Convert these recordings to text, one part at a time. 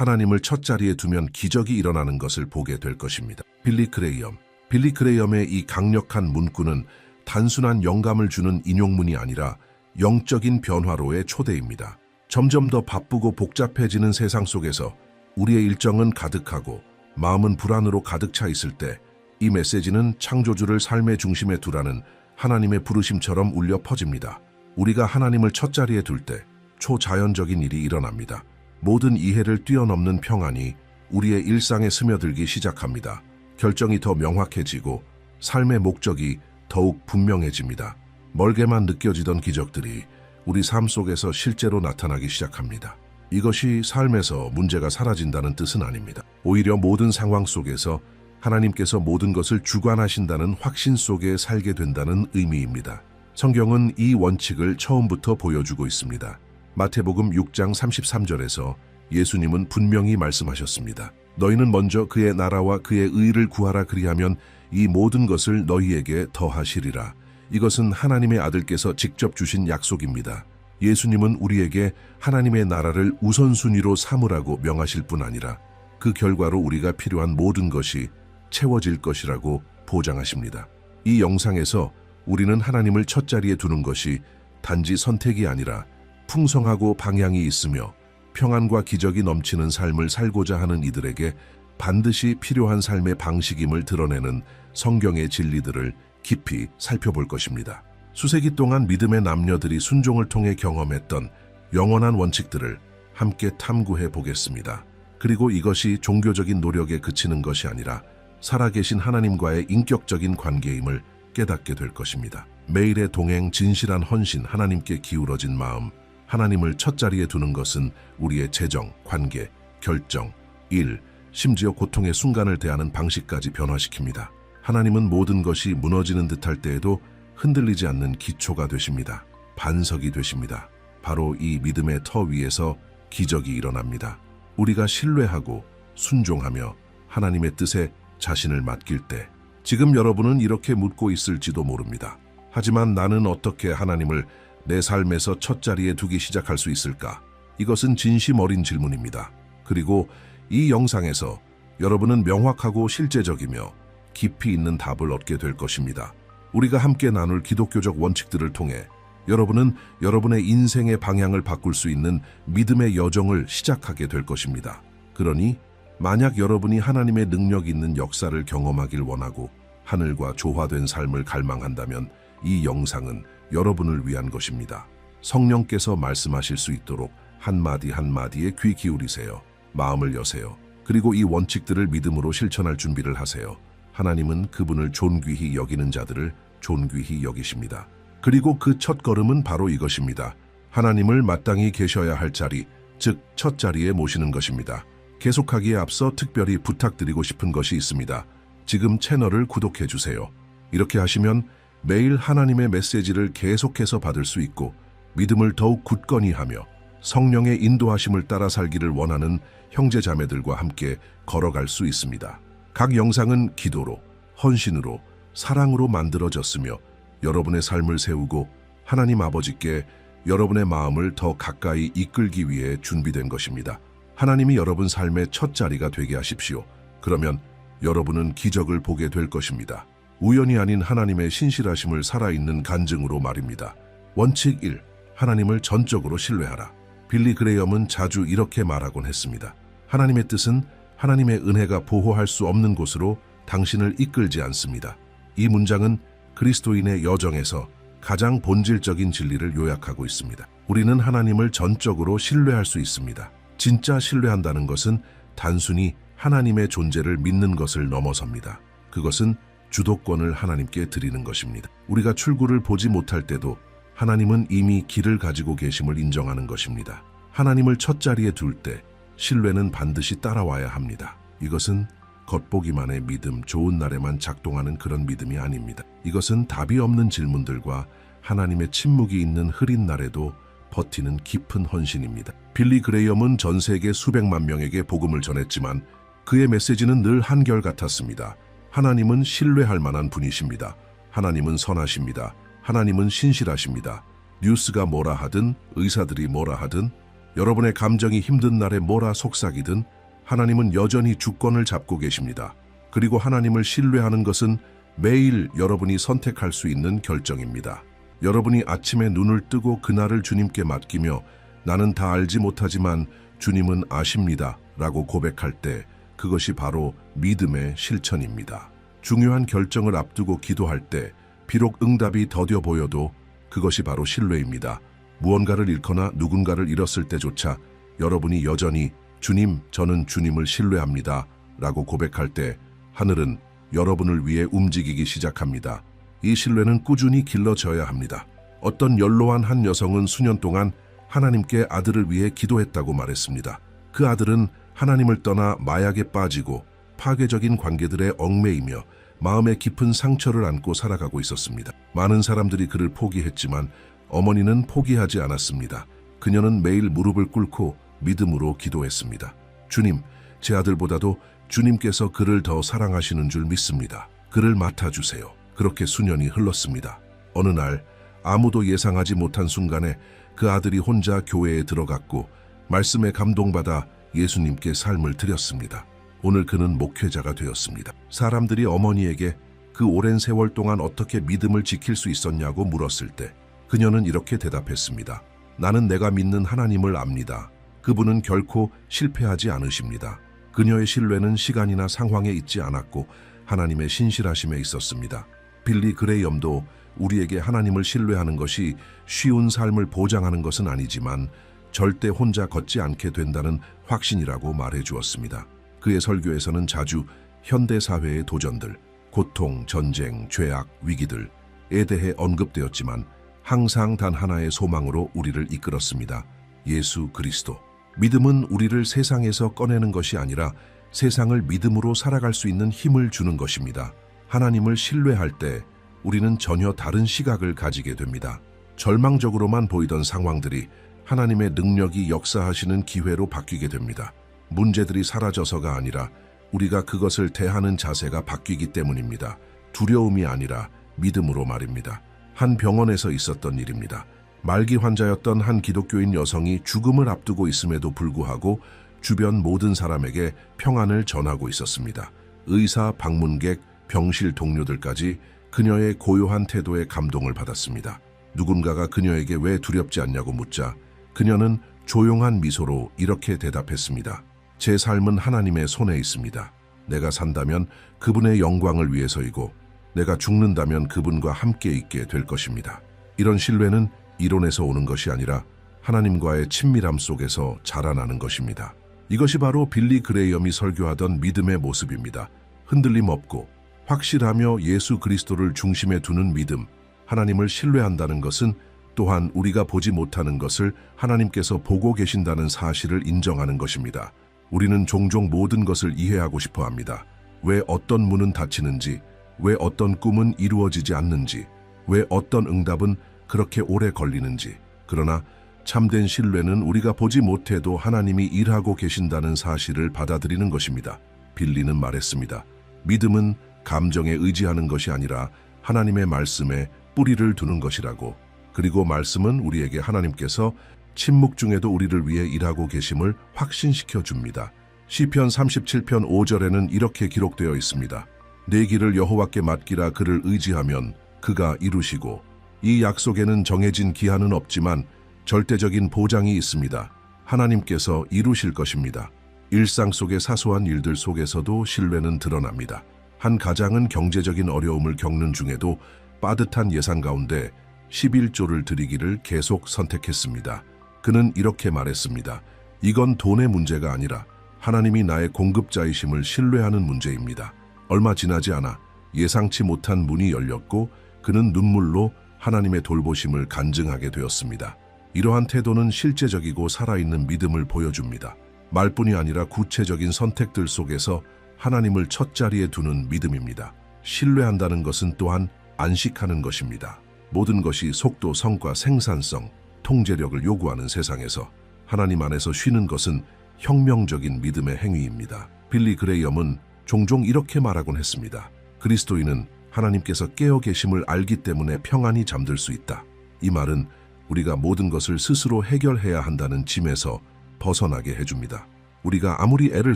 하나님을 첫자리에 두면 기적이 일어나는 것을 보게 될 것입니다. 빌리 그레이엄의 이 강력한 문구는 단순한 영감을 주는 인용문이 아니라 영적인 변화로의 초대입니다. 점점 더 바쁘고 복잡해지는 세상 속에서 우리의 일정은 가득하고 마음은 불안으로 가득 차 있을 때 이 메시지는 창조주를 삶의 중심에 두라는 하나님의 부르심처럼 울려 퍼집니다. 우리가 하나님을 첫자리에 둘 때 초자연적인 일이 일어납니다. 모든 이해를 뛰어넘는 평안이 우리의 일상에 스며들기 시작합니다. 결정이 더 명확해지고 삶의 목적이 더욱 분명해집니다. 멀게만 느껴지던 기적들이 우리 삶 속에서 실제로 나타나기 시작합니다. 이것이 삶에서 문제가 사라진다는 뜻은 아닙니다. 오히려 모든 상황 속에서 하나님께서 모든 것을 주관하신다는 확신 속에 살게 된다는 의미입니다. 성경은 이 원칙을 처음부터 보여주고 있습니다. 마태복음 6장 33절에서 예수님은 분명히 말씀하셨습니다. 너희는 먼저 그의 나라와 그의 의를 구하라, 그리하면 이 모든 것을 너희에게 더하시리라. 이것은 하나님의 아들께서 직접 주신 약속입니다. 예수님은 우리에게 하나님의 나라를 우선순위로 삼으라고 명하실 뿐 아니라 그 결과로 우리가 필요한 모든 것이 채워질 것이라고 보장하십니다. 이 영상에서 우리는 하나님을 첫자리에 두는 것이 단지 선택이 아니라 풍성하고 방향이 있으며 평안과 기적이 넘치는 삶을 살고자 하는 이들에게 반드시 필요한 삶의 방식임을 드러내는 성경의 진리들을 깊이 살펴볼 것입니다. 수세기 동안 믿음의 남녀들이 순종을 통해 경험했던 영원한 원칙들을 함께 탐구해 보겠습니다. 그리고 이것이 종교적인 노력에 그치는 것이 아니라 살아계신 하나님과의 인격적인 관계임을 깨닫게 될 것입니다. 매일의 동행, 진실한 헌신, 하나님께 기울어진 마음, 하나님을 첫자리에 두는 것은 우리의 재정, 관계, 결정, 일, 심지어 고통의 순간을 대하는 방식까지 변화시킵니다. 하나님은 모든 것이 무너지는 듯할 때에도 흔들리지 않는 기초가 되십니다. 반석이 되십니다. 바로 이 믿음의 터 위에서 기적이 일어납니다. 우리가 신뢰하고 순종하며 하나님의 뜻에 자신을 맡길 때, 지금 여러분은 이렇게 묻고 있을지도 모릅니다. 하지만 나는 어떻게 하나님을 내 삶에서 첫자리에 두기 시작할 수 있을까? 이것은 진심 어린 질문입니다. 그리고 이 영상에서 여러분은 명확하고 실제적이며 깊이 있는 답을 얻게 될 것입니다. 우리가 함께 나눌 기독교적 원칙들을 통해 여러분은 여러분의 인생의 방향을 바꿀 수 있는 믿음의 여정을 시작하게 될 것입니다. 그러니 만약 여러분이 하나님의 능력 있는 역사를 경험하길 원하고 하늘과 조화된 삶을 갈망한다면 이 영상은 여러분을 위한 것입니다. 성령께서 말씀하실 수 있도록 한마디 한마디에 귀 기울이세요. 마음을 여세요. 그리고 이 원칙들을 믿음으로 실천할 준비를 하세요. 하나님은 그분을 존귀히 여기는 자들을 존귀히 여기십니다. 그리고 그 첫 걸음은 바로 이것입니다. 하나님을 마땅히 계셔야 할 자리, 즉 첫자리에 모시는 것입니다. 계속하기에 앞서 특별히 부탁드리고 싶은 것이 있습니다. 지금 채널을 구독해 주세요. 이렇게 하시면 매일 하나님의 메시지를 계속해서 받을 수 있고 믿음을 더욱 굳건히 하며 성령의 인도하심을 따라 살기를 원하는 형제자매들과 함께 걸어갈 수 있습니다. 각 영상은 기도로, 헌신으로, 사랑으로 만들어졌으며 여러분의 삶을 세우고 하나님 아버지께 여러분의 마음을 더 가까이 이끌기 위해 준비된 것입니다. 하나님이 여러분 삶의 첫자리가 되게 하십시오. 그러면 여러분은 기적을 보게 될 것입니다. 우연이 아닌 하나님의 신실하심을 살아있는 간증으로 말입니다. 원칙 1. 하나님을 전적으로 신뢰하라. 빌리 그레이엄은 자주 이렇게 말하곤 했습니다. 하나님의 뜻은 하나님의 은혜가 보호할 수 없는 곳으로 당신을 이끌지 않습니다. 이 문장은 그리스도인의 여정에서 가장 본질적인 진리를 요약하고 있습니다. 우리는 하나님을 전적으로 신뢰할 수 있습니다. 진짜 신뢰한다는 것은 단순히 하나님의 존재를 믿는 것을 넘어섭니다. 그것은 주도권을 하나님께 드리는 것입니다. 우리가 출구를 보지 못할 때도 하나님은 이미 길을 가지고 계심을 인정하는 것입니다. 하나님을 첫자리에 둘 때 신뢰는 반드시 따라와야 합니다. 이것은 겉보기만의 믿음, 좋은 날에만 작동하는 그런 믿음이 아닙니다. 이것은 답이 없는 질문들과 하나님의 침묵이 있는 흐린 날에도 버티는 깊은 헌신입니다. 빌리 그레이엄은 전 세계 수백만 명에게 복음을 전했지만 그의 메시지는 늘 한결같았습니다. 하나님은 신뢰할 만한 분이십니다. 하나님은 선하십니다. 하나님은 신실하십니다. 뉴스가 뭐라 하든 의사들이 뭐라 하든 여러분의 감정이 힘든 날에 뭐라 속삭이든 하나님은 여전히 주권을 잡고 계십니다. 그리고 하나님을 신뢰하는 것은 매일 여러분이 선택할 수 있는 결정입니다. 여러분이 아침에 눈을 뜨고 그날을 주님께 맡기며 나는 다 알지 못하지만 주님은 아십니다 라고 고백할 때 그것이 바로 믿음의 실천입니다. 중요한 결정을 앞두고 기도할 때 비록 응답이 더뎌 보여도 그것이 바로 신뢰입니다. 무언가를 잃거나 누군가를 잃었을 때조차 여러분이 여전히 주님, 저는 주님을 신뢰합니다 라고 고백할 때 하늘은 여러분을 위해 움직이기 시작합니다. 이 신뢰는 꾸준히 길러져야 합니다. 어떤 연로한 한 여성은 수년 동안 하나님께 아들을 위해 기도했다고 말했습니다. 그 아들은 하나님을 떠나 마약에 빠지고 파괴적인 관계들에 얽매이며 마음에 깊은 상처를 안고 살아가고 있었습니다. 많은 사람들이 그를 포기했지만 어머니는 포기하지 않았습니다. 그녀는 매일 무릎을 꿇고 믿음으로 기도했습니다. 주님, 제 아들보다도 주님께서 그를 더 사랑하시는 줄 믿습니다. 그를 맡아주세요. 그렇게 수년이 흘렀습니다. 어느 날 아무도 예상하지 못한 순간에 그 아들이 혼자 교회에 들어갔고 말씀에 감동받아 예수님께 삶을 드렸습니다. 오늘 그는 목회자가 되었습니다. 사람들이 어머니에게 그 오랜 세월 동안 어떻게 믿음을 지킬 수 있었냐고 물었을 때 그녀는 이렇게 대답했습니다. 나는 내가 믿는 하나님을 압니다. 그분은 결코 실패하지 않으십니다. 그녀의 신뢰는 시간이나 상황에 있지 않았고 하나님의 신실하심에 있었습니다. 빌리 그레이엄도 우리에게 하나님을 신뢰하는 것이 쉬운 삶을 보장하는 것은 아니지만 절대 혼자 걷지 않게 된다는 확신이라고 말해 주었습니다. 그의 설교에서는 자주 현대 사회의 도전들, 고통, 전쟁, 죄악, 위기들에 대해 언급되었지만 항상 단 하나의 소망으로 우리를 이끌었습니다. 예수 그리스도. 믿음은 우리를 세상에서 꺼내는 것이 아니라 세상을 믿음으로 살아갈 수 있는 힘을 주는 것입니다. 하나님을 신뢰할 때 우리는 전혀 다른 시각을 가지게 됩니다. 절망적으로만 보이던 상황들이 하나님의 능력이 역사하시는 기회로 바뀌게 됩니다. 문제들이 사라져서가 아니라 우리가 그것을 대하는 자세가 바뀌기 때문입니다. 두려움이 아니라 믿음으로 말입니다. 한 병원에서 있었던 일입니다. 말기 환자였던 한 기독교인 여성이 죽음을 앞두고 있음에도 불구하고 주변 모든 사람에게 평안을 전하고 있었습니다. 의사, 방문객, 병실 동료들까지 그녀의 고요한 태도에 감동을 받았습니다. 누군가가 그녀에게 왜 두렵지 않냐고 묻자 그녀는 조용한 미소로 이렇게 대답했습니다. 제 삶은 하나님의 손에 있습니다. 내가 산다면 그분의 영광을 위해서이고 내가 죽는다면 그분과 함께 있게 될 것입니다. 이런 신뢰는 이론에서 오는 것이 아니라 하나님과의 친밀함 속에서 자라나는 것입니다. 이것이 바로 빌리 그레이엄이 설교하던 믿음의 모습입니다. 흔들림 없고 확실하며 예수 그리스도를 중심에 두는 믿음. 하나님을 신뢰한다는 것은 또한 우리가 보지 못하는 것을 하나님께서 보고 계신다는 사실을 인정하는 것입니다. 우리는 종종 모든 것을 이해하고 싶어 합니다. 왜 어떤 문은 닫히는지, 왜 어떤 꿈은 이루어지지 않는지, 왜 어떤 응답은 그렇게 오래 걸리는지. 그러나 참된 신뢰는 우리가 보지 못해도 하나님이 일하고 계신다는 사실을 받아들이는 것입니다. 빌리는 말했습니다. 믿음은 감정에 의지하는 것이 아니라 하나님의 말씀에 뿌리를 두는 것이라고. 그리고 말씀은 우리에게 하나님께서 침묵 중에도 우리를 위해 일하고 계심을 확신시켜 줍니다. 시편 37편 5절에는 이렇게 기록되어 있습니다. 내 길을 여호와께 맡기라. 그를 의지하면 그가 이루시고. 이 약속에는 정해진 기한은 없지만 절대적인 보장이 있습니다. 하나님께서 이루실 것입니다. 일상 속의 사소한 일들 속에서도 신뢰는 드러납니다. 한 가장은 경제적인 어려움을 겪는 중에도 빠듯한 예산 가운데 11조를 드리기를 계속 선택했습니다. 그는 이렇게 말했습니다. 이건 돈의 문제가 아니라 하나님이 나의 공급자이심을 신뢰하는 문제입니다. 얼마 지나지 않아 예상치 못한 문이 열렸고 그는 눈물로 하나님의 돌보심을 간증하게 되었습니다. 이러한 태도는 실제적이고 살아있는 믿음을 보여줍니다. 말뿐이 아니라 구체적인 선택들 속에서 하나님을 첫 자리에 두는 믿음입니다. 신뢰한다는 것은 또한 안식하는 것입니다. 모든 것이 속도, 성과, 생산성, 통제력을 요구하는 세상에서 하나님 안에서 쉬는 것은 혁명적인 믿음의 행위입니다. 빌리 그레이엄은 종종 이렇게 말하곤 했습니다. 그리스도인은 하나님께서 깨어 계심을 알기 때문에 평안히 잠들 수 있다. 이 말은 우리가 모든 것을 스스로 해결해야 한다는 짐에서 벗어나게 해줍니다. 우리가 아무리 애를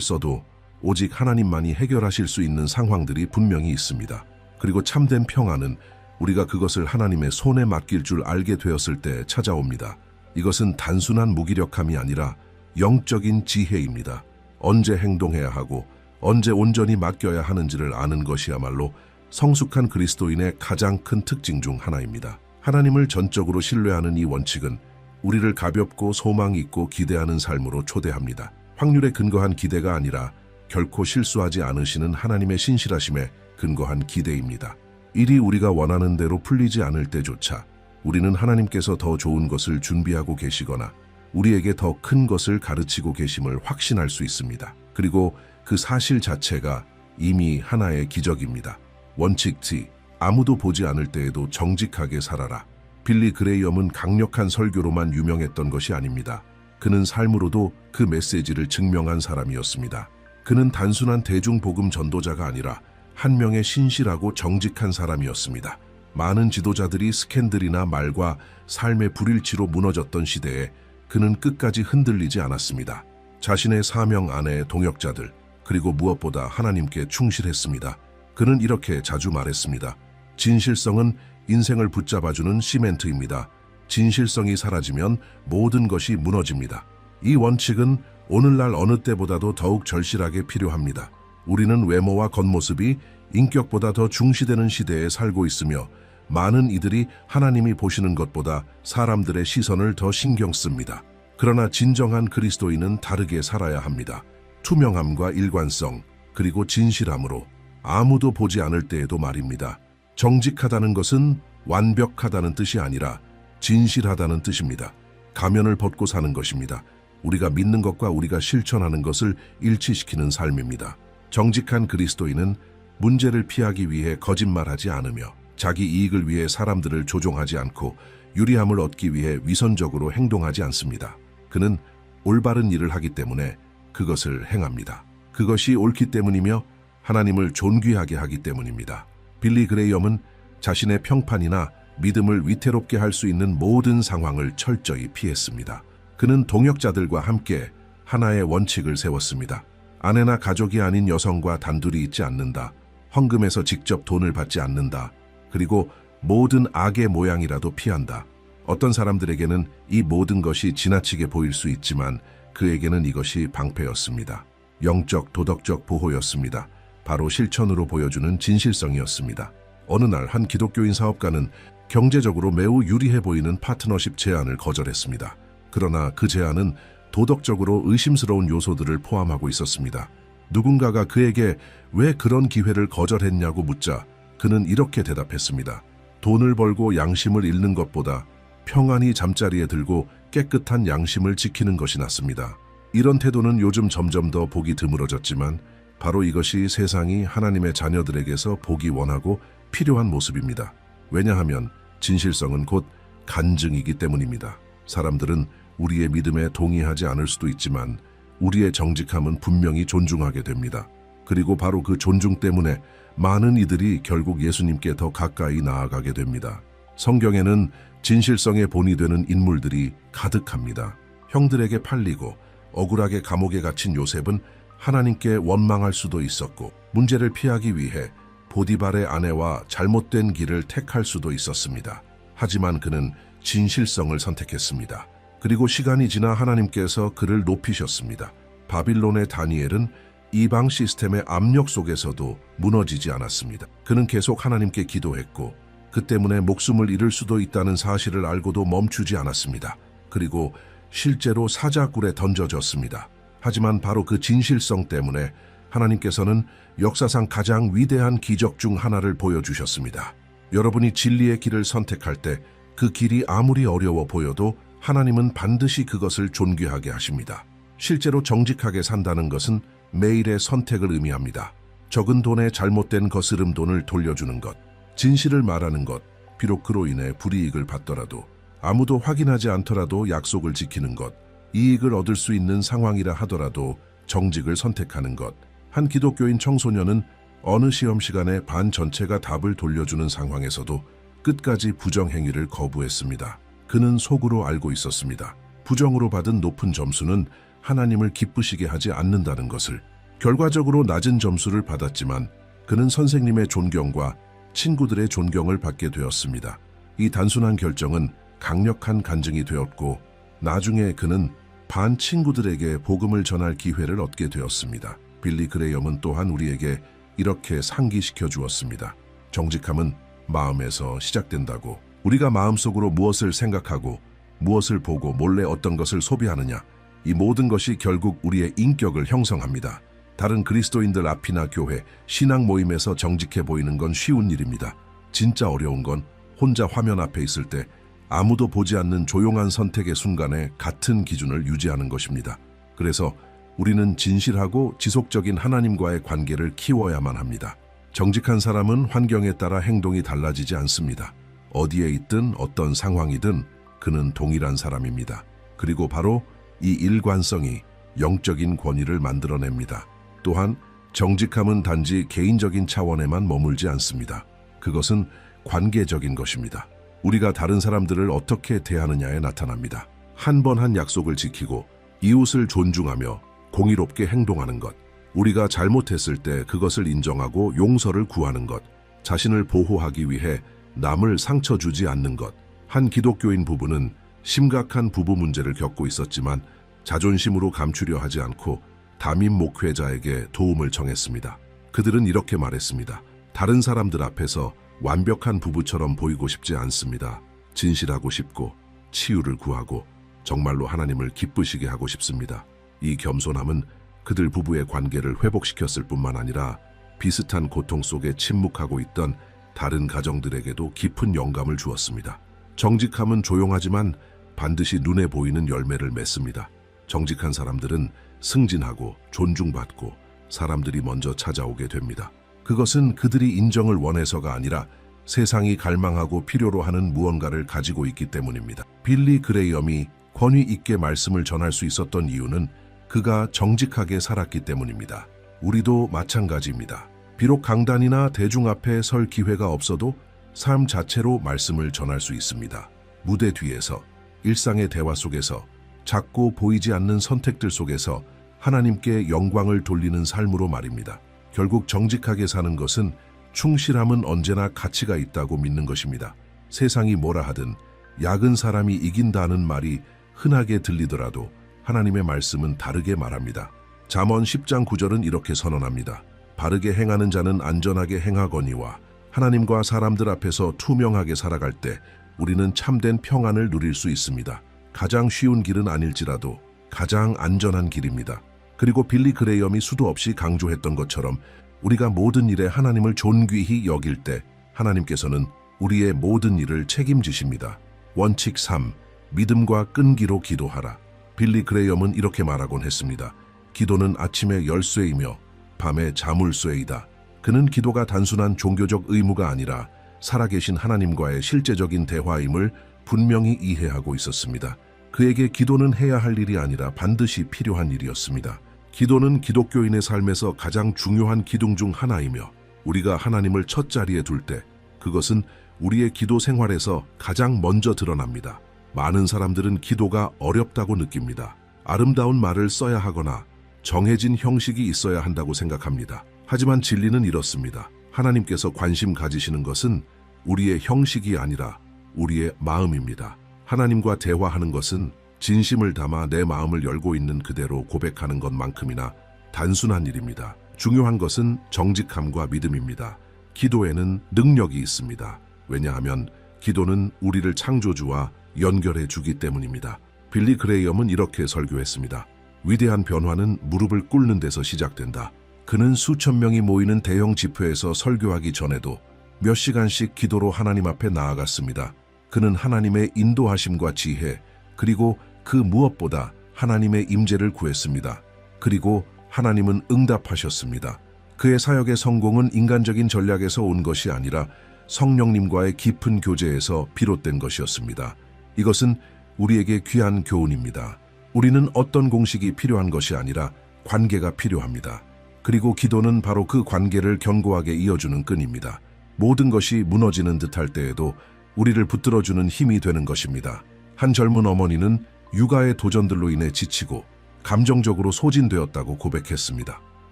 써도 오직 하나님만이 해결하실 수 있는 상황들이 분명히 있습니다. 그리고 참된 평안은 우리가 그것을 하나님의 손에 맡길 줄 알게 되었을 때 찾아옵니다. 이것은 단순한 무기력함이 아니라 영적인 지혜입니다. 언제 행동해야 하고 언제 온전히 맡겨야 하는지를 아는 것이야말로 성숙한 그리스도인의 가장 큰 특징 중 하나입니다. 하나님을 전적으로 신뢰하는 이 원칙은 우리를 가볍고 소망 있고 기대하는 삶으로 초대합니다. 확률에 근거한 기대가 아니라 결코 실수하지 않으시는 하나님의 신실하심에 근거한 기대입니다. 일이 우리가 원하는 대로 풀리지 않을 때조차 우리는 하나님께서 더 좋은 것을 준비하고 계시거나 우리에게 더 큰 것을 가르치고 계심을 확신할 수 있습니다. 그리고 그 사실 자체가 이미 하나의 기적입니다. 원칙 T. 아무도 보지 않을 때에도 정직하게 살아라. 빌리 그레이엄은 강력한 설교로만 유명했던 것이 아닙니다. 그는 삶으로도 그 메시지를 증명한 사람이었습니다. 그는 단순한 대중복음 전도자가 아니라 한 명의 신실하고 정직한 사람이었습니다. 많은 지도자들이 스캔들이나 말과 삶의 불일치로 무너졌던 시대에 그는 끝까지 흔들리지 않았습니다. 자신의 사명 안에 동역자들, 그리고 무엇보다 하나님께 충실했습니다. 그는 이렇게 자주 말했습니다. 진실성은 인생을 붙잡아주는 시멘트입니다. 진실성이 사라지면 모든 것이 무너집니다. 이 원칙은 오늘날 어느 때보다도 더욱 절실하게 필요합니다. 우리는 외모와 겉모습이 인격보다 더 중시되는 시대에 살고 있으며 많은 이들이 하나님이 보시는 것보다 사람들의 시선을 더 신경 씁니다. 그러나 진정한 그리스도인은 다르게 살아야 합니다. 투명함과 일관성, 그리고 진실함으로 아무도 보지 않을 때에도 말입니다. 정직하다는 것은 완벽하다는 뜻이 아니라 진실하다는 뜻입니다. 가면을 벗고 사는 것입니다. 우리가 믿는 것과 우리가 실천하는 것을 일치시키는 삶입니다. 정직한 그리스도인은 문제를 피하기 위해 거짓말하지 않으며 자기 이익을 위해 사람들을 조종하지 않고 유리함을 얻기 위해 위선적으로 행동하지 않습니다. 그는 올바른 일을 하기 때문에 그것을 행합니다. 그것이 옳기 때문이며 하나님을 존귀하게 하기 때문입니다. 빌리 그레이엄은 자신의 평판이나 믿음을 위태롭게 할 수 있는 모든 상황을 철저히 피했습니다. 그는 동역자들과 함께 하나의 원칙을 세웠습니다. 아내나 가족이 아닌 여성과 단둘이 있지 않는다. 헌금에서 직접 돈을 받지 않는다. 그리고 모든 악의 모양이라도 피한다. 어떤 사람들에게는 이 모든 것이 지나치게 보일 수 있지만 그에게는 이것이 방패였습니다. 영적, 도덕적 보호였습니다. 바로 실천으로 보여주는 진실성이었습니다. 어느 날 한 기독교인 사업가는 경제적으로 매우 유리해 보이는 파트너십 제안을 거절했습니다. 그러나 그 제안은 도덕적으로 의심스러운 요소들을 포함하고 있었습니다. 누군가가 그에게 왜 그런 기회를 거절했냐고 묻자 그는 이렇게 대답했습니다. 돈을 벌고 양심을 잃는 것보다 평안히 잠자리에 들고 깨끗한 양심을 지키는 것이 낫습니다. 이런 태도는 요즘 점점 더 보기 드물어졌지만 바로 이것이 세상이 하나님의 자녀들에게서 보기 원하고 필요한 모습입니다. 왜냐하면 진실성은 곧 간증이기 때문입니다. 사람들은 우리의 믿음에 동의하지 않을 수도 있지만 우리의 정직함은 분명히 존중하게 됩니다. 그리고 바로 그 존중 때문에 많은 이들이 결국 예수님께 더 가까이 나아가게 됩니다. 성경에는 진실성의 본이 되는 인물들이 가득합니다. 형들에게 팔리고 억울하게 감옥에 갇힌 요셉은 하나님께 원망할 수도 있었고 문제를 피하기 위해 보디발의 아내와 잘못된 길을 택할 수도 있었습니다. 하지만 그는 진실성을 선택했습니다. 그리고 시간이 지나 하나님께서 그를 높이셨습니다. 바빌론의 다니엘은 이방 시스템의 압력 속에서도 무너지지 않았습니다. 그는 계속 하나님께 기도했고 그 때문에 목숨을 잃을 수도 있다는 사실을 알고도 멈추지 않았습니다. 그리고 실제로 사자굴에 던져졌습니다. 하지만 바로 그 진실성 때문에 하나님께서는 역사상 가장 위대한 기적 중 하나를 보여주셨습니다. 여러분이 진리의 길을 선택할 때 그 길이 아무리 어려워 보여도 하나님은 반드시 그것을 존귀하게 하십니다. 실제로 정직하게 산다는 것은 매일의 선택을 의미합니다. 적은 돈에 잘못된 거스름 돈을 돌려주는 것, 진실을 말하는 것, 비록 그로 인해 불이익을 받더라도 아무도 확인하지 않더라도 약속을 지키는 것, 이익을 얻을 수 있는 상황이라 하더라도 정직을 선택하는 것. 한 기독교인 청소년은 어느 시험 시간에 반 전체가 답을 돌려주는 상황에서도 끝까지 부정행위를 거부했습니다. 그는 속으로 알고 있었습니다. 부정으로 받은 높은 점수는 하나님을 기쁘시게 하지 않는다는 것을. 결과적으로 낮은 점수를 받았지만 그는 선생님의 존경과 친구들의 존경을 받게 되었습니다. 이 단순한 결정은 강력한 간증이 되었고 나중에 그는 반 친구들에게 복음을 전할 기회를 얻게 되었습니다. 빌리 그레이엄은 또한 우리에게 이렇게 상기시켜 주었습니다. 정직함은 마음에서 시작된다고. 우리가 마음속으로 무엇을 생각하고 무엇을 보고 몰래 어떤 것을 소비하느냐, 이 모든 것이 결국 우리의 인격을 형성합니다. 다른 그리스도인들 앞이나 교회, 신앙 모임에서 정직해 보이는 건 쉬운 일입니다. 진짜 어려운 건 혼자 화면 앞에 있을 때 아무도 보지 않는 조용한 선택의 순간에 같은 기준을 유지하는 것입니다. 그래서 우리는 진실하고 지속적인 하나님과의 관계를 키워야만 합니다. 정직한 사람은 환경에 따라 행동이 달라지지 않습니다. 어디에 있든 어떤 상황이든 그는 동일한 사람입니다. 그리고 바로 이 일관성이 영적인 권위를 만들어냅니다. 또한 정직함은 단지 개인적인 차원에만 머물지 않습니다. 그것은 관계적인 것입니다. 우리가 다른 사람들을 어떻게 대하느냐에 나타납니다. 한 번 한 약속을 지키고 이웃을 존중하며 공의롭게 행동하는 것, 우리가 잘못했을 때 그것을 인정하고 용서를 구하는 것, 자신을 보호하기 위해 남을 상처 주지 않는 것. 한 기독교인 부부는 심각한 부부 문제를 겪고 있었지만 자존심으로 감추려 하지 않고 담임 목회자에게 도움을 청했습니다. 그들은 이렇게 말했습니다. 다른 사람들 앞에서 완벽한 부부처럼 보이고 싶지 않습니다. 진실하고 싶고 치유를 구하고 정말로 하나님을 기쁘시게 하고 싶습니다. 이 겸손함은 그들 부부의 관계를 회복시켰을 뿐만 아니라 비슷한 고통 속에 침묵하고 있던 다른 가정들에게도 깊은 영감을 주었습니다. 정직함은 조용하지만 반드시 눈에 보이는 열매를 맺습니다. 정직한 사람들은 승진하고 존중받고 사람들이 먼저 찾아오게 됩니다. 그것은 그들이 인정을 원해서가 아니라 세상이 갈망하고 필요로 하는 무언가를 가지고 있기 때문입니다. 빌리 그레이엄이 권위 있게 말씀을 전할 수 있었던 이유는 그가 정직하게 살았기 때문입니다. 우리도 마찬가지입니다. 비록 강단이나 대중 앞에 설 기회가 없어도 삶 자체로 말씀을 전할 수 있습니다. 무대 뒤에서, 일상의 대화 속에서, 작고 보이지 않는 선택들 속에서 하나님께 영광을 돌리는 삶으로 말입니다. 결국 정직하게 사는 것은 충실함은 언제나 가치가 있다고 믿는 것입니다. 세상이 뭐라 하든 약은 사람이 이긴다는 말이 흔하게 들리더라도 하나님의 말씀은 다르게 말합니다. 잠언 10장 9절은 이렇게 선언합니다. 바르게 행하는 자는 안전하게 행하거니와 하나님과 사람들 앞에서 투명하게 살아갈 때 우리는 참된 평안을 누릴 수 있습니다. 가장 쉬운 길은 아닐지라도 가장 안전한 길입니다. 그리고 빌리 그레이엄이 수도 없이 강조했던 것처럼 우리가 모든 일에 하나님을 존귀히 여길 때 하나님께서는 우리의 모든 일을 책임지십니다. 원칙 3. 믿음과 끈기로 기도하라. 빌리 그레이엄은 이렇게 말하곤 했습니다. 기도는 아침에 열쇠이며 밤에 자물쇠이다. 그는 기도가 단순한 종교적 의무가 아니라 살아계신 하나님과의 실제적인 대화임을 분명히 이해하고 있었습니다. 그에게 기도는 해야 할 일이 아니라 반드시 필요한 일이었습니다. 기도는 기독교인의 삶에서 가장 중요한 기둥 중 하나이며 우리가 하나님을 첫 자리에 둘 때 그것은 우리의 기도 생활에서 가장 먼저 드러납니다. 많은 사람들은 기도가 어렵다고 느낍니다. 아름다운 말을 써야 하거나 정해진 형식이 있어야 한다고 생각합니다. 하지만 진리는 이렇습니다. 하나님께서 관심 가지시는 것은 우리의 형식이 아니라 우리의 마음입니다. 하나님과 대화하는 것은 진심을 담아 내 마음을 열고 있는 그대로 고백하는 것만큼이나 단순한 일입니다. 중요한 것은 정직함과 믿음입니다. 기도에는 능력이 있습니다. 왜냐하면 기도는 우리를 창조주와 연결해 주기 때문입니다. 빌리 그레이엄은 이렇게 설교했습니다. 위대한 변화는 무릎을 꿇는 데서 시작된다. 그는 수천 명이 모이는 대형 집회에서 설교하기 전에도 몇 시간씩 기도로 하나님 앞에 나아갔습니다. 그는 하나님의 인도하심과 지혜, 그리고 그 무엇보다 하나님의 임재를 구했습니다. 그리고 하나님은 응답하셨습니다. 그의 사역의 성공은 인간적인 전략에서 온 것이 아니라 성령님과의 깊은 교제에서 비롯된 것이었습니다. 이것은 우리에게 귀한 교훈입니다. 우리는 어떤 공식이 필요한 것이 아니라 관계가 필요합니다. 그리고 기도는 바로 그 관계를 견고하게 이어주는 끈입니다. 모든 것이 무너지는 듯할 때에도 우리를 붙들어주는 힘이 되는 것입니다. 한 젊은 어머니는 육아의 도전들로 인해 지치고 감정적으로 소진되었다고 고백했습니다.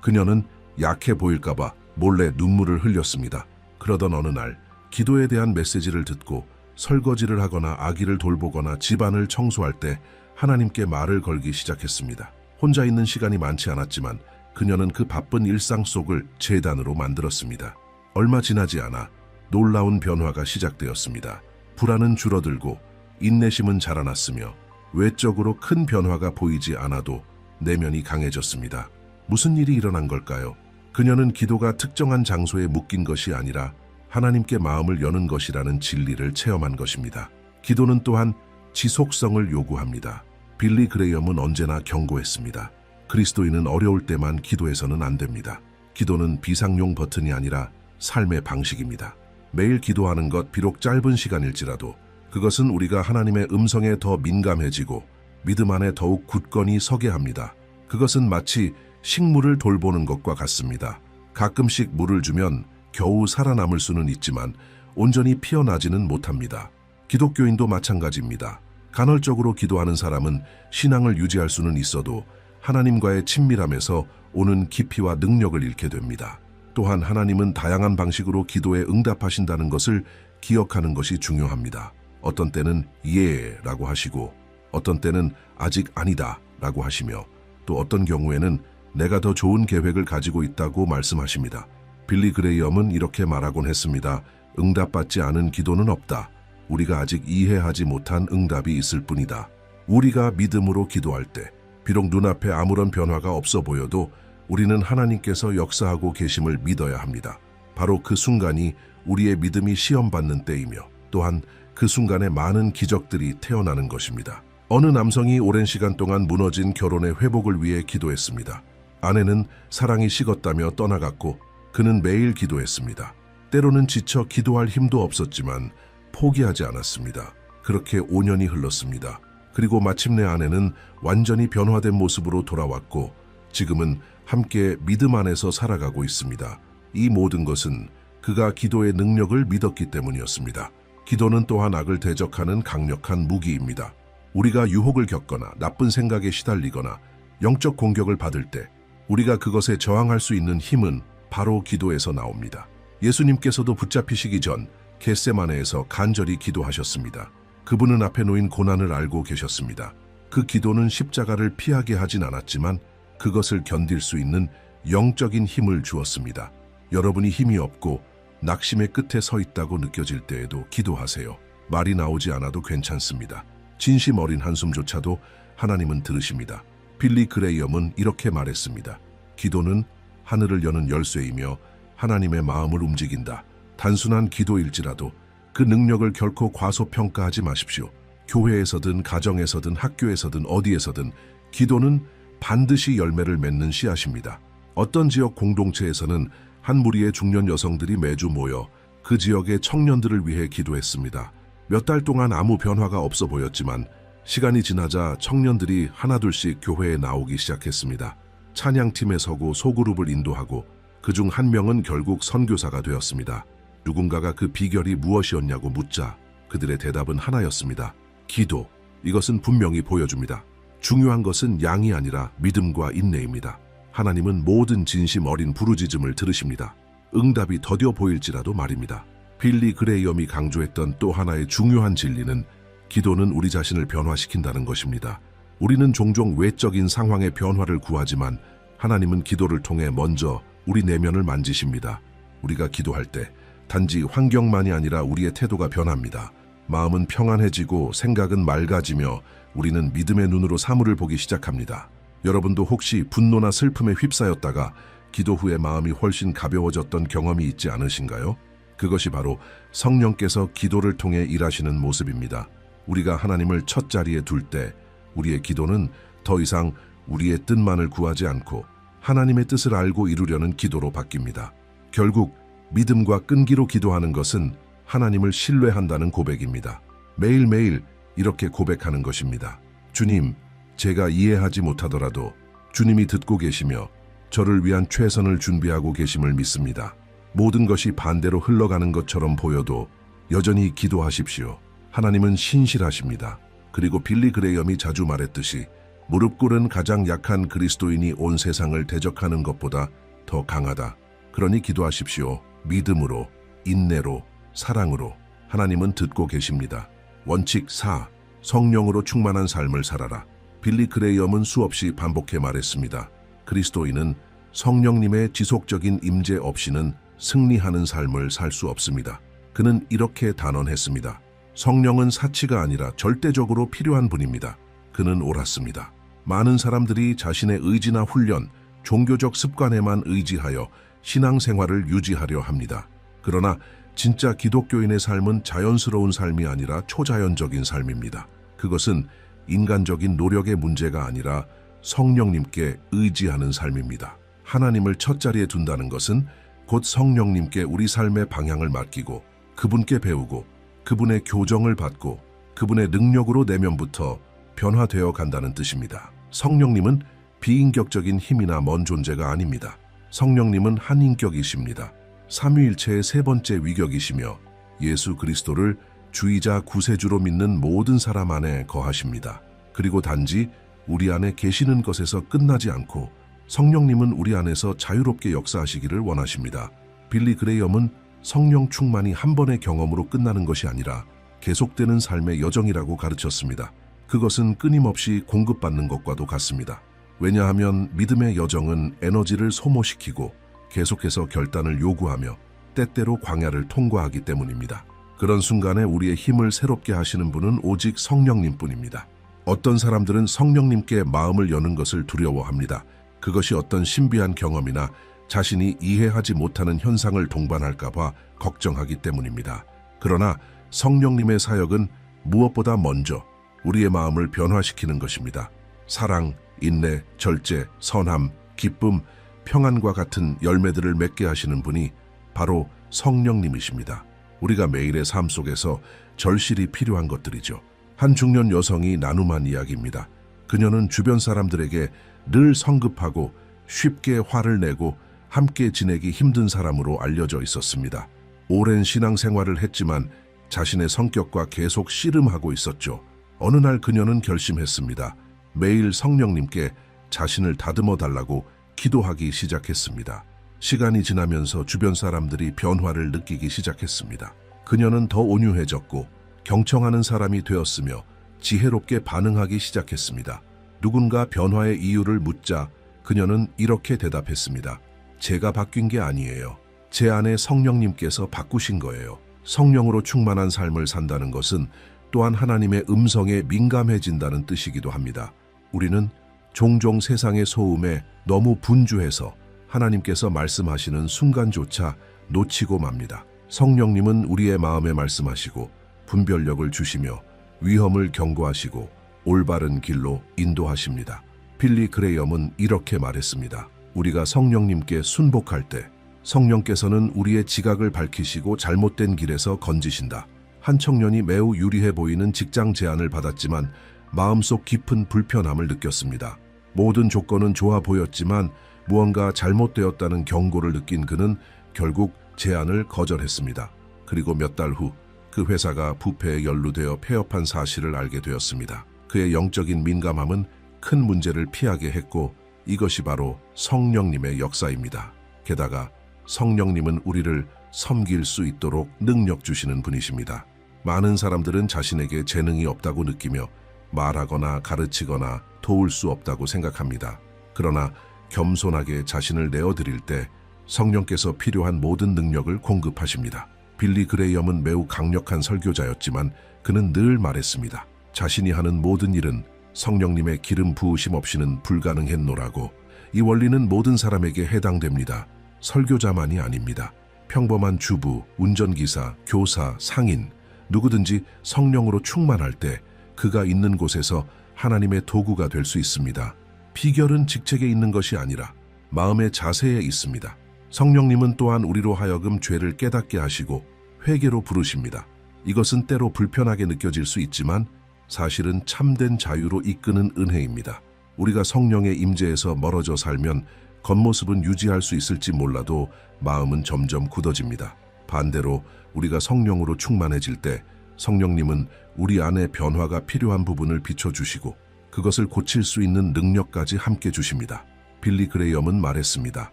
그녀는 약해 보일까봐 몰래 눈물을 흘렸습니다. 그러던 어느 날 기도에 대한 메시지를 듣고 설거지를 하거나 아기를 돌보거나 집안을 청소할 때 하나님께 말을 걸기 시작했습니다. 혼자 있는 시간이 많지 않았지만 그녀는 그 바쁜 일상 속을 제단으로 만들었습니다. 얼마 지나지 않아 놀라운 변화가 시작되었습니다. 불안은 줄어들고 인내심은 자라났으며 외적으로 큰 변화가 보이지 않아도 내면이 강해졌습니다. 무슨 일이 일어난 걸까요? 그녀는 기도가 특정한 장소에 묶인 것이 아니라 하나님께 마음을 여는 것이라는 진리를 체험한 것입니다. 기도는 또한 지속성을 요구합니다. 빌리 그레이엄은 언제나 경고했습니다. 그리스도인은 어려울 때만 기도해서는 안 됩니다. 기도는 비상용 버튼이 아니라 삶의 방식입니다. 매일 기도하는 것 비록 짧은 시간일지라도 그것은 우리가 하나님의 음성에 더 민감해지고 믿음 안에 더욱 굳건히 서게 합니다. 그것은 마치 식물을 돌보는 것과 같습니다. 가끔씩 물을 주면 겨우 살아남을 수는 있지만 온전히 피어나지는 못합니다. 기독교인도 마찬가지입니다. 간헐적으로 기도하는 사람은 신앙을 유지할 수는 있어도 하나님과의 친밀함에서 오는 깊이와 능력을 잃게 됩니다. 또한 하나님은 다양한 방식으로 기도에 응답하신다는 것을 기억하는 것이 중요합니다. 어떤 때는 예라고 하시고 어떤 때는 아직 아니다 라고 하시며 또 어떤 경우에는 내가 더 좋은 계획을 가지고 있다고 말씀하십니다. 빌리 그레이엄은 이렇게 말하곤 했습니다. 응답받지 않은 기도는 없다. 우리가 아직 이해하지 못한 응답이 있을 뿐이다. 우리가 믿음으로 기도할 때 비록 눈앞에 아무런 변화가 없어 보여도 우리는 하나님께서 역사하고 계심을 믿어야 합니다. 바로 그 순간이 우리의 믿음이 시험받는 때이며 또한 그 순간에 많은 기적들이 태어나는 것입니다. 어느 남성이 오랜 시간 동안 무너진 결혼의 회복을 위해 기도했습니다. 아내는 사랑이 식었다며 떠나갔고 그는 매일 기도했습니다. 때로는 지쳐 기도할 힘도 없었지만 포기하지 않았습니다. 그렇게 5년이 흘렀습니다. 그리고 마침내 아내는 완전히 변화된 모습으로 돌아왔고 지금은 함께 믿음 안에서 살아가고 있습니다. 이 모든 것은 그가 기도의 능력을 믿었기 때문이었습니다. 기도는 또한 악을 대적하는 강력한 무기입니다. 우리가 유혹을 겪거나 나쁜 생각에 시달리거나 영적 공격을 받을 때 우리가 그것에 저항할 수 있는 힘은 바로 기도에서 나옵니다. 예수님께서도 붙잡히시기 전 겟세마네에서 간절히 기도하셨습니다. 그분은 앞에 놓인 고난을 알고 계셨습니다. 그 기도는 십자가를 피하게 하진 않았지만 그것을 견딜 수 있는 영적인 힘을 주었습니다. 여러분이 힘이 없고 낙심의 끝에 서 있다고 느껴질 때에도 기도하세요. 말이 나오지 않아도 괜찮습니다. 진심 어린 한숨조차도 하나님은 들으십니다. 빌리 그레이엄은 이렇게 말했습니다. 기도는 하늘을 여는 열쇠이며 하나님의 마음을 움직인다. 단순한 기도일지라도 그 능력을 결코 과소평가하지 마십시오. 교회에서든 가정에서든 학교에서든 어디에서든 기도는 반드시 열매를 맺는 씨앗입니다. 어떤 지역 공동체에서는 한 무리의 중년 여성들이 매주 모여 그 지역의 청년들을 위해 기도했습니다. 몇 달 동안 아무 변화가 없어 보였지만 시간이 지나자 청년들이 하나둘씩 교회에 나오기 시작했습니다. 찬양팀에 서고 소그룹을 인도하고 그중 한 명은 결국 선교사가 되었습니다. 누군가가 그 비결이 무엇이었냐고 묻자 그들의 대답은 하나였습니다. 기도. 이것은 분명히 보여줍니다. 중요한 것은 양이 아니라 믿음과 인내입니다. 하나님은 모든 진심 어린 부르짖음을 들으십니다. 응답이 더뎌 보일지라도 말입니다. 빌리 그레이엄이 강조했던 또 하나의 중요한 진리는 기도는 우리 자신을 변화시킨다는 것입니다. 우리는 종종 외적인 상황의 변화를 구하지만 하나님은 기도를 통해 먼저 우리 내면을 만지십니다. 우리가 기도할 때 단지 환경만이 아니라 우리의 태도가 변합니다. 마음은 평안해지고 생각은 맑아지며 우리는 믿음의 눈으로 사물을 보기 시작합니다. 여러분도 혹시 분노나 슬픔에 휩싸였다가 기도 후에 마음이 훨씬 가벼워졌던 경험이 있지 않으신가요? 그것이 바로 성령께서 기도를 통해 일하시는 모습입니다. 우리가 하나님을 첫 자리에 둘 때 우리의 기도는 더 이상 우리의 뜻만을 구하지 않고 하나님의 뜻을 알고 이루려는 기도로 바뀝니다. 결국 믿음과 끈기로 기도하는 것은 하나님을 신뢰한다는 고백입니다. 매일매일 이렇게 고백하는 것입니다. 주님, 제가 이해하지 못하더라도 주님이 듣고 계시며 저를 위한 최선을 준비하고 계심을 믿습니다. 모든 것이 반대로 흘러가는 것처럼 보여도 여전히 기도하십시오. 하나님은 신실하십니다. 그리고 빌리 그레이엄이 자주 말했듯이 무릎 꿇은 가장 약한 그리스도인이 온 세상을 대적하는 것보다 더 강하다. 그러니 기도하십시오. 믿음으로, 인내로, 사랑으로. 하나님은 듣고 계십니다. 원칙 4. 성령으로 충만한 삶을 살아라. 빌리 그레이엄은 수없이 반복해 말했습니다. 그리스도인은 성령님의 지속적인 임재 없이는 승리하는 삶을 살 수 없습니다. 그는 이렇게 단언했습니다. 성령은 사치가 아니라 절대적으로 필요한 분입니다. 그는 옳았습니다. 많은 사람들이 자신의 의지나 훈련, 종교적 습관에만 의지하여 신앙생활을 유지하려 합니다. 그러나 진짜 기독교인의 삶은 자연스러운 삶이 아니라 초자연적인 삶입니다. 그것은 인간적인 노력의 문제가 아니라 성령님께 의지하는 삶입니다. 하나님을 첫 자리에 둔다는 것은 곧 성령님께 우리 삶의 방향을 맡기고 그분께 배우고 그분의 교정을 받고 그분의 능력으로 내면부터 변화되어 간다는 뜻입니다. 성령님은 비인격적인 힘이나 먼 존재가 아닙니다. 성령님은 한 인격이십니다. 삼위일체의 세 번째 위격이시며 예수 그리스도를 주이자 구세주로 믿는 모든 사람 안에 거하십니다. 그리고 단지 우리 안에 계시는 것에서 끝나지 않고 성령님은 우리 안에서 자유롭게 역사하시기를 원하십니다. 빌리 그레이엄은 성령 충만이 한 번의 경험으로 끝나는 것이 아니라 계속되는 삶의 여정이라고 가르쳤습니다. 그것은 끊임없이 공급받는 것과도 같습니다. 왜냐하면 믿음의 여정은 에너지를 소모시키고 계속해서 결단을 요구하며 때때로 광야를 통과하기 때문입니다. 그런 순간에 우리의 힘을 새롭게 하시는 분은 오직 성령님뿐입니다. 어떤 사람들은 성령님께 마음을 여는 것을 두려워합니다. 그것이 어떤 신비한 경험이나 자신이 이해하지 못하는 현상을 동반할까 봐 걱정하기 때문입니다. 그러나 성령님의 사역은 무엇보다 먼저 우리의 마음을 변화시키는 것입니다. 사랑, 인내, 절제, 선함, 기쁨, 평안과 같은 열매들을 맺게 하시는 분이 바로 성령님이십니다. 우리가 매일의 삶 속에서 절실히 필요한 것들이죠. 한 중년 여성이 나눔한 이야기입니다. 그녀는 주변 사람들에게 늘 성급하고 쉽게 화를 내고 함께 지내기 힘든 사람으로 알려져 있었습니다. 오랜 신앙생활을 했지만 자신의 성격과 계속 씨름하고 있었죠. 어느 날 그녀는 결심했습니다. 매일 성령님께 자신을 다듬어 달라고 기도하기 시작했습니다. 시간이 지나면서 주변 사람들이 변화를 느끼기 시작했습니다. 그녀는 더 온유해졌고 경청하는 사람이 되었으며 지혜롭게 반응하기 시작했습니다. 누군가 변화의 이유를 묻자 그녀는 이렇게 대답했습니다. 제가 바뀐 게 아니에요. 제 안에 성령님께서 바꾸신 거예요. 성령으로 충만한 삶을 산다는 것은 또한 하나님의 음성에 민감해진다는 뜻이기도 합니다. 우리는 종종 세상의 소음에 너무 분주해서 하나님께서 말씀하시는 순간조차 놓치고 맙니다. 성령님은 우리의 마음에 말씀하시고 분별력을 주시며 위험을 경고하시고 올바른 길로 인도하십니다. 빌리 그레이엄은 이렇게 말했습니다. 우리가 성령님께 순복할 때 성령께서는 우리의 지각을 밝히시고 잘못된 길에서 건지신다. 한 청년이 매우 유리해 보이는 직장 제안을 받았지만 마음속 깊은 불편함을 느꼈습니다. 모든 조건은 좋아 보였지만 무언가 잘못되었다는 경고를 느낀 그는 결국 제안을 거절했습니다. 그리고 몇 달 후 그 회사가 부패에 연루되어 폐업한 사실을 알게 되었습니다. 그의 영적인 민감함은 큰 문제를 피하게 했고 이것이 바로 성령님의 역사입니다. 게다가 성령님은 우리를 섬길 수 있도록 능력 주시는 분이십니다. 많은 사람들은 자신에게 재능이 없다고 느끼며 말하거나 가르치거나 도울 수 없다고 생각합니다. 그러나 겸손하게 자신을 내어드릴 때 성령께서 필요한 모든 능력을 공급하십니다. 빌리 그레이엄은 매우 강력한 설교자였지만 그는 늘 말했습니다. 자신이 하는 모든 일은 성령님의 기름 부으심 없이는 불가능했노라고. 이 원리는 모든 사람에게 해당됩니다. 설교자만이 아닙니다. 평범한 주부, 운전기사, 교사, 상인, 누구든지 성령으로 충만할 때 그가 있는 곳에서 하나님의 도구가 될 수 있습니다. 비결은 직책에 있는 것이 아니라 마음의 자세에 있습니다. 성령님은 또한 우리로 하여금 죄를 깨닫게 하시고 회개로 부르십니다. 이것은 때로 불편하게 느껴질 수 있지만 사실은 참된 자유로 이끄는 은혜입니다. 우리가 성령의 임재에서 멀어져 살면 겉모습은 유지할 수 있을지 몰라도 마음은 점점 굳어집니다. 반대로 우리가 성령으로 충만해질 때 성령님은 우리 안에 변화가 필요한 부분을 비춰주시고 그것을 고칠 수 있는 능력까지 함께 주십니다. 빌리 그레이엄은 말했습니다.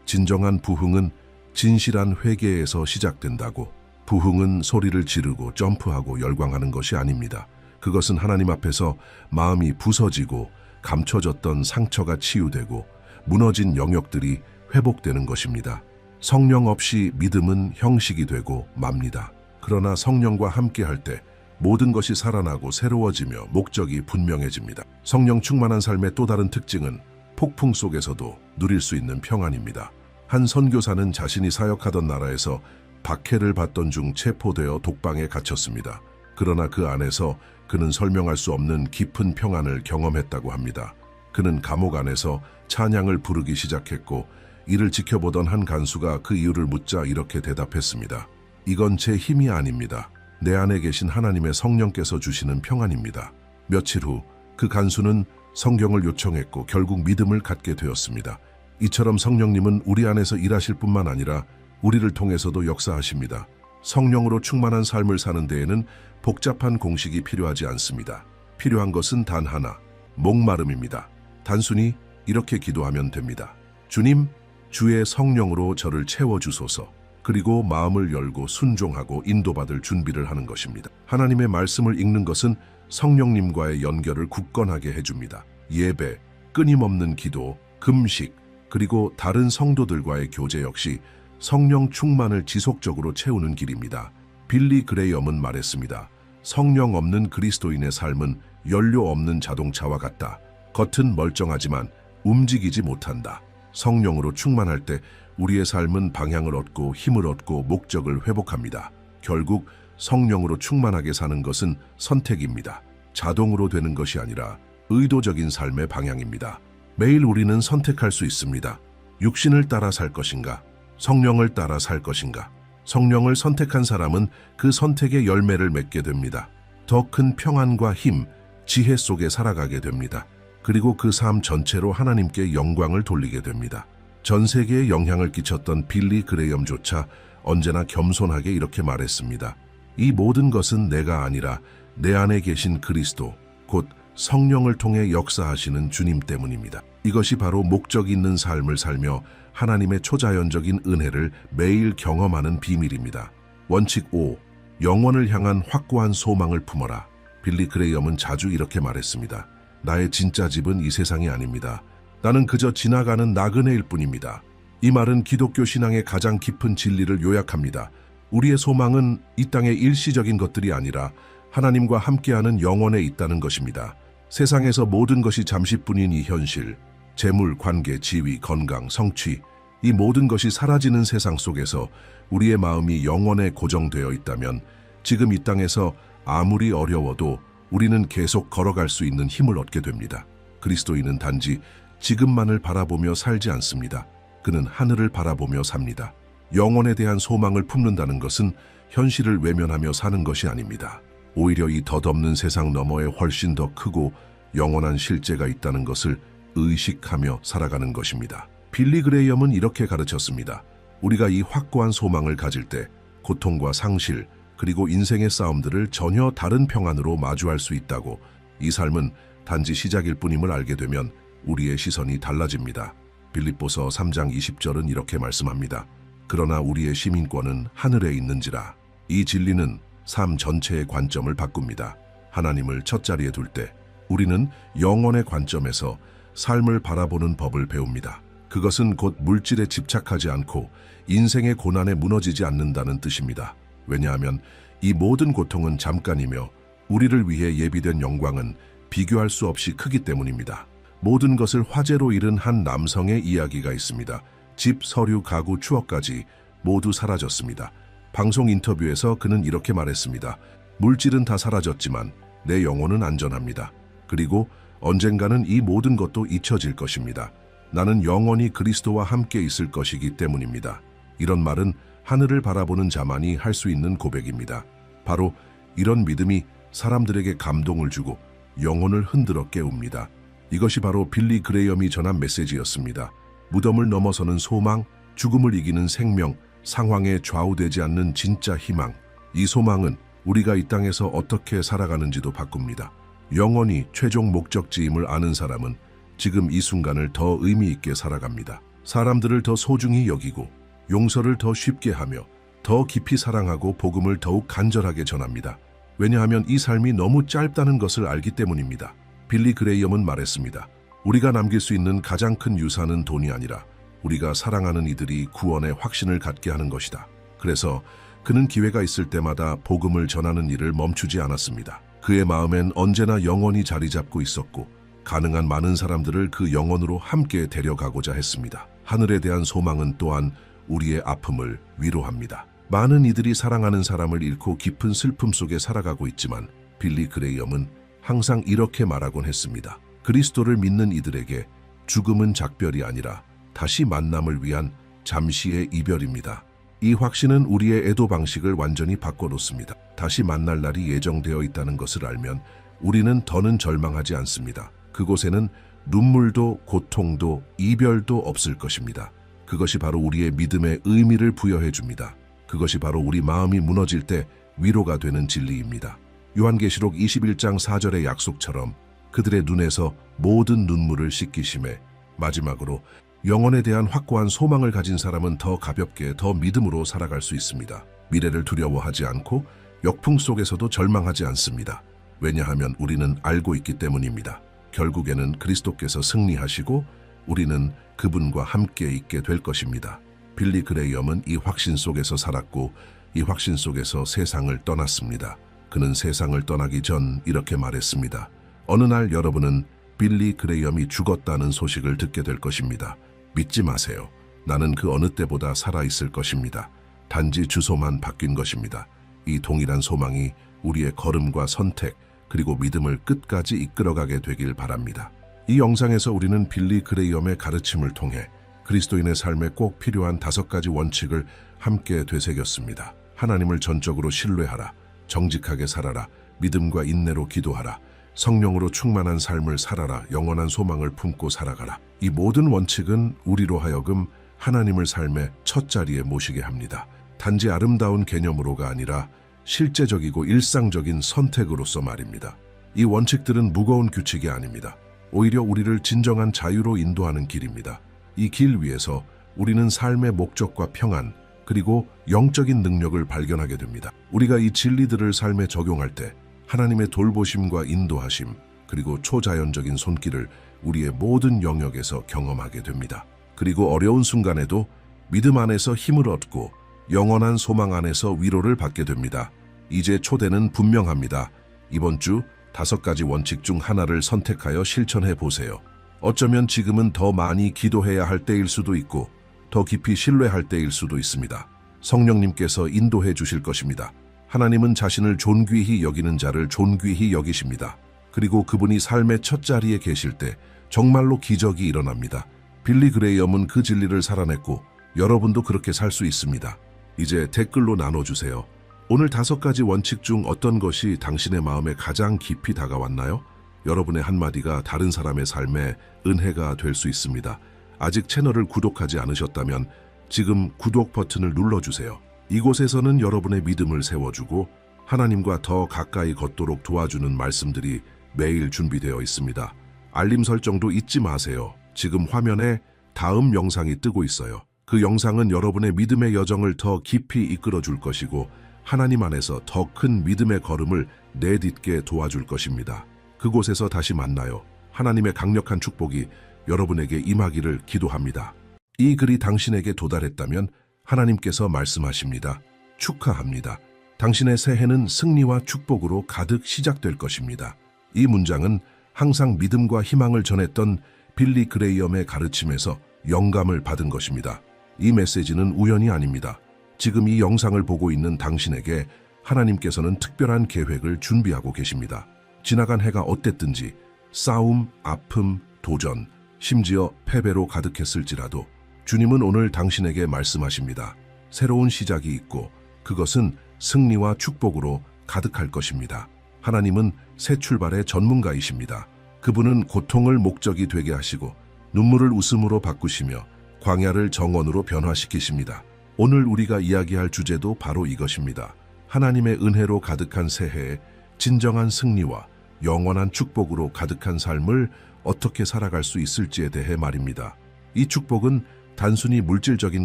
진정한 부흥은 진실한 회개에서 시작된다고. 부흥은 소리를 지르고 점프하고 열광하는 것이 아닙니다. 그것은 하나님 앞에서 마음이 부서지고 감춰졌던 상처가 치유되고 무너진 영역들이 회복되는 것입니다. 성령 없이 믿음은 형식이 되고 맙니다. 그러나 성령과 함께할 때 모든 것이 살아나고 새로워지며 목적이 분명해집니다. 성령 충만한 삶의 또 다른 특징은 폭풍 속에서도 누릴 수 있는 평안입니다. 한 선교사는 자신이 사역하던 나라에서 박해를 받던 중 체포되어 독방에 갇혔습니다. 그러나 그 안에서 그는 설명할 수 없는 깊은 평안을 경험했다고 합니다. 그는 감옥 안에서 찬양을 부르기 시작했고 이를 지켜보던 한 간수가 그 이유를 묻자 이렇게 대답했습니다. 이건 제 힘이 아닙니다. 내 안에 계신 하나님의 성령께서 주시는 평안입니다. 며칠 후 그 간수는 성경을 요청했고 결국 믿음을 갖게 되었습니다. 이처럼 성령님은 우리 안에서 일하실 뿐만 아니라 우리를 통해서도 역사하십니다. 성령으로 충만한 삶을 사는 데에는 복잡한 공식이 필요하지 않습니다. 필요한 것은 단 하나, 목마름입니다. 단순히 이렇게 기도하면 됩니다. 주님, 주의 성령으로 저를 채워주소서. 그리고 마음을 열고 순종하고 인도받을 준비를 하는 것입니다. 하나님의 말씀을 읽는 것은 성령님과의 연결을 굳건하게 해줍니다. 예배, 끊임없는 기도, 금식, 그리고 다른 성도들과의 교제 역시 성령 충만을 지속적으로 채우는 길입니다. 빌리 그레이엄은 말했습니다. 성령 없는 그리스도인의 삶은 연료 없는 자동차와 같다. 겉은 멀쩡하지만 움직이지 못한다. 성령으로 충만할 때 우리의 삶은 방향을 얻고 힘을 얻고 목적을 회복합니다. 결국 성령으로 충만하게 사는 것은 선택입니다. 자동으로 되는 것이 아니라 의도적인 삶의 방향입니다. 매일 우리는 선택할 수 있습니다. 육신을 따라 살 것인가? 성령을 따라 살 것인가? 성령을 선택한 사람은 그 선택의 열매를 맺게 됩니다. 더 큰 평안과 힘, 지혜 속에 살아가게 됩니다. 그리고 그 삶 전체로 하나님께 영광을 돌리게 됩니다. 전 세계에 영향을 끼쳤던 빌리 그레이엄조차 언제나 겸손하게 이렇게 말했습니다. 이 모든 것은 내가 아니라 내 안에 계신 그리스도, 곧 성령을 통해 역사하시는 주님 때문입니다. 이것이 바로 목적 있는 삶을 살며 하나님의 초자연적인 은혜를 매일 경험하는 비밀입니다. 원칙 5. 영원을 향한 확고한 소망을 품어라. 빌리 그레이엄은 자주 이렇게 말했습니다. 나의 진짜 집은 이 세상이 아닙니다. 나는 그저 지나가는 나그네일 뿐입니다. 이 말은 기독교 신앙의 가장 깊은 진리를 요약합니다. 우리의 소망은 이 땅의 일시적인 것들이 아니라 하나님과 함께하는 영원에 있다는 것입니다. 세상에서 모든 것이 잠시뿐인 이 현실, 재물, 관계, 지위, 건강, 성취, 이 모든 것이 사라지는 세상 속에서 우리의 마음이 영원에 고정되어 있다면 지금 이 땅에서 아무리 어려워도 우리는 계속 걸어갈 수 있는 힘을 얻게 됩니다. 그리스도인은 단지 지금만을 바라보며 살지 않습니다. 그는 하늘을 바라보며 삽니다. 영원에 대한 소망을 품는다는 것은 현실을 외면하며 사는 것이 아닙니다. 오히려 이 덧없는 세상 너머에 훨씬 더 크고 영원한 실제가 있다는 것을 의식하며 살아가는 것입니다. 빌리 그레이엄은 이렇게 가르쳤습니다. 우리가 이 확고한 소망을 가질 때 고통과 상실, 그리고 인생의 싸움들을 전혀 다른 평안으로 마주할 수 있다고. 이 삶은 단지 시작일 뿐임을 알게 되면 우리의 시선이 달라집니다. 빌립보서 3장 20절은 이렇게 말씀합니다. 그러나 우리의 시민권은 하늘에 있는지라. 이 진리는 삶 전체의 관점을 바꿉니다. 하나님을 첫 자리에 둘 때 우리는 영원의 관점에서 삶을 바라보는 법을 배웁니다. 그것은 곧 물질에 집착하지 않고 인생의 고난에 무너지지 않는다는 뜻입니다. 왜냐하면 이 모든 고통은 잠깐이며 우리를 위해 예비된 영광은 비교할 수 없이 크기 때문입니다. 모든 것을 화제로 잃은 한 남성의 이야기가 있습니다. 집, 서류, 가구, 추억까지 모두 사라졌습니다. 방송 인터뷰에서 그는 이렇게 말했습니다. 물질은 다 사라졌지만 내 영혼은 안전합니다. 그리고 언젠가는 이 모든 것도 잊혀질 것입니다. 나는 영원히 그리스도와 함께 있을 것이기 때문입니다. 이런 말은 하늘을 바라보는 자만이 할 수 있는 고백입니다. 바로 이런 믿음이 사람들에게 감동을 주고 영혼을 흔들어 깨웁니다. 이것이 바로 빌리 그레이엄이 전한 메시지였습니다. 무덤을 넘어서는 소망, 죽음을 이기는 생명, 상황에 좌우되지 않는 진짜 희망. 이 소망은 우리가 이 땅에서 어떻게 살아가는지도 바꿉니다. 영원히 최종 목적지임을 아는 사람은 지금 이 순간을 더 의미 있게 살아갑니다. 사람들을 더 소중히 여기고 용서를 더 쉽게 하며 더 깊이 사랑하고 복음을 더욱 간절하게 전합니다. 왜냐하면 이 삶이 너무 짧다는 것을 알기 때문입니다. 빌리 그레이엄은 말했습니다. 우리가 남길 수 있는 가장 큰 유산은 돈이 아니라 우리가 사랑하는 이들이 구원의 확신을 갖게 하는 것이다. 그래서 그는 기회가 있을 때마다 복음을 전하는 일을 멈추지 않았습니다. 그의 마음엔 언제나 영혼이 자리 잡고 있었고 가능한 많은 사람들을 그 영혼으로 함께 데려가고자 했습니다. 하늘에 대한 소망은 또한 우리의 아픔을 위로합니다. 많은 이들이 사랑하는 사람을 잃고 깊은 슬픔 속에 살아가고 있지만 빌리 그레이엄은 항상 이렇게 말하곤 했습니다. 그리스도를 믿는 이들에게 죽음은 작별이 아니라 다시 만남을 위한 잠시의 이별입니다. 이 확신은 우리의 애도 방식을 완전히 바꿔놓습니다. 다시 만날 날이 예정되어 있다는 것을 알면 우리는 더는 절망하지 않습니다. 그곳에는 눈물도 고통도 이별도 없을 것입니다. 그것이 바로 우리의 믿음의 의미를 부여해 줍니다. 그것이 바로 우리 마음이 무너질 때 위로가 되는 진리입니다. 요한계시록 21장 4절의 약속처럼 그들의 눈에서 모든 눈물을 씻기심에 마지막으로 영혼에 대한 확고한 소망을 가진 사람은 더 가볍게 더 믿음으로 살아갈 수 있습니다. 미래를 두려워하지 않고 역풍 속에서도 절망하지 않습니다. 왜냐하면 우리는 알고 있기 때문입니다. 결국에는 그리스도께서 승리하시고 우리는 그분과 함께 있게 될 것입니다. 빌리 그레이엄은 이 확신 속에서 살았고 이 확신 속에서 세상을 떠났습니다. 그는 세상을 떠나기 전 이렇게 말했습니다. 어느 날 여러분은 빌리 그레이엄이 죽었다는 소식을 듣게 될 것입니다. 믿지 마세요. 나는 그 어느 때보다 살아있을 것입니다. 단지 주소만 바뀐 것입니다. 이 동일한 소망이 우리의 걸음과 선택 그리고 믿음을 끝까지 이끌어가게 되길 바랍니다. 이 영상에서 우리는 빌리 그레이엄의 가르침을 통해 그리스도인의 삶에 꼭 필요한 5가지 원칙을 함께 되새겼습니다. 하나님을 전적으로 신뢰하라. 정직하게 살아라. 믿음과 인내로 기도하라. 성령으로 충만한 삶을 살아라. 영원한 소망을 품고 살아가라. 이 모든 원칙은 우리로 하여금 하나님을 삶의 첫 자리에 모시게 합니다. 단지 아름다운 개념으로가 아니라 실제적이고 일상적인 선택으로서 말입니다. 이 원칙들은 무거운 규칙이 아닙니다. 오히려 우리를 진정한 자유로 인도하는 길입니다. 이 길 위에서 우리는 삶의 목적과 평안, 그리고 영적인 능력을 발견하게 됩니다. 우리가 이 진리들을 삶에 적용할 때 하나님의 돌보심과 인도하심, 그리고 초자연적인 손길을 우리의 모든 영역에서 경험하게 됩니다. 그리고 어려운 순간에도 믿음 안에서 힘을 얻고 영원한 소망 안에서 위로를 받게 됩니다. 이제 초대는 분명합니다. 이번 주 5가지 원칙 중 하나를 선택하여 실천해 보세요. 어쩌면 지금은 더 많이 기도해야 할 때일 수도 있고 더 깊이 신뢰할 때일 수도 있습니다. 성령님께서 인도해 주실 것입니다. 하나님은 자신을 존귀히 여기는 자를 존귀히 여기십니다. 그리고 그분이 삶의 첫 자리에 계실 때 정말로 기적이 일어납니다. 빌리 그레이엄은 그 진리를 살아냈고 여러분도 그렇게 살 수 있습니다. 이제 댓글로 나눠주세요. 오늘 5가지 원칙 중 어떤 것이 당신의 마음에 가장 깊이 다가왔나요? 여러분의 한마디가 다른 사람의 삶에 은혜가 될 수 있습니다. 아직 채널을 구독하지 않으셨다면 지금 구독 버튼을 눌러주세요. 이곳에서는 여러분의 믿음을 세워주고 하나님과 더 가까이 걷도록 도와주는 말씀들이 매일 준비되어 있습니다. 알림 설정도 잊지 마세요. 지금 화면에 다음 영상이 뜨고 있어요. 그 영상은 여러분의 믿음의 여정을 더 깊이 이끌어 줄 것이고 하나님 안에서 더 큰 믿음의 걸음을 내딛게 도와줄 것입니다. 그곳에서 다시 만나요. 하나님의 강력한 축복이 여러분에게 임하기를 기도합니다. 이 글이 당신에게 도달했다면 하나님께서 말씀하십니다. 축하합니다. 당신의 새해는 승리와 축복으로 가득 시작될 것입니다. 이 문장은 항상 믿음과 희망을 전했던 빌리 그레이엄의 가르침에서 영감을 받은 것입니다. 이 메시지는 우연이 아닙니다. 지금 이 영상을 보고 있는 당신에게 하나님께서는 특별한 계획을 준비하고 계십니다. 지나간 해가 어땠든지 싸움, 아픔, 도전, 심지어 패배로 가득했을지라도 주님은 오늘 당신에게 말씀하십니다. 새로운 시작이 있고 그것은 승리와 축복으로 가득할 것입니다. 하나님은 새 출발의 전문가이십니다. 그분은 고통을 목적이 되게 하시고 눈물을 웃음으로 바꾸시며 광야를 정원으로 변화시키십니다. 오늘 우리가 이야기할 주제도 바로 이것입니다. 하나님의 은혜로 가득한 새해에 진정한 승리와 영원한 축복으로 가득한 삶을 어떻게 살아갈 수 있을지에 대해 말입니다. 이 축복은 단순히 물질적인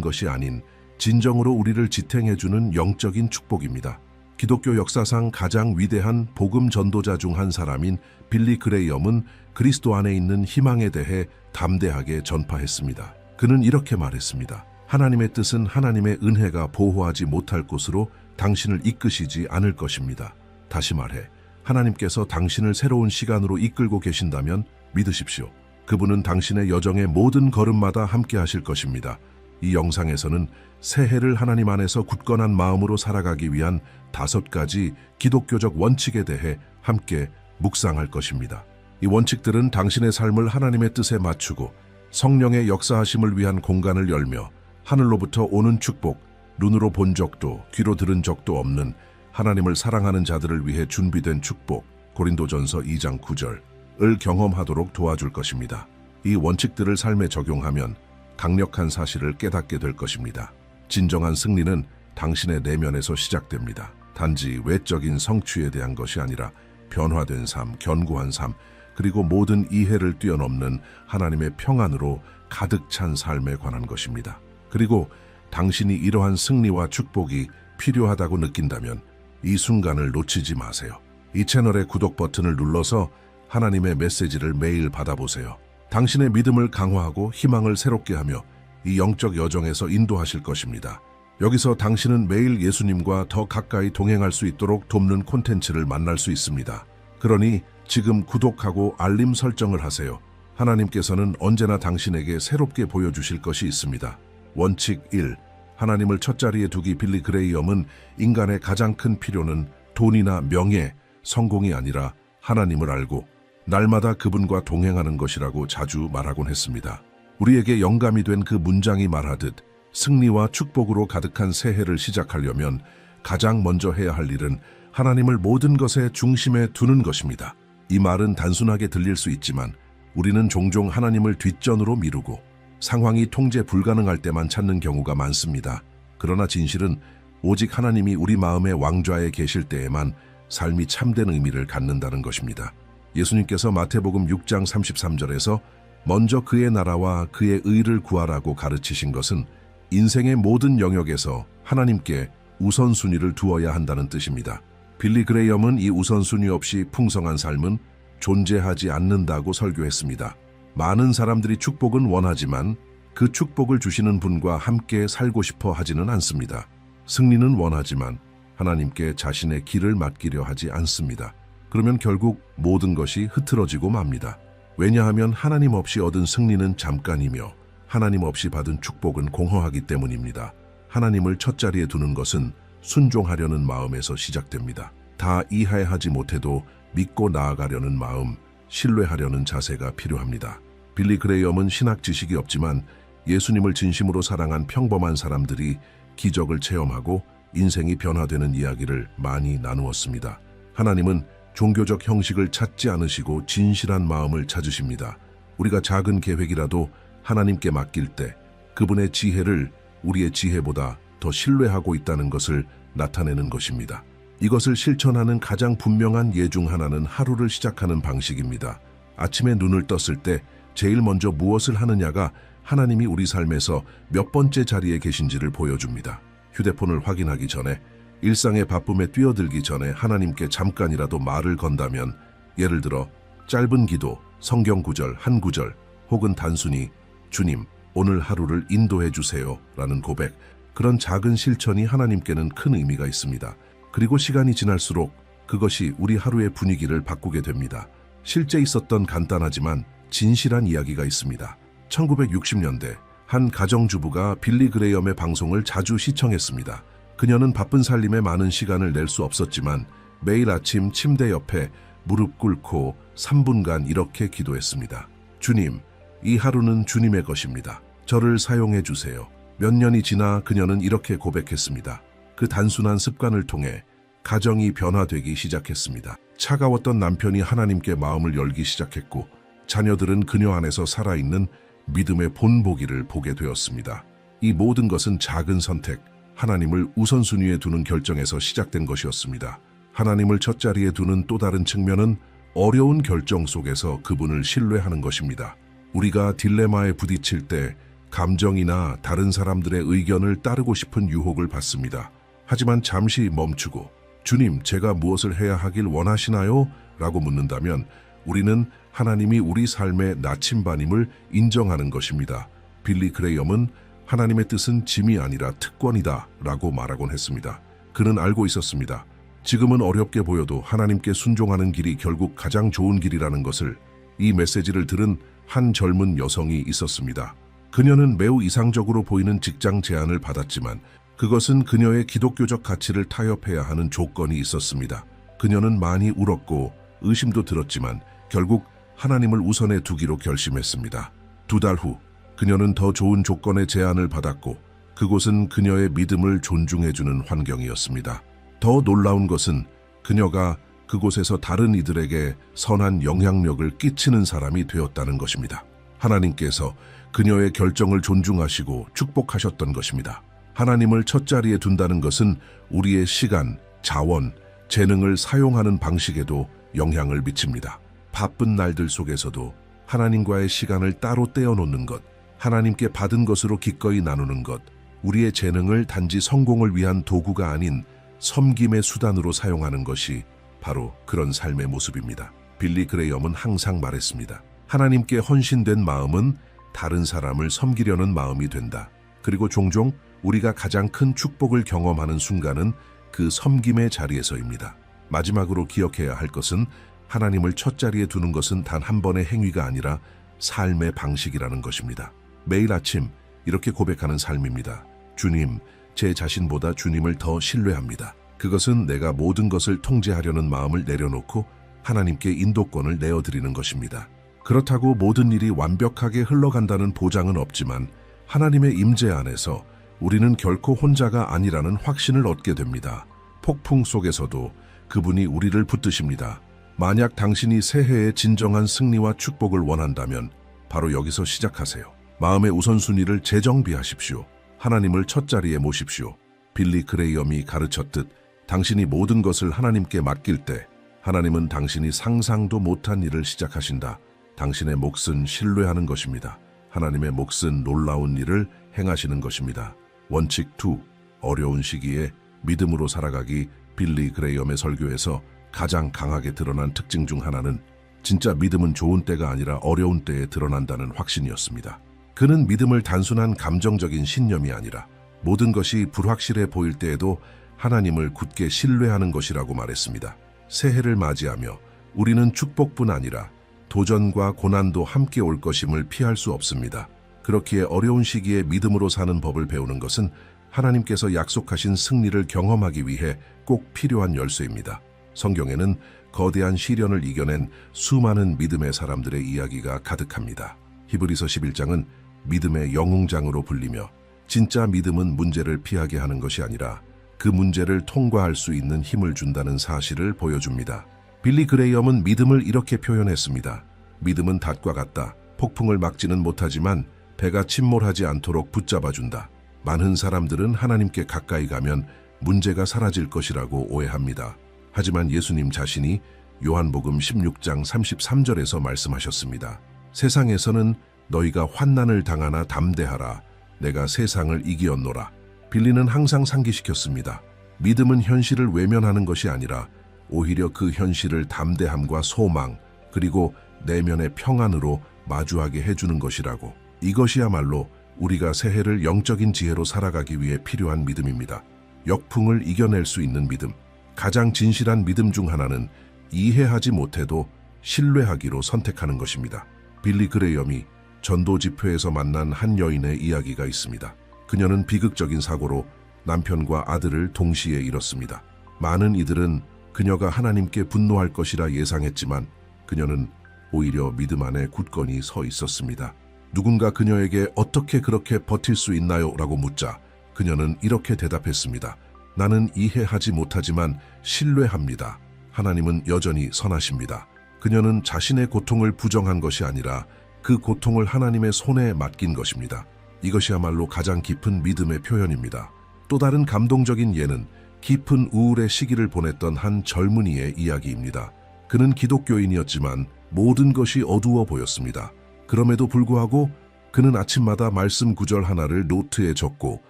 것이 아닌 진정으로 우리를 지탱해주는 영적인 축복입니다. 기독교 역사상 가장 위대한 복음 전도자 중 한 사람인 빌리 그레이엄은 그리스도 안에 있는 희망에 대해 담대하게 전파했습니다. 그는 이렇게 말했습니다. 하나님의 뜻은 하나님의 은혜가 보호하지 못할 곳으로 당신을 이끄시지 않을 것입니다. 다시 말해, 하나님께서 당신을 새로운 시간으로 이끌고 계신다면 믿으십시오. 그분은 당신의 여정의 모든 걸음마다 함께 하실 것입니다. 이 영상에서는 새해를 하나님 안에서 굳건한 마음으로 살아가기 위한 5가지 기독교적 원칙에 대해 함께 묵상할 것입니다. 이 원칙들은 당신의 삶을 하나님의 뜻에 맞추고 성령의 역사하심을 위한 공간을 열며 하늘로부터 오는 축복, 눈으로 본 적도 귀로 들은 적도 없는 하나님을 사랑하는 자들을 위해 준비된 축복, 고린도전서 2장 9절을 경험하도록 도와줄 것입니다. 이 원칙들을 삶에 적용하면 강력한 사실을 깨닫게 될 것입니다. 진정한 승리는 당신의 내면에서 시작됩니다. 단지 외적인 성취에 대한 것이 아니라 변화된 삶, 견고한 삶, 그리고 모든 이해를 뛰어넘는 하나님의 평안으로 가득 찬 삶에 관한 것입니다. 그리고 당신이 이러한 승리와 축복이 필요하다고 느낀다면 이 순간을 놓치지 마세요. 이 채널의 구독 버튼을 눌러서 하나님의 메시지를 매일 받아보세요. 당신의 믿음을 강화하고 희망을 새롭게 하며 이 영적 여정에서 인도하실 것입니다. 여기서 당신은 매일 예수님과 더 가까이 동행할 수 있도록 돕는 콘텐츠를 만날 수 있습니다. 그러니 지금 구독하고 알림 설정을 하세요. 하나님께서는 언제나 당신에게 새롭게 보여주실 것이 있습니다. 원칙 1. 하나님을 첫자리에 두기. 빌리 그레이엄은 인간의 가장 큰 필요는 돈이나 명예, 성공이 아니라 하나님을 알고 날마다 그분과 동행하는 것이라고 자주 말하곤 했습니다. 우리에게 영감이 된 그 문장이 말하듯 승리와 축복으로 가득한 새해를 시작하려면 가장 먼저 해야 할 일은 하나님을 모든 것의 중심에 두는 것입니다. 이 말은 단순하게 들릴 수 있지만 우리는 종종 하나님을 뒷전으로 미루고 상황이 통제 불가능할 때만 찾는 경우가 많습니다. 그러나 진실은 오직 하나님이 우리 마음의 왕좌에 계실 때에만 삶이 참된 의미를 갖는다는 것입니다. 예수님께서 마태복음 6장 33절에서 먼저 그의 나라와 그의 의를 구하라고 가르치신 것은 인생의 모든 영역에서 하나님께 우선순위를 두어야 한다는 뜻입니다. 빌리 그레이엄은 이 우선순위 없이 풍성한 삶은 존재하지 않는다고 설교했습니다. 많은 사람들이 축복은 원하지만 그 축복을 주시는 분과 함께 살고 싶어 하지는 않습니다. 승리는 원하지만 하나님께 자신의 길을 맡기려 하지 않습니다. 그러면 결국 모든 것이 흐트러지고 맙니다. 왜냐하면 하나님 없이 얻은 승리는 잠깐이며 하나님 없이 받은 축복은 공허하기 때문입니다. 하나님을 첫자리에 두는 것은 순종하려는 마음에서 시작됩니다. 다 이해하지 못해도 믿고 나아가려는 마음, 신뢰하려는 자세가 필요합니다. 빌리 그레이엄은 신학 지식이 없지만 예수님을 진심으로 사랑한 평범한 사람들이 기적을 체험하고 인생이 변화되는 이야기를 많이 나누었습니다. 하나님은 종교적 형식을 찾지 않으시고 진실한 마음을 찾으십니다. 우리가 작은 계획이라도 하나님께 맡길 때 그분의 지혜를 우리의 지혜보다 더 신뢰하고 있다는 것을 나타내는 것입니다. 이것을 실천하는 가장 분명한 예 중 하나는 하루를 시작하는 방식입니다. 아침에 눈을 떴을 때 제일 먼저 무엇을 하느냐가 하나님이 우리 삶에서 몇 번째 자리에 계신지를 보여줍니다. 휴대폰을 확인하기 전에, 일상의 바쁨에 뛰어들기 전에 하나님께 잠깐이라도 말을 건다면, 예를 들어 짧은 기도, 성경 구절 한 구절, 혹은 단순히 주님, 오늘 하루를 인도해 주세요 라는 고백, 그런 작은 실천이 하나님께는 큰 의미가 있습니다. 그리고 시간이 지날수록 그것이 우리 하루의 분위기를 바꾸게 됩니다. 실제 있었던 간단하지만 진실한 이야기가 있습니다. 1960년대 한 가정주부가 빌리 그레이엄의 방송을 자주 시청했습니다. 그녀는 바쁜 살림에 많은 시간을 낼 수 없었지만 매일 아침 침대 옆에 무릎 꿇고 3분간 이렇게 기도했습니다. 주님, 이 하루는 주님의 것입니다. 저를 사용해 주세요. 몇 년이 지나 그녀는 이렇게 고백했습니다. 그 단순한 습관을 통해 가정이 변화되기 시작했습니다. 차가웠던 남편이 하나님께 마음을 열기 시작했고 자녀들은 그녀 안에서 살아있는 믿음의 본보기를 보게 되었습니다. 이 모든 것은 작은 선택, 하나님을 우선순위에 두는 결정에서 시작된 것이었습니다. 하나님을 첫자리에 두는 또 다른 측면은 어려운 결정 속에서 그분을 신뢰하는 것입니다. 우리가 딜레마에 부딪힐 때 감정이나 다른 사람들의 의견을 따르고 싶은 유혹을 받습니다. 하지만 잠시 멈추고 주님, 제가 무엇을 해야 하길 원하시나요? 라고 묻는다면 우리는 하나님이 우리 삶의 나침반임을 인정하는 것입니다. 빌리 그레이엄은 하나님의 뜻은 짐이 아니라 특권이다 라고 말하곤 했습니다. 그는 알고 있었습니다. 지금은 어렵게 보여도 하나님께 순종하는 길이 결국 가장 좋은 길이라는 것을. 이 메시지를 들은 한 젊은 여성이 있었습니다. 그녀는 매우 이상적으로 보이는 직장 제안을 받았지만 그것은 그녀의 기독교적 가치를 타협해야 하는 조건이 있었습니다. 그녀는 많이 울었고 의심도 들었지만 결국 하나님을 우선에 두기로 결심했습니다. 2달 후 그녀는 더 좋은 조건의 제안을 받았고 그곳은 그녀의 믿음을 존중해주는 환경이었습니다. 더 놀라운 것은 그녀가 그곳에서 다른 이들에게 선한 영향력을 끼치는 사람이 되었다는 것입니다. 하나님께서 그녀의 결정을 존중하시고 축복하셨던 것입니다. 하나님을 첫자리에 둔다는 것은 우리의 시간, 자원, 재능을 사용하는 방식에도 영향을 미칩니다. 바쁜 날들 속에서도 하나님과의 시간을 따로 떼어놓는 것, 하나님께 받은 것으로 기꺼이 나누는 것, 우리의 재능을 단지 성공을 위한 도구가 아닌 섬김의 수단으로 사용하는 것이 바로 그런 삶의 모습입니다. 빌리 그레이엄은 항상 말했습니다. 하나님께 헌신된 마음은 다른 사람을 섬기려는 마음이 된다. 그리고 종종 우리가 가장 큰 축복을 경험하는 순간은 그 섬김의 자리에서입니다. 마지막으로 기억해야 할 것은 하나님을 첫자리에 두는 것은 단 한 번의 행위가 아니라 삶의 방식이라는 것입니다. 매일 아침 이렇게 고백하는 삶입니다. 주님, 제 자신보다 주님을 더 신뢰합니다. 그것은 내가 모든 것을 통제하려는 마음을 내려놓고 하나님께 인도권을 내어드리는 것입니다. 그렇다고 모든 일이 완벽하게 흘러간다는 보장은 없지만 하나님의 임재 안에서 우리는 결코 혼자가 아니라는 확신을 얻게 됩니다. 폭풍 속에서도 그분이 우리를 붙드십니다. 만약 당신이 새해의 진정한 승리와 축복을 원한다면 바로 여기서 시작하세요. 마음의 우선순위를 재정비하십시오. 하나님을 첫자리에 모십시오. 빌리 그레이엄이 가르쳤듯 당신이 모든 것을 하나님께 맡길 때 하나님은 당신이 상상도 못한 일을 시작하신다. 당신의 몫은 신뢰하는 것입니다. 하나님의 몫은 놀라운 일을 행하시는 것입니다. 원칙 2. 어려운 시기에 믿음으로 살아가기. 빌리 그레이엄의 설교에서 가장 강하게 드러난 특징 중 하나는 진짜 믿음은 좋은 때가 아니라 어려운 때에 드러난다는 확신이었습니다. 그는 믿음을 단순한 감정적인 신념이 아니라 모든 것이 불확실해 보일 때에도 하나님을 굳게 신뢰하는 것이라고 말했습니다. 새해를 맞이하며 우리는 축복뿐 아니라 도전과 고난도 함께 올 것임을 피할 수 없습니다. 그렇기에 어려운 시기에 믿음으로 사는 법을 배우는 것은 하나님께서 약속하신 승리를 경험하기 위해 꼭 필요한 열쇠입니다. 성경에는 거대한 시련을 이겨낸 수많은 믿음의 사람들의 이야기가 가득합니다. 히브리서 11장은 믿음의 영웅장으로 불리며 진짜 믿음은 문제를 피하게 하는 것이 아니라 그 문제를 통과할 수 있는 힘을 준다는 사실을 보여줍니다. 빌리 그레이엄은 믿음을 이렇게 표현했습니다. 믿음은 닷과 같다. 폭풍을 막지는 못하지만 배가 침몰하지 않도록 붙잡아준다. 많은 사람들은 하나님께 가까이 가면 문제가 사라질 것이라고 오해합니다. 하지만 예수님 자신이 요한복음 16장 33절에서 말씀하셨습니다. 세상에서는 너희가 환난을 당하나 담대하라. 내가 세상을 이기었노라. 빌리는 항상 상기시켰습니다. 믿음은 현실을 외면하는 것이 아니라 오히려 그 현실을 담대함과 소망 그리고 내면의 평안으로 마주하게 해주는 것이라고. 이것이야말로 우리가 새해를 영적인 지혜로 살아가기 위해 필요한 믿음입니다. 역풍을 이겨낼 수 있는 믿음. 가장 진실한 믿음 중 하나는 이해하지 못해도 신뢰하기로 선택하는 것입니다. 빌리 그레이엄이 전도 집회에서 만난 한 여인의 이야기가 있습니다. 그녀는 비극적인 사고로 남편과 아들을 동시에 잃었습니다. 많은 이들은 그녀가 하나님께 분노할 것이라 예상했지만 그녀는 오히려 믿음 안에 굳건히 서 있었습니다. 누군가 그녀에게 어떻게 그렇게 버틸 수 있나요? 라고 묻자 그녀는 이렇게 대답했습니다. 나는 이해하지 못하지만 신뢰합니다. 하나님은 여전히 선하십니다. 그녀는 자신의 고통을 부정한 것이 아니라 그 고통을 하나님의 손에 맡긴 것입니다. 이것이야말로 가장 깊은 믿음의 표현입니다. 또 다른 감동적인 예는 깊은 우울의 시기를 보냈던 한 젊은이의 이야기입니다. 그는 기독교인이었지만 모든 것이 어두워 보였습니다. 그럼에도 불구하고 그는 아침마다 말씀 구절 하나를 노트에 적고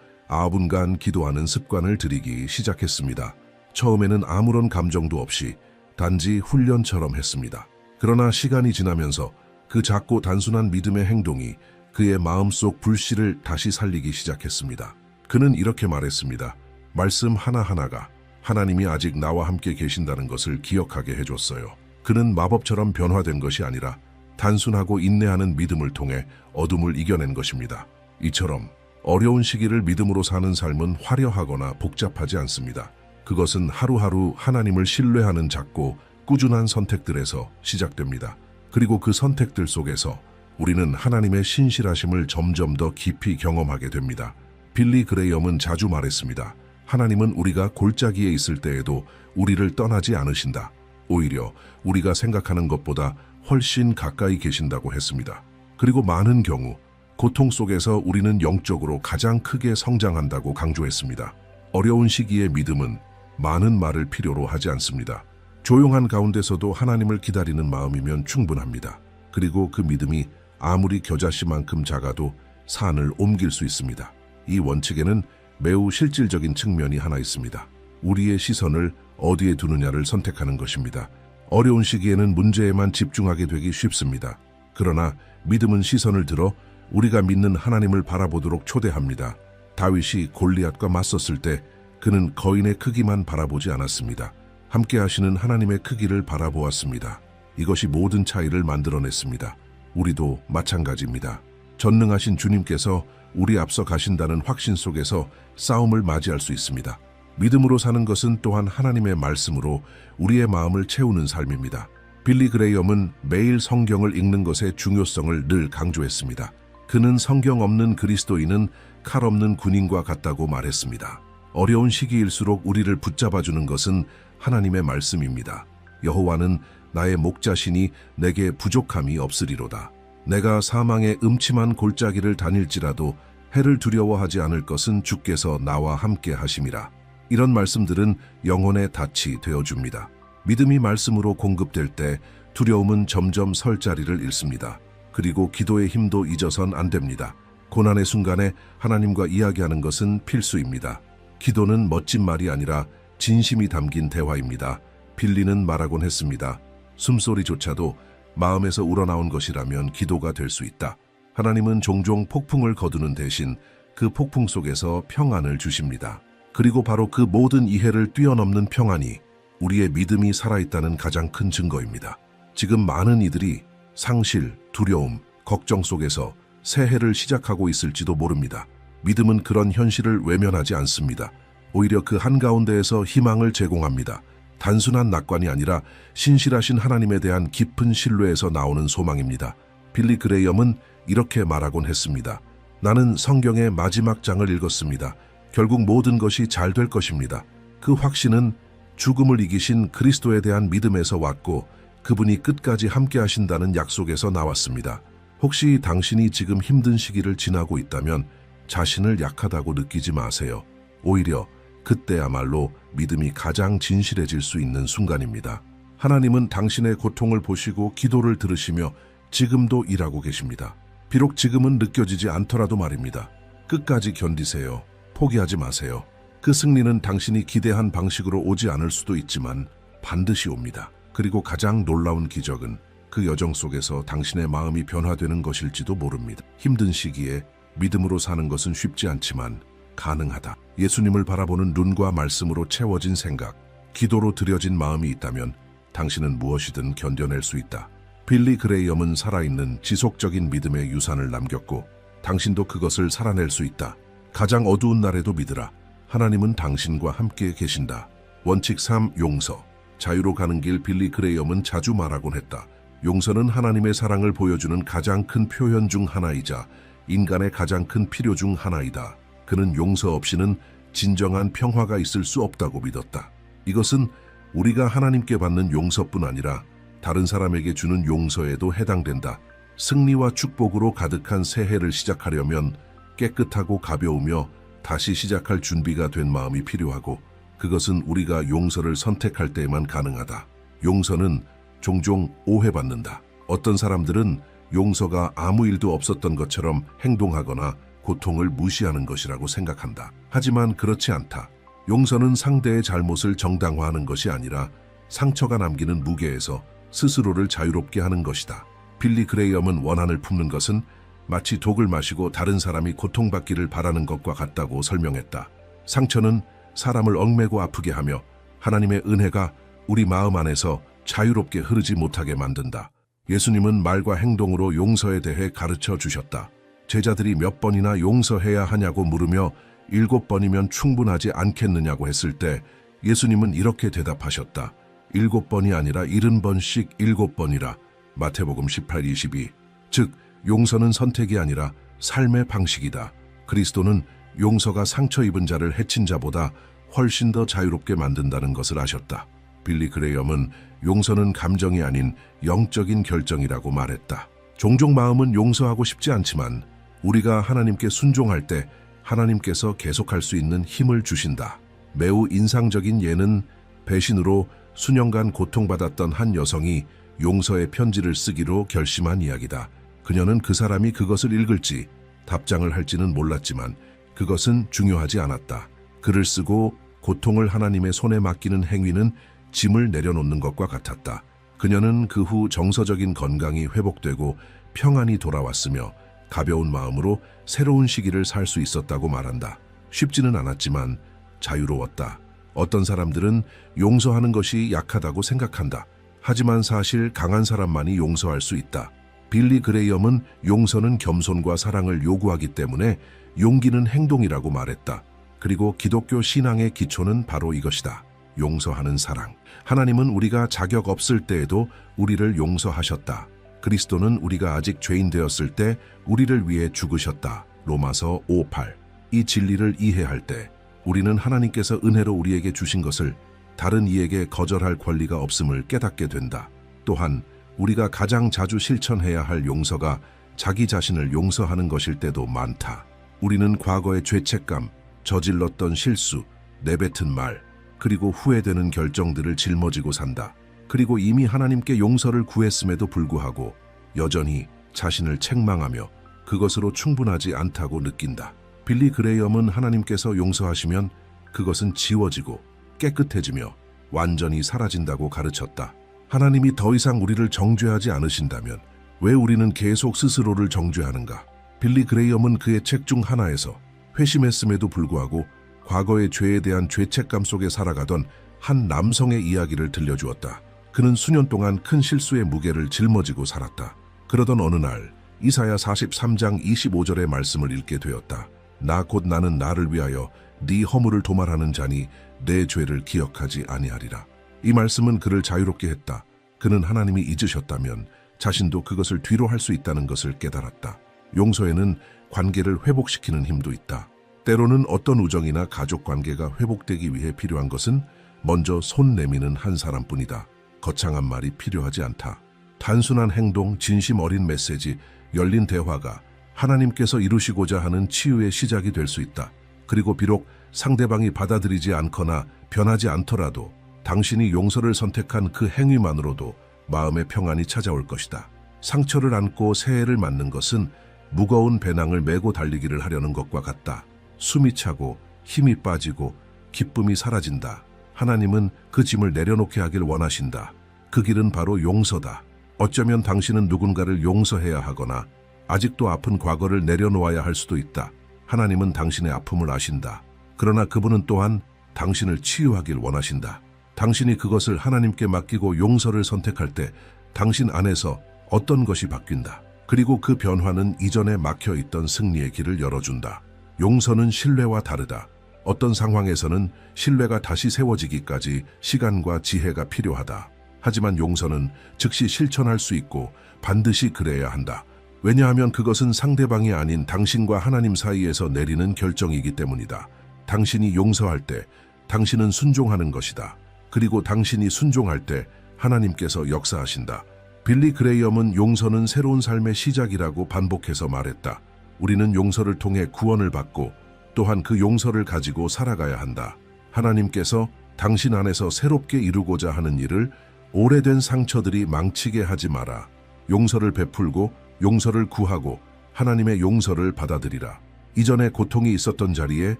9분간 기도하는 습관을 들이기 시작했습니다. 처음에는 아무런 감정도 없이 단지 훈련처럼 했습니다. 그러나 시간이 지나면서 그 작고 단순한 믿음의 행동이 그의 마음속 불씨를 다시 살리기 시작했습니다. 그는 이렇게 말했습니다. 말씀 하나하나가 하나님이 아직 나와 함께 계신다는 것을 기억하게 해줬어요. 그는 마법처럼 변화된 것이 아니라 단순하고 인내하는 믿음을 통해 어둠을 이겨낸 것입니다. 이처럼 어려운 시기를 믿음으로 사는 삶은 화려하거나 복잡하지 않습니다. 그것은 하루하루 하나님을 신뢰하는 작고 꾸준한 선택들에서 시작됩니다. 그리고 그 선택들 속에서 우리는 하나님의 신실하심을 점점 더 깊이 경험하게 됩니다. 빌리 그레이엄은 자주 말했습니다. 하나님은 우리가 골짜기에 있을 때에도 우리를 떠나지 않으신다. 오히려 우리가 생각하는 것보다 훨씬 가까이 계신다고 했습니다. 그리고 많은 경우 고통 속에서 우리는 영적으로 가장 크게 성장한다고 강조했습니다. 어려운 시기의 믿음은 많은 말을 필요로 하지 않습니다. 조용한 가운데서도 하나님을 기다리는 마음이면 충분합니다. 그리고 그 믿음이 아무리 겨자씨만큼 작아도 산을 옮길 수 있습니다. 이 원칙에는 매우 실질적인 측면이 하나 있습니다. 우리의 시선을 어디에 두느냐를 선택하는 것입니다. 어려운 시기에는 문제에만 집중하게 되기 쉽습니다. 그러나 믿음은 시선을 들어 우리가 믿는 하나님을 바라보도록 초대합니다. 다윗이 골리앗과 맞섰을 때 그는 거인의 크기만 바라보지 않았습니다. 함께 하시는 하나님의 크기를 바라보았습니다. 이것이 모든 차이를 만들어냈습니다. 우리도 마찬가지입니다. 전능하신 주님께서 우리 앞서 가신다는 확신 속에서 싸움을 맞이할 수 있습니다. 믿음으로 사는 것은 또한 하나님의 말씀으로 우리의 마음을 채우는 삶입니다. 빌리 그레이엄은 매일 성경을 읽는 것의 중요성을 늘 강조했습니다. 그는 성경 없는 그리스도인은 칼 없는 군인과 같다고 말했습니다. 어려운 시기일수록 우리를 붙잡아주는 것은 하나님의 말씀입니다. 여호와는 나의 목자시니 내게 부족함이 없으리로다. 내가 사망의 음침한 골짜기를 다닐지라도 해를 두려워하지 않을 것은 주께서 나와 함께 하심이라. 이런 말씀들은 영혼의 닻이 되어줍니다. 믿음이 말씀으로 공급될 때 두려움은 점점 설 자리를 잃습니다. 그리고 기도의 힘도 잊어선 안 됩니다. 고난의 순간에 하나님과 이야기하는 것은 필수입니다. 기도는 멋진 말이 아니라 진심이 담긴 대화입니다. 빌리는 말하곤 했습니다. 숨소리조차도 마음에서 우러나온 것이라면 기도가 될 수 있다. 하나님은 종종 폭풍을 거두는 대신 그 폭풍 속에서 평안을 주십니다. 그리고 바로 그 모든 이해를 뛰어넘는 평안이 우리의 믿음이 살아있다는 가장 큰 증거입니다. 지금 많은 이들이 상실, 두려움, 걱정 속에서 새해를 시작하고 있을지도 모릅니다. 믿음은 그런 현실을 외면하지 않습니다. 오히려 그 한가운데에서 희망을 제공합니다. 단순한 낙관이 아니라 신실하신 하나님에 대한 깊은 신뢰에서 나오는 소망입니다. 빌리 그레이엄은 이렇게 말하곤 했습니다. 나는 성경의 마지막 장을 읽었습니다. 결국 모든 것이 잘 될 것입니다. 그 확신은 죽음을 이기신 그리스도에 대한 믿음에서 왔고 그분이 끝까지 함께 하신다는 약속에서 나왔습니다. 혹시 당신이 지금 힘든 시기를 지나고 있다면 자신을 약하다고 느끼지 마세요. 오히려 그때야말로 믿음이 가장 진실해질 수 있는 순간입니다. 하나님은 당신의 고통을 보시고 기도를 들으시며 지금도 일하고 계십니다. 비록 지금은 느껴지지 않더라도 말입니다. 끝까지 견디세요. 포기하지 마세요. 그 승리는 당신이 기대한 방식으로 오지 않을 수도 있지만 반드시 옵니다. 그리고 가장 놀라운 기적은 그 여정 속에서 당신의 마음이 변화되는 것일지도 모릅니다. 힘든 시기에 믿음으로 사는 것은 쉽지 않지만 가능하다. 예수님을 바라보는 눈과 말씀으로 채워진 생각, 기도로 들여진 마음이 있다면 당신은 무엇이든 견뎌낼 수 있다. 빌리 그레이엄은 살아있는 지속적인 믿음의 유산을 남겼고 당신도 그것을 살아낼 수 있다. 가장 어두운 날에도 믿으라. 하나님은 당신과 함께 계신다. 원칙 3. 용서. 자유로 가는 길. 빌리 그레이엄은 자주 말하곤 했다. 용서는 하나님의 사랑을 보여주는 가장 큰 표현 중 하나이자 인간의 가장 큰 필요 중 하나이다. 그는 용서 없이는 진정한 평화가 있을 수 없다고 믿었다. 이것은 우리가 하나님께 받는 용서뿐 아니라 다른 사람에게 주는 용서에도 해당된다. 승리와 축복으로 가득한 새해를 시작하려면 깨끗하고 가벼우며 다시 시작할 준비가 된 마음이 필요하고 그것은 우리가 용서를 선택할 때에만 가능하다. 용서는 종종 오해받는다. 어떤 사람들은 용서가 아무 일도 없었던 것처럼 행동하거나 고통을 무시하는 것이라고 생각한다. 하지만 그렇지 않다. 용서는 상대의 잘못을 정당화하는 것이 아니라 상처가 남기는 무게에서 스스로를 자유롭게 하는 것이다. 빌리 그레이엄은 원한을 품는 것은 마치 독을 마시고 다른 사람이 고통받기를 바라는 것과 같다고 설명했다. 상처는 사람을 얽매고 아프게 하며 하나님의 은혜가 우리 마음 안에서 자유롭게 흐르지 못하게 만든다. 예수님은 말과 행동으로 용서에 대해 가르쳐 주셨다. 제자들이 몇 번이나 용서해야 하냐고 물으며 7번이면 충분하지 않겠느냐고 했을 때 예수님은 이렇게 대답하셨다. 7번이 아니라 70번씩 7번이라. 마태복음 18:22. 즉 용서는 선택이 아니라 삶의 방식이다. 그리스도는 용서가 상처 입은 자를 해친 자보다 훨씬 더 자유롭게 만든다는 것을 아셨다. 빌리 그레이엄은 용서는 감정이 아닌 영적인 결정이라고 말했다. 종종 마음은 용서하고 싶지 않지만 우리가 하나님께 순종할 때 하나님께서 계속할 수 있는 힘을 주신다. 매우 인상적인 예는 배신으로 수년간 고통받았던 한 여성이 용서의 편지를 쓰기로 결심한 이야기다. 그녀는 그 사람이 그것을 읽을지 답장을 할지는 몰랐지만 그것은 중요하지 않았다. 글을 쓰고 고통을 하나님의 손에 맡기는 행위는 짐을 내려놓는 것과 같았다. 그녀는 그 후 정서적인 건강이 회복되고 평안이 돌아왔으며 가벼운 마음으로 새로운 시기를 살 수 있었다고 말한다. 쉽지는 않았지만 자유로웠다. 어떤 사람들은 용서하는 것이 약하다고 생각한다. 하지만 사실 강한 사람만이 용서할 수 있다. 빌리 그레이엄은 용서는 겸손과 사랑을 요구하기 때문에 용기는 행동이라고 말했다. 그리고 기독교 신앙의 기초는 바로 이것이다. 용서하는 사랑. 하나님은 우리가 자격 없을 때에도 우리를 용서하셨다. 그리스도는 우리가 아직 죄인 되었을 때 우리를 위해 죽으셨다. 로마서 5:8. 이 진리를 이해할 때 우리는 하나님께서 은혜로 우리에게 주신 것을 다른 이에게 거절할 권리가 없음을 깨닫게 된다. 또한 우리가 가장 자주 실천해야 할 용서가 자기 자신을 용서하는 것일 때도 많다. 우리는 과거의 죄책감, 저질렀던 실수, 내뱉은 말, 그리고 후회되는 결정들을 짊어지고 산다. 그리고 이미 하나님께 용서를 구했음에도 불구하고 여전히 자신을 책망하며 그것으로 충분하지 않다고 느낀다. 빌리 그레이엄은 하나님께서 용서하시면 그것은 지워지고 깨끗해지며 완전히 사라진다고 가르쳤다. 하나님이 더 이상 우리를 정죄하지 않으신다면 왜 우리는 계속 스스로를 정죄하는가? 빌리 그레이엄은 그의 책 중 하나에서 회심했음에도 불구하고 과거의 죄에 대한 죄책감 속에 살아가던 한 남성의 이야기를 들려주었다. 그는 수년 동안 큰 실수의 무게를 짊어지고 살았다. 그러던 어느 날 이사야 43장 25절의 말씀을 읽게 되었다. 나 곧 나는 나를 위하여 네 허물을 도말하는 자니 내 죄를 기억하지 아니하리라. 이 말씀은 그를 자유롭게 했다. 그는 하나님이 잊으셨다면 자신도 그것을 뒤로 할 수 있다는 것을 깨달았다. 용서에는 관계를 회복시키는 힘도 있다. 때로는 어떤 우정이나 가족 관계가 회복되기 위해 필요한 것은 먼저 손 내미는 한 사람뿐이다. 거창한 말이 필요하지 않다. 단순한 행동, 진심 어린 메시지, 열린 대화가 하나님께서 이루시고자 하는 치유의 시작이 될 수 있다. 그리고 비록 상대방이 받아들이지 않거나 변하지 않더라도 당신이 용서를 선택한 그 행위만으로도 마음의 평안이 찾아올 것이다. 상처를 안고 새해를 맞는 것은 무거운 배낭을 메고 달리기를 하려는 것과 같다. 숨이 차고 힘이 빠지고 기쁨이 사라진다. 하나님은 그 짐을 내려놓게 하길 원하신다. 그 길은 바로 용서다. 어쩌면 당신은 누군가를 용서해야 하거나 아직도 아픈 과거를 내려놓아야 할 수도 있다. 하나님은 당신의 아픔을 아신다. 그러나 그분은 또한 당신을 치유하길 원하신다. 당신이 그것을 하나님께 맡기고 용서를 선택할 때 당신 안에서 어떤 것이 바뀐다. 그리고 그 변화는 이전에 막혀있던 승리의 길을 열어준다. 용서는 신뢰와 다르다. 어떤 상황에서는 신뢰가 다시 세워지기까지 시간과 지혜가 필요하다. 하지만 용서는 즉시 실천할 수 있고 반드시 그래야 한다. 왜냐하면 그것은 상대방이 아닌 당신과 하나님 사이에서 내리는 결정이기 때문이다. 당신이 용서할 때 당신은 순종하는 것이다. 그리고 당신이 순종할 때 하나님께서 역사하신다. 빌리 그레이엄은 용서는 새로운 삶의 시작이라고 반복해서 말했다. 우리는 용서를 통해 구원을 받고 또한 그 용서를 가지고 살아가야 한다. 하나님께서 당신 안에서 새롭게 이루고자 하는 일을 오래된 상처들이 망치게 하지 마라. 용서를 베풀고 용서를 구하고 하나님의 용서를 받아들이라. 이전에 고통이 있었던 자리에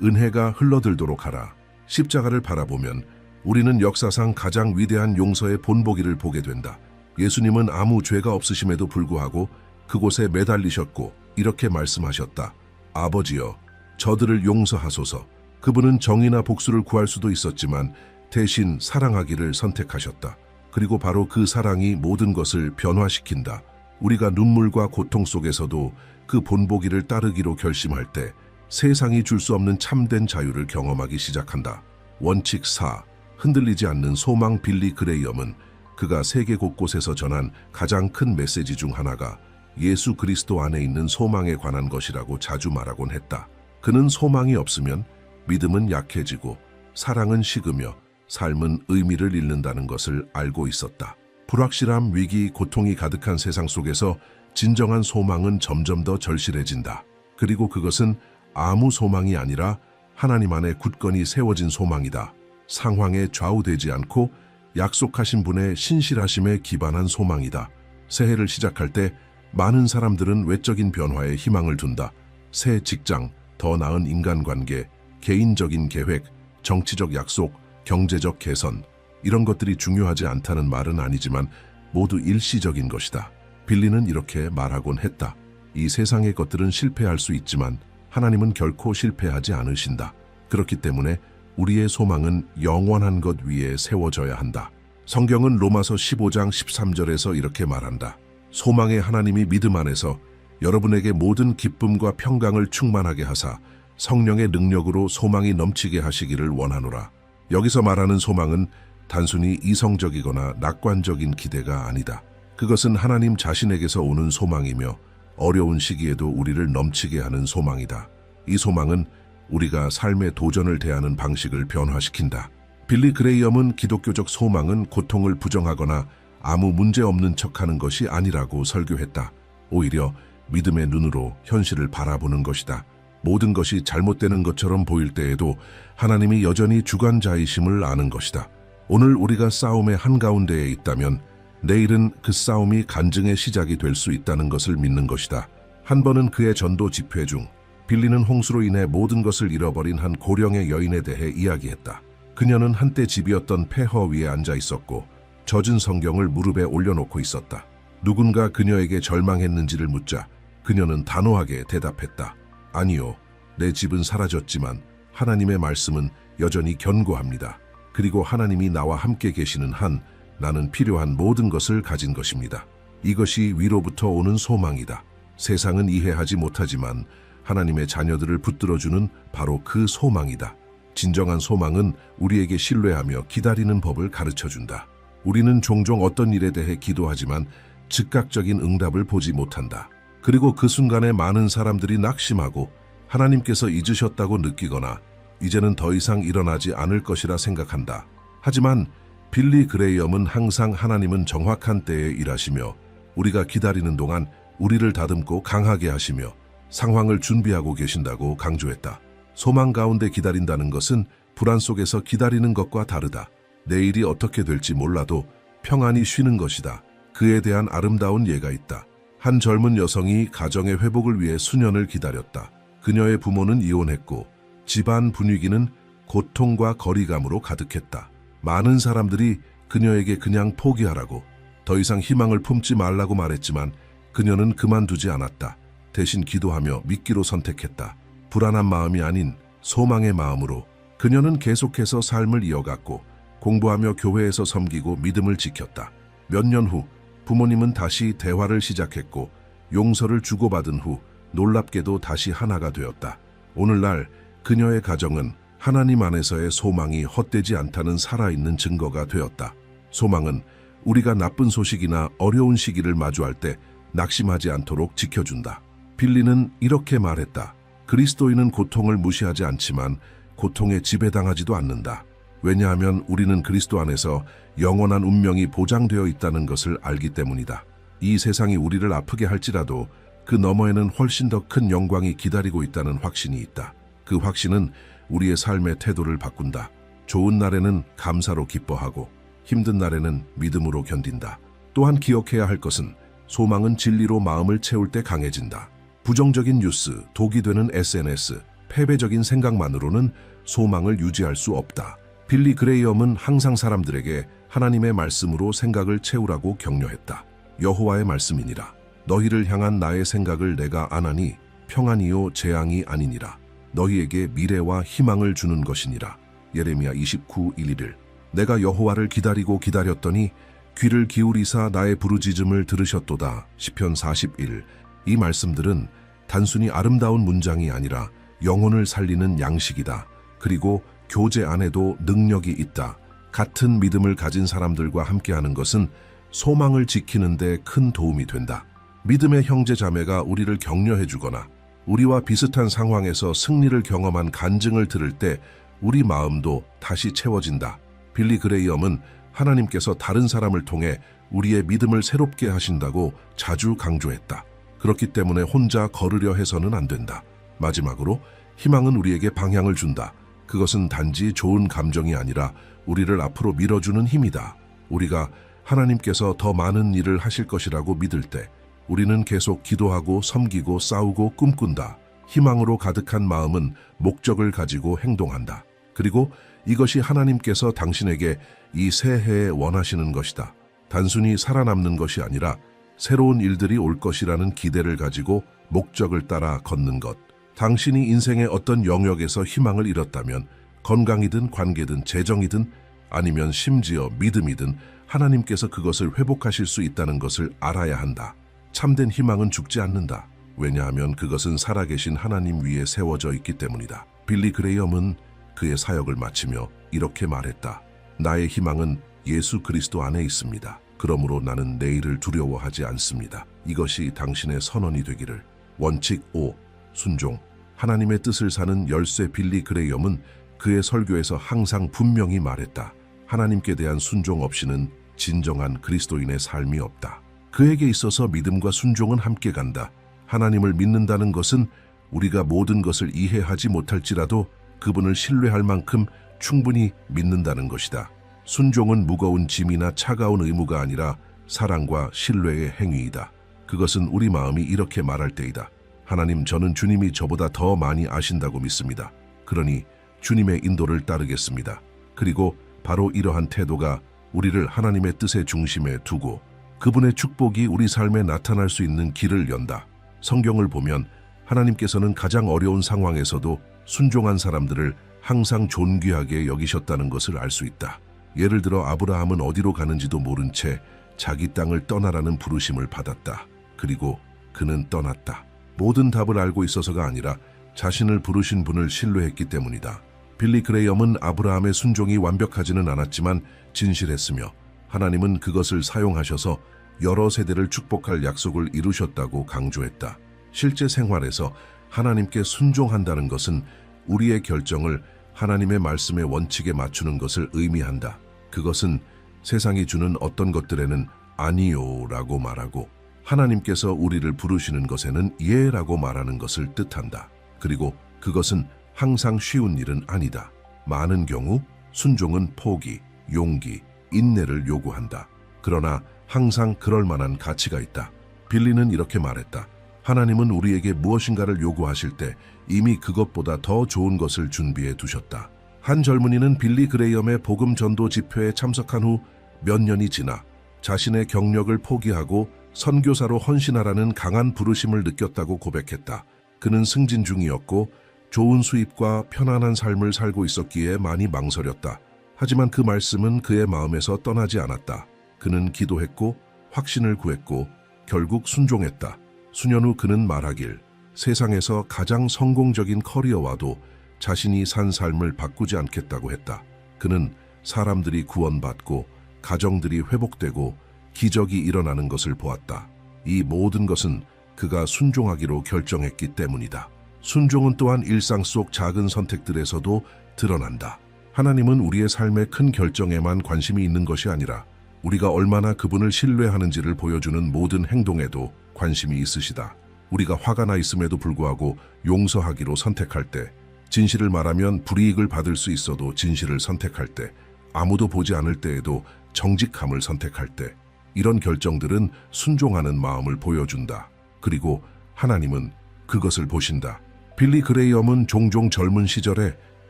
은혜가 흘러들도록 하라. 십자가를 바라보면 우리는 역사상 가장 위대한 용서의 본보기를 보게 된다. 예수님은 아무 죄가 없으심에도 불구하고 그곳에 매달리셨고 이렇게 말씀하셨다. 아버지여, 저들을 용서하소서. 그분은 정의나 복수를 구할 수도 있었지만 대신 사랑하기를 선택하셨다. 그리고 바로 그 사랑이 모든 것을 변화시킨다. 우리가 눈물과 고통 속에서도 그 본보기를 따르기로 결심할 때 세상이 줄 수 없는 참된 자유를 경험하기 시작한다. 원칙 4. 흔들리지 않는 소망. 빌리 그레이엄은 그가 세계 곳곳에서 전한 가장 큰 메시지 중 하나가 예수 그리스도 안에 있는 소망에 관한 것이라고 자주 말하곤 했다. 그는 소망이 없으면 믿음은 약해지고 사랑은 식으며 삶은 의미를 잃는다는 것을 알고 있었다. 불확실함, 위기, 고통이 가득한 세상 속에서 진정한 소망은 점점 더 절실해진다. 그리고 그것은 아무 소망이 아니라 하나님 안에 굳건히 세워진 소망이다. 상황에 좌우되지 않고 약속하신 분의 신실하심에 기반한 소망이다. 새해를 시작할 때 많은 사람들은 외적인 변화에 희망을 둔다. 새 직장, 더 나은 인간관계, 개인적인 계획, 정치적 약속, 경제적 개선, 이런 것들이 중요하지 않다는 말은 아니지만 모두 일시적인 것이다. 빌리는 이렇게 말하곤 했다. 이 세상의 것들은 실패할 수 있지만 하나님은 결코 실패하지 않으신다. 그렇기 때문에 우리의 소망은 영원한 것 위에 세워져야 한다. 성경은 로마서 15장 13절에서 이렇게 말한다. 소망의 하나님이 믿음 안에서 여러분에게 모든 기쁨과 평강을 충만하게 하사 성령의 능력으로 소망이 넘치게 하시기를 원하노라. 여기서 말하는 소망은 단순히 이성적이거나 낙관적인 기대가 아니다. 그것은 하나님 자신에게서 오는 소망이며 어려운 시기에도 우리를 넘치게 하는 소망이다. 이 소망은 우리가 삶의 도전을 대하는 방식을 변화시킨다. 빌리 그레이엄은 기독교적 소망은 고통을 부정하거나 아무 문제 없는 척하는 것이 아니라고 설교했다. 오히려 믿음의 눈으로 현실을 바라보는 것이다. 모든 것이 잘못되는 것처럼 보일 때에도 하나님이 여전히 주관자이심을 아는 것이다. 오늘 우리가 싸움의 한가운데에 있다면 내일은 그 싸움이 간증의 시작이 될 수 있다는 것을 믿는 것이다. 한 번은 그의 전도 집회 중 빌리는 홍수로 인해 모든 것을 잃어버린 한 고령의 여인에 대해 이야기했다. 그녀는 한때 집이었던 폐허 위에 앉아 있었고 젖은 성경을 무릎에 올려놓고 있었다. 누군가 그녀에게 절망했는지를 묻자 그녀는 단호하게 대답했다. 아니요, 내 집은 사라졌지만 하나님의 말씀은 여전히 견고합니다. 그리고 하나님이 나와 함께 계시는 한 나는 필요한 모든 것을 가진 것입니다. 이것이 위로부터 오는 소망이다. 세상은 이해하지 못하지만 하나님의 자녀들을 붙들어주는 바로 그 소망이다. 진정한 소망은 우리에게 신뢰하며 기다리는 법을 가르쳐준다. 우리는 종종 어떤 일에 대해 기도하지만 즉각적인 응답을 보지 못한다. 그리고 그 순간에 많은 사람들이 낙심하고 하나님께서 잊으셨다고 느끼거나 이제는 더 이상 일어나지 않을 것이라 생각한다. 하지만 빌리 그레이엄은 항상 하나님은 정확한 때에 일하시며 우리가 기다리는 동안 우리를 다듬고 강하게 하시며 상황을 준비하고 계신다고 강조했다. 소망 가운데 기다린다는 것은 불안 속에서 기다리는 것과 다르다. 내일이 어떻게 될지 몰라도 평안히 쉬는 것이다. 그에 대한 아름다운 예가 있다. 한 젊은 여성이 가정의 회복을 위해 수년을 기다렸다. 그녀의 부모는 이혼했고 집안 분위기는 고통과 거리감으로 가득했다. 많은 사람들이 그녀에게 그냥 포기하라고, 더 이상 희망을 품지 말라고 말했지만 그녀는 그만두지 않았다. 대신 기도하며 믿기로 선택했다. 불안한 마음이 아닌 소망의 마음으로 그녀는 계속해서 삶을 이어갔고 공부하며 교회에서 섬기고 믿음을 지켰다. 몇 년 후 부모님은 다시 대화를 시작했고 용서를 주고받은 후 놀랍게도 다시 하나가 되었다. 오늘날 그녀의 가정은 하나님 안에서의 소망이 헛되지 않다는 살아있는 증거가 되었다. 소망은 우리가 나쁜 소식이나 어려운 시기를 마주할 때 낙심하지 않도록 지켜준다. 빌리는 이렇게 말했다. 그리스도인은 고통을 무시하지 않지만 고통에 지배당하지도 않는다. 왜냐하면 우리는 그리스도 안에서 영원한 운명이 보장되어 있다는 것을 알기 때문이다. 이 세상이 우리를 아프게 할지라도 그 너머에는 훨씬 더 큰 영광이 기다리고 있다는 확신이 있다. 그 확신은 우리의 삶의 태도를 바꾼다. 좋은 날에는 감사로 기뻐하고 힘든 날에는 믿음으로 견딘다. 또한 기억해야 할 것은 소망은 진리로 마음을 채울 때 강해진다. 부정적인 뉴스, 독이 되는 SNS, 패배적인 생각만으로는 소망을 유지할 수 없다. 빌리 그레이엄은 항상 사람들에게 하나님의 말씀으로 생각을 채우라고 격려했다. 여호와의 말씀이니라. 너희를 향한 나의 생각을 내가 아나니 평안이요 재앙이 아니니라. 너희에게 미래와 희망을 주는 것이니라. 예레미야 29:1-1. 내가 여호와를 기다리고 기다렸더니 귀를 기울이사 나의 부르짖음을 들으셨도다. 시편 41. 이 말씀들은 단순히 아름다운 문장이 아니라 영혼을 살리는 양식이다. 그리고 교제 안에도 능력이 있다. 같은 믿음을 가진 사람들과 함께하는 것은 소망을 지키는 데 큰 도움이 된다. 믿음의 형제 자매가 우리를 격려해주거나 우리와 비슷한 상황에서 승리를 경험한 간증을 들을 때 우리 마음도 다시 채워진다. 빌리 그레이엄은 하나님께서 다른 사람을 통해 우리의 믿음을 새롭게 하신다고 자주 강조했다. 그렇기 때문에 혼자 걸으려 해서는 안 된다. 마지막으로 희망은 우리에게 방향을 준다. 그것은 단지 좋은 감정이 아니라 우리를 앞으로 밀어주는 힘이다. 우리가 하나님께서 더 많은 일을 하실 것이라고 믿을 때 우리는 계속 기도하고 섬기고 싸우고 꿈꾼다. 희망으로 가득한 마음은 목적을 가지고 행동한다. 그리고 이것이 하나님께서 당신에게 이 새해에 원하시는 것이다. 단순히 살아남는 것이 아니라 새로운 일들이 올 것이라는 기대를 가지고 목적을 따라 걷는 것. 당신이 인생의 어떤 영역에서 희망을 잃었다면 건강이든 관계든 재정이든 아니면 심지어 믿음이든 하나님께서 그것을 회복하실 수 있다는 것을 알아야 한다. 참된 희망은 죽지 않는다. 왜냐하면 그것은 살아계신 하나님 위에 세워져 있기 때문이다. 빌리 그레이엄은 그의 사역을 마치며 이렇게 말했다. 나의 희망은 예수 그리스도 안에 있습니다. 그러므로 나는 내일을 두려워하지 않습니다. 이것이 당신의 선언이 되기를. 원칙 5. 순종. 하나님의 뜻을 사는 열쇠 빌리 그레이엄은 그의 설교에서 항상 분명히 말했다. 하나님께 대한 순종 없이는 진정한 그리스도인의 삶이 없다. 그에게 있어서 믿음과 순종은 함께 간다. 하나님을 믿는다는 것은 우리가 모든 것을 이해하지 못할지라도 그분을 신뢰할 만큼 충분히 믿는다는 것이다. 순종은 무거운 짐이나 차가운 의무가 아니라 사랑과 신뢰의 행위이다. 그것은 우리 마음이 이렇게 말할 때이다. 하나님, 저는 주님이 저보다 더 많이 아신다고 믿습니다. 그러니 주님의 인도를 따르겠습니다. 그리고 바로 이러한 태도가 우리를 하나님의 뜻의 중심에 두고 그분의 축복이 우리 삶에 나타날 수 있는 길을 연다. 성경을 보면 하나님께서는 가장 어려운 상황에서도 순종한 사람들을 항상 존귀하게 여기셨다는 것을 알 수 있다. 예를 들어 아브라함은 어디로 가는지도 모른 채 자기 땅을 떠나라는 부르심을 받았다. 그리고 그는 떠났다. 모든 답을 알고 있어서가 아니라 자신을 부르신 분을 신뢰했기 때문이다. 빌리 그레이엄은 아브라함의 순종이 완벽하지는 않았지만 진실했으며 하나님은 그것을 사용하셔서 여러 세대를 축복할 약속을 이루셨다고 강조했다. 실제 생활에서 하나님께 순종한다는 것은 우리의 결정을 하나님의 말씀의 원칙에 맞추는 것을 의미한다. 그것은 세상이 주는 어떤 것들에는 아니요 라고 말하고 하나님께서 우리를 부르시는 것에는 예 라고 말하는 것을 뜻한다. 그리고 그것은 항상 쉬운 일은 아니다. 많은 경우 순종은 포기, 용기, 인내를 요구한다. 그러나 항상 그럴 만한 가치가 있다. 빌리는 이렇게 말했다. 하나님은 우리에게 무엇인가를 요구하실 때 이미 그것보다 더 좋은 것을 준비해 두셨다. 한 젊은이는 빌리 그레이엄의 복음 전도 집회에 참석한 후 몇 년이 지나 자신의 경력을 포기하고 선교사로 헌신하라는 강한 부르심을 느꼈다고 고백했다. 그는 승진 중이었고 좋은 수입과 편안한 삶을 살고 있었기에 많이 망설였다. 하지만 그 말씀은 그의 마음에서 떠나지 않았다. 그는 기도했고 확신을 구했고 결국 순종했다. 수년 후 그는 말하길 세상에서 가장 성공적인 커리어와도 자신이 산 삶을 바꾸지 않겠다고 했다. 그는 사람들이 구원받고 가정들이 회복되고 기적이 일어나는 것을 보았다. 이 모든 것은 그가 순종하기로 결정했기 때문이다. 순종은 또한 일상 속 작은 선택들에서도 드러난다. 하나님은 우리의 삶의 큰 결정에만 관심이 있는 것이 아니라 우리가 얼마나 그분을 신뢰하는지를 보여주는 모든 행동에도 관심이 있으시다. 우리가 화가 나 있음에도 불구하고 용서하기로 선택할 때 진실을 말하면 불이익을 받을 수 있어도 진실을 선택할 때, 아무도 보지 않을 때에도 정직함을 선택할 때, 이런 결정들은 순종하는 마음을 보여준다. 그리고 하나님은 그것을 보신다. 빌리 그레이엄은 종종 젊은 시절에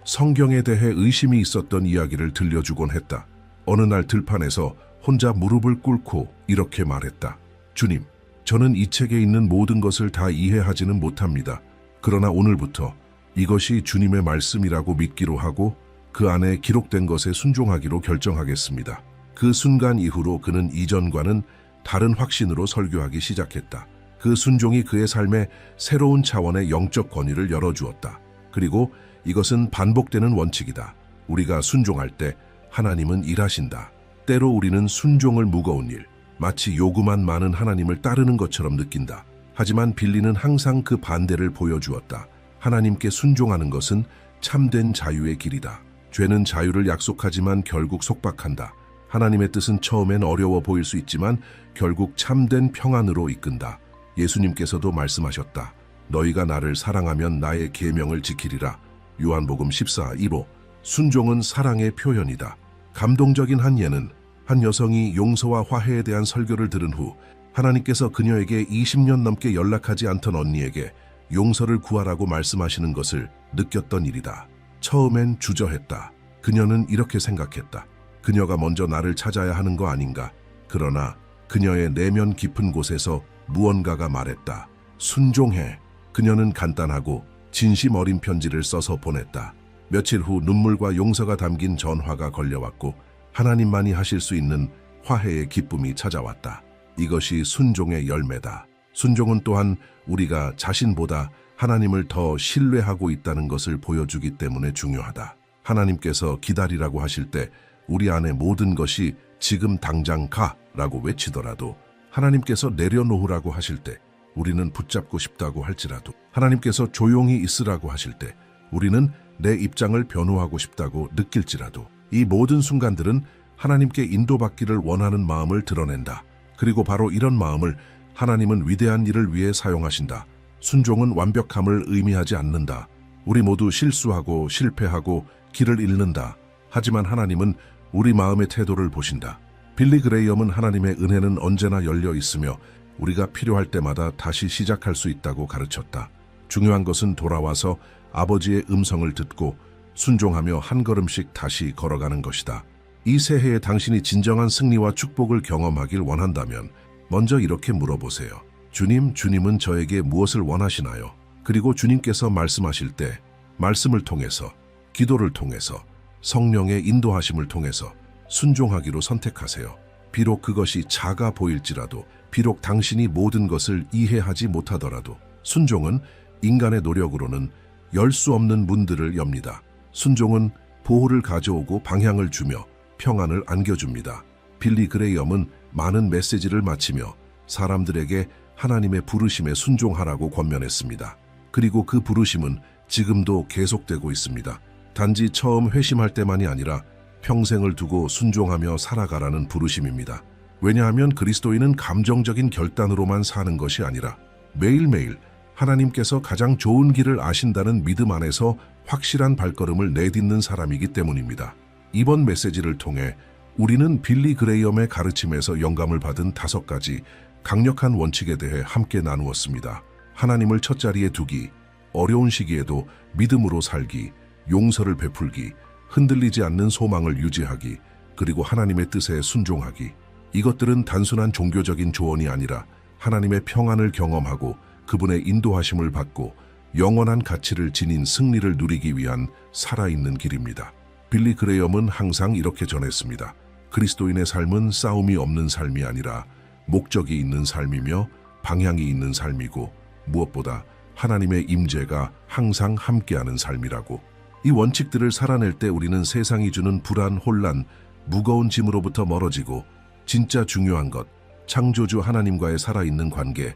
성경에 대해 의심이 있었던 이야기를 들려주곤 했다. 어느 날 들판에서 혼자 무릎을 꿇고 이렇게 말했다. 주님, 저는 이 책에 있는 모든 것을 다 이해하지는 못합니다. 그러나 오늘부터 이것이 주님의 말씀이라고 믿기로 하고 그 안에 기록된 것에 순종하기로 결정하겠습니다. 그 순간 이후로 그는 이전과는 다른 확신으로 설교하기 시작했다. 그 순종이 그의 삶에 새로운 차원의 영적 권위를 열어주었다. 그리고 이것은 반복되는 원칙이다. 우리가 순종할 때 하나님은 일하신다. 때로 우리는 순종을 무거운 일, 마치 요구만 많은 하나님을 따르는 것처럼 느낀다. 하지만 빌리는 항상 그 반대를 보여주었다. 하나님께 순종하는 것은 참된 자유의 길이다. 죄는 자유를 약속하지만 결국 속박한다. 하나님의 뜻은 처음엔 어려워 보일 수 있지만 결국 참된 평안으로 이끈다. 예수님께서도 말씀하셨다. 너희가 나를 사랑하면 나의 계명을 지키리라. 요한복음 14:15. 순종은 사랑의 표현이다. 감동적인 한 예는 한 여성이 용서와 화해에 대한 설교를 들은 후 하나님께서 그녀에게 20년 넘게 연락하지 않던 언니에게 용서를 구하라고 말씀하시는 것을 느꼈던 일이다. 처음엔 주저했다. 그녀는 이렇게 생각했다. 그녀가 먼저 나를 찾아야 하는 거 아닌가. 그러나 그녀의 내면 깊은 곳에서 무언가가 말했다. 순종해. 그녀는 간단하고 진심 어린 편지를 써서 보냈다. 며칠 후 눈물과 용서가 담긴 전화가 걸려왔고 하나님만이 하실 수 있는 화해의 기쁨이 찾아왔다. 이것이 순종의 열매다. 순종은 또한 우리가 자신보다 하나님을 더 신뢰하고 있다는 것을 보여주기 때문에 중요하다. 하나님께서 기다리라고 하실 때 우리 안에 모든 것이 지금 당장 가라고 외치더라도, 하나님께서 내려놓으라고 하실 때 우리는 붙잡고 싶다고 할지라도, 하나님께서 조용히 있으라고 하실 때 우리는 내 입장을 변호하고 싶다고 느낄지라도, 이 모든 순간들은 하나님께 인도받기를 원하는 마음을 드러낸다. 그리고 바로 이런 마음을 하나님은 위대한 일을 위해 사용하신다. 순종은 완벽함을 의미하지 않는다. 우리 모두 실수하고 실패하고 길을 잃는다. 하지만 하나님은 우리 마음의 태도를 보신다. 빌리 그레이엄은 하나님의 은혜는 언제나 열려 있으며 우리가 필요할 때마다 다시 시작할 수 있다고 가르쳤다. 중요한 것은 돌아와서 아버지의 음성을 듣고 순종하며 한 걸음씩 다시 걸어가는 것이다. 이 새해에 당신이 진정한 승리와 축복을 경험하길 원한다면 먼저 이렇게 물어보세요. 주님은 저에게 무엇을 원하시나요? 그리고 주님께서 말씀하실 때 말씀을 통해서, 기도를 통해서, 성령의 인도하심을 통해서 순종하기로 선택하세요. 비록 그것이 작아 보일지라도, 비록 당신이 모든 것을 이해하지 못하더라도 순종은 인간의 노력으로는 열 수 없는 문들을 엽니다. 순종은 보호를 가져오고 방향을 주며 평안을 안겨줍니다. 빌리 그레이엄은 많은 메시지를 마치며 사람들에게 하나님의 부르심에 순종하라고 권면했습니다. 그리고 그 부르심은 지금도 계속되고 있습니다. 단지 처음 회심할 때만이 아니라 평생을 두고 순종하며 살아가라는 부르심입니다. 왜냐하면 그리스도인은 감정적인 결단으로만 사는 것이 아니라 매일매일 하나님께서 가장 좋은 길을 아신다는 믿음 안에서 확실한 발걸음을 내딛는 사람이기 때문입니다. 이번 메시지를 통해 우리는 빌리 그레이엄의 가르침에서 영감을 받은 5가지 강력한 원칙에 대해 함께 나누었습니다. 하나님을 첫자리에 두기, 어려운 시기에도 믿음으로 살기, 용서를 베풀기, 흔들리지 않는 소망을 유지하기, 그리고 하나님의 뜻에 순종하기. 이것들은 단순한 종교적인 조언이 아니라 하나님의 평안을 경험하고 그분의 인도하심을 받고 영원한 가치를 지닌 승리를 누리기 위한 살아있는 길입니다. 빌리 그레이엄은 항상 이렇게 전했습니다. 그리스도인의 삶은 싸움이 없는 삶이 아니라 목적이 있는 삶이며 방향이 있는 삶이고 무엇보다 하나님의 임재가 항상 함께하는 삶이라고. 이 원칙들을 살아낼 때 우리는 세상이 주는 불안, 혼란, 무거운 짐으로부터 멀어지고 진짜 중요한 것, 창조주 하나님과의 살아있는 관계에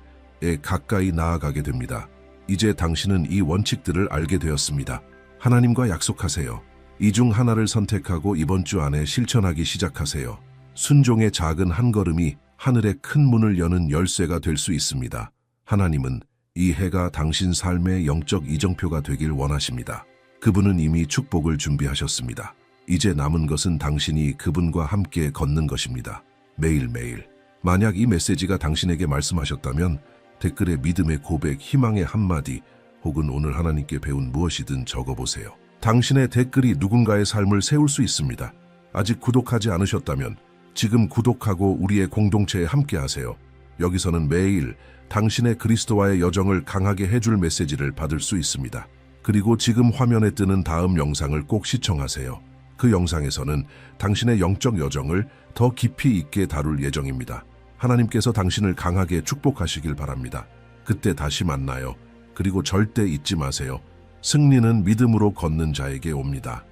가까이 나아가게 됩니다. 이제 당신은 이 원칙들을 알게 되었습니다. 하나님과 약속하세요. 이 중 하나를 선택하고 이번 주 안에 실천하기 시작하세요. 순종의 작은 한 걸음이 하늘의 큰 문을 여는 열쇠가 될 수 있습니다. 하나님은 이 해가 당신 삶의 영적 이정표가 되길 원하십니다. 그분은 이미 축복을 준비하셨습니다. 이제 남은 것은 당신이 그분과 함께 걷는 것입니다. 매일매일. 만약 이 메시지가 당신에게 말씀하셨다면 댓글에 믿음의 고백, 희망의 한마디 혹은 오늘 하나님께 배운 무엇이든 적어보세요. 당신의 댓글이 누군가의 삶을 세울 수 있습니다. 아직 구독하지 않으셨다면 지금 구독하고 우리의 공동체에 함께하세요. 여기서는 매일 당신의 그리스도와의 여정을 강하게 해줄 메시지를 받을 수 있습니다. 그리고 지금 화면에 뜨는 다음 영상을 꼭 시청하세요. 그 영상에서는 당신의 영적 여정을 더 깊이 있게 다룰 예정입니다. 하나님께서 당신을 강하게 축복하시길 바랍니다. 그때 다시 만나요. 그리고 절대 잊지 마세요. 승리는 믿음으로 걷는 자에게 옵니다.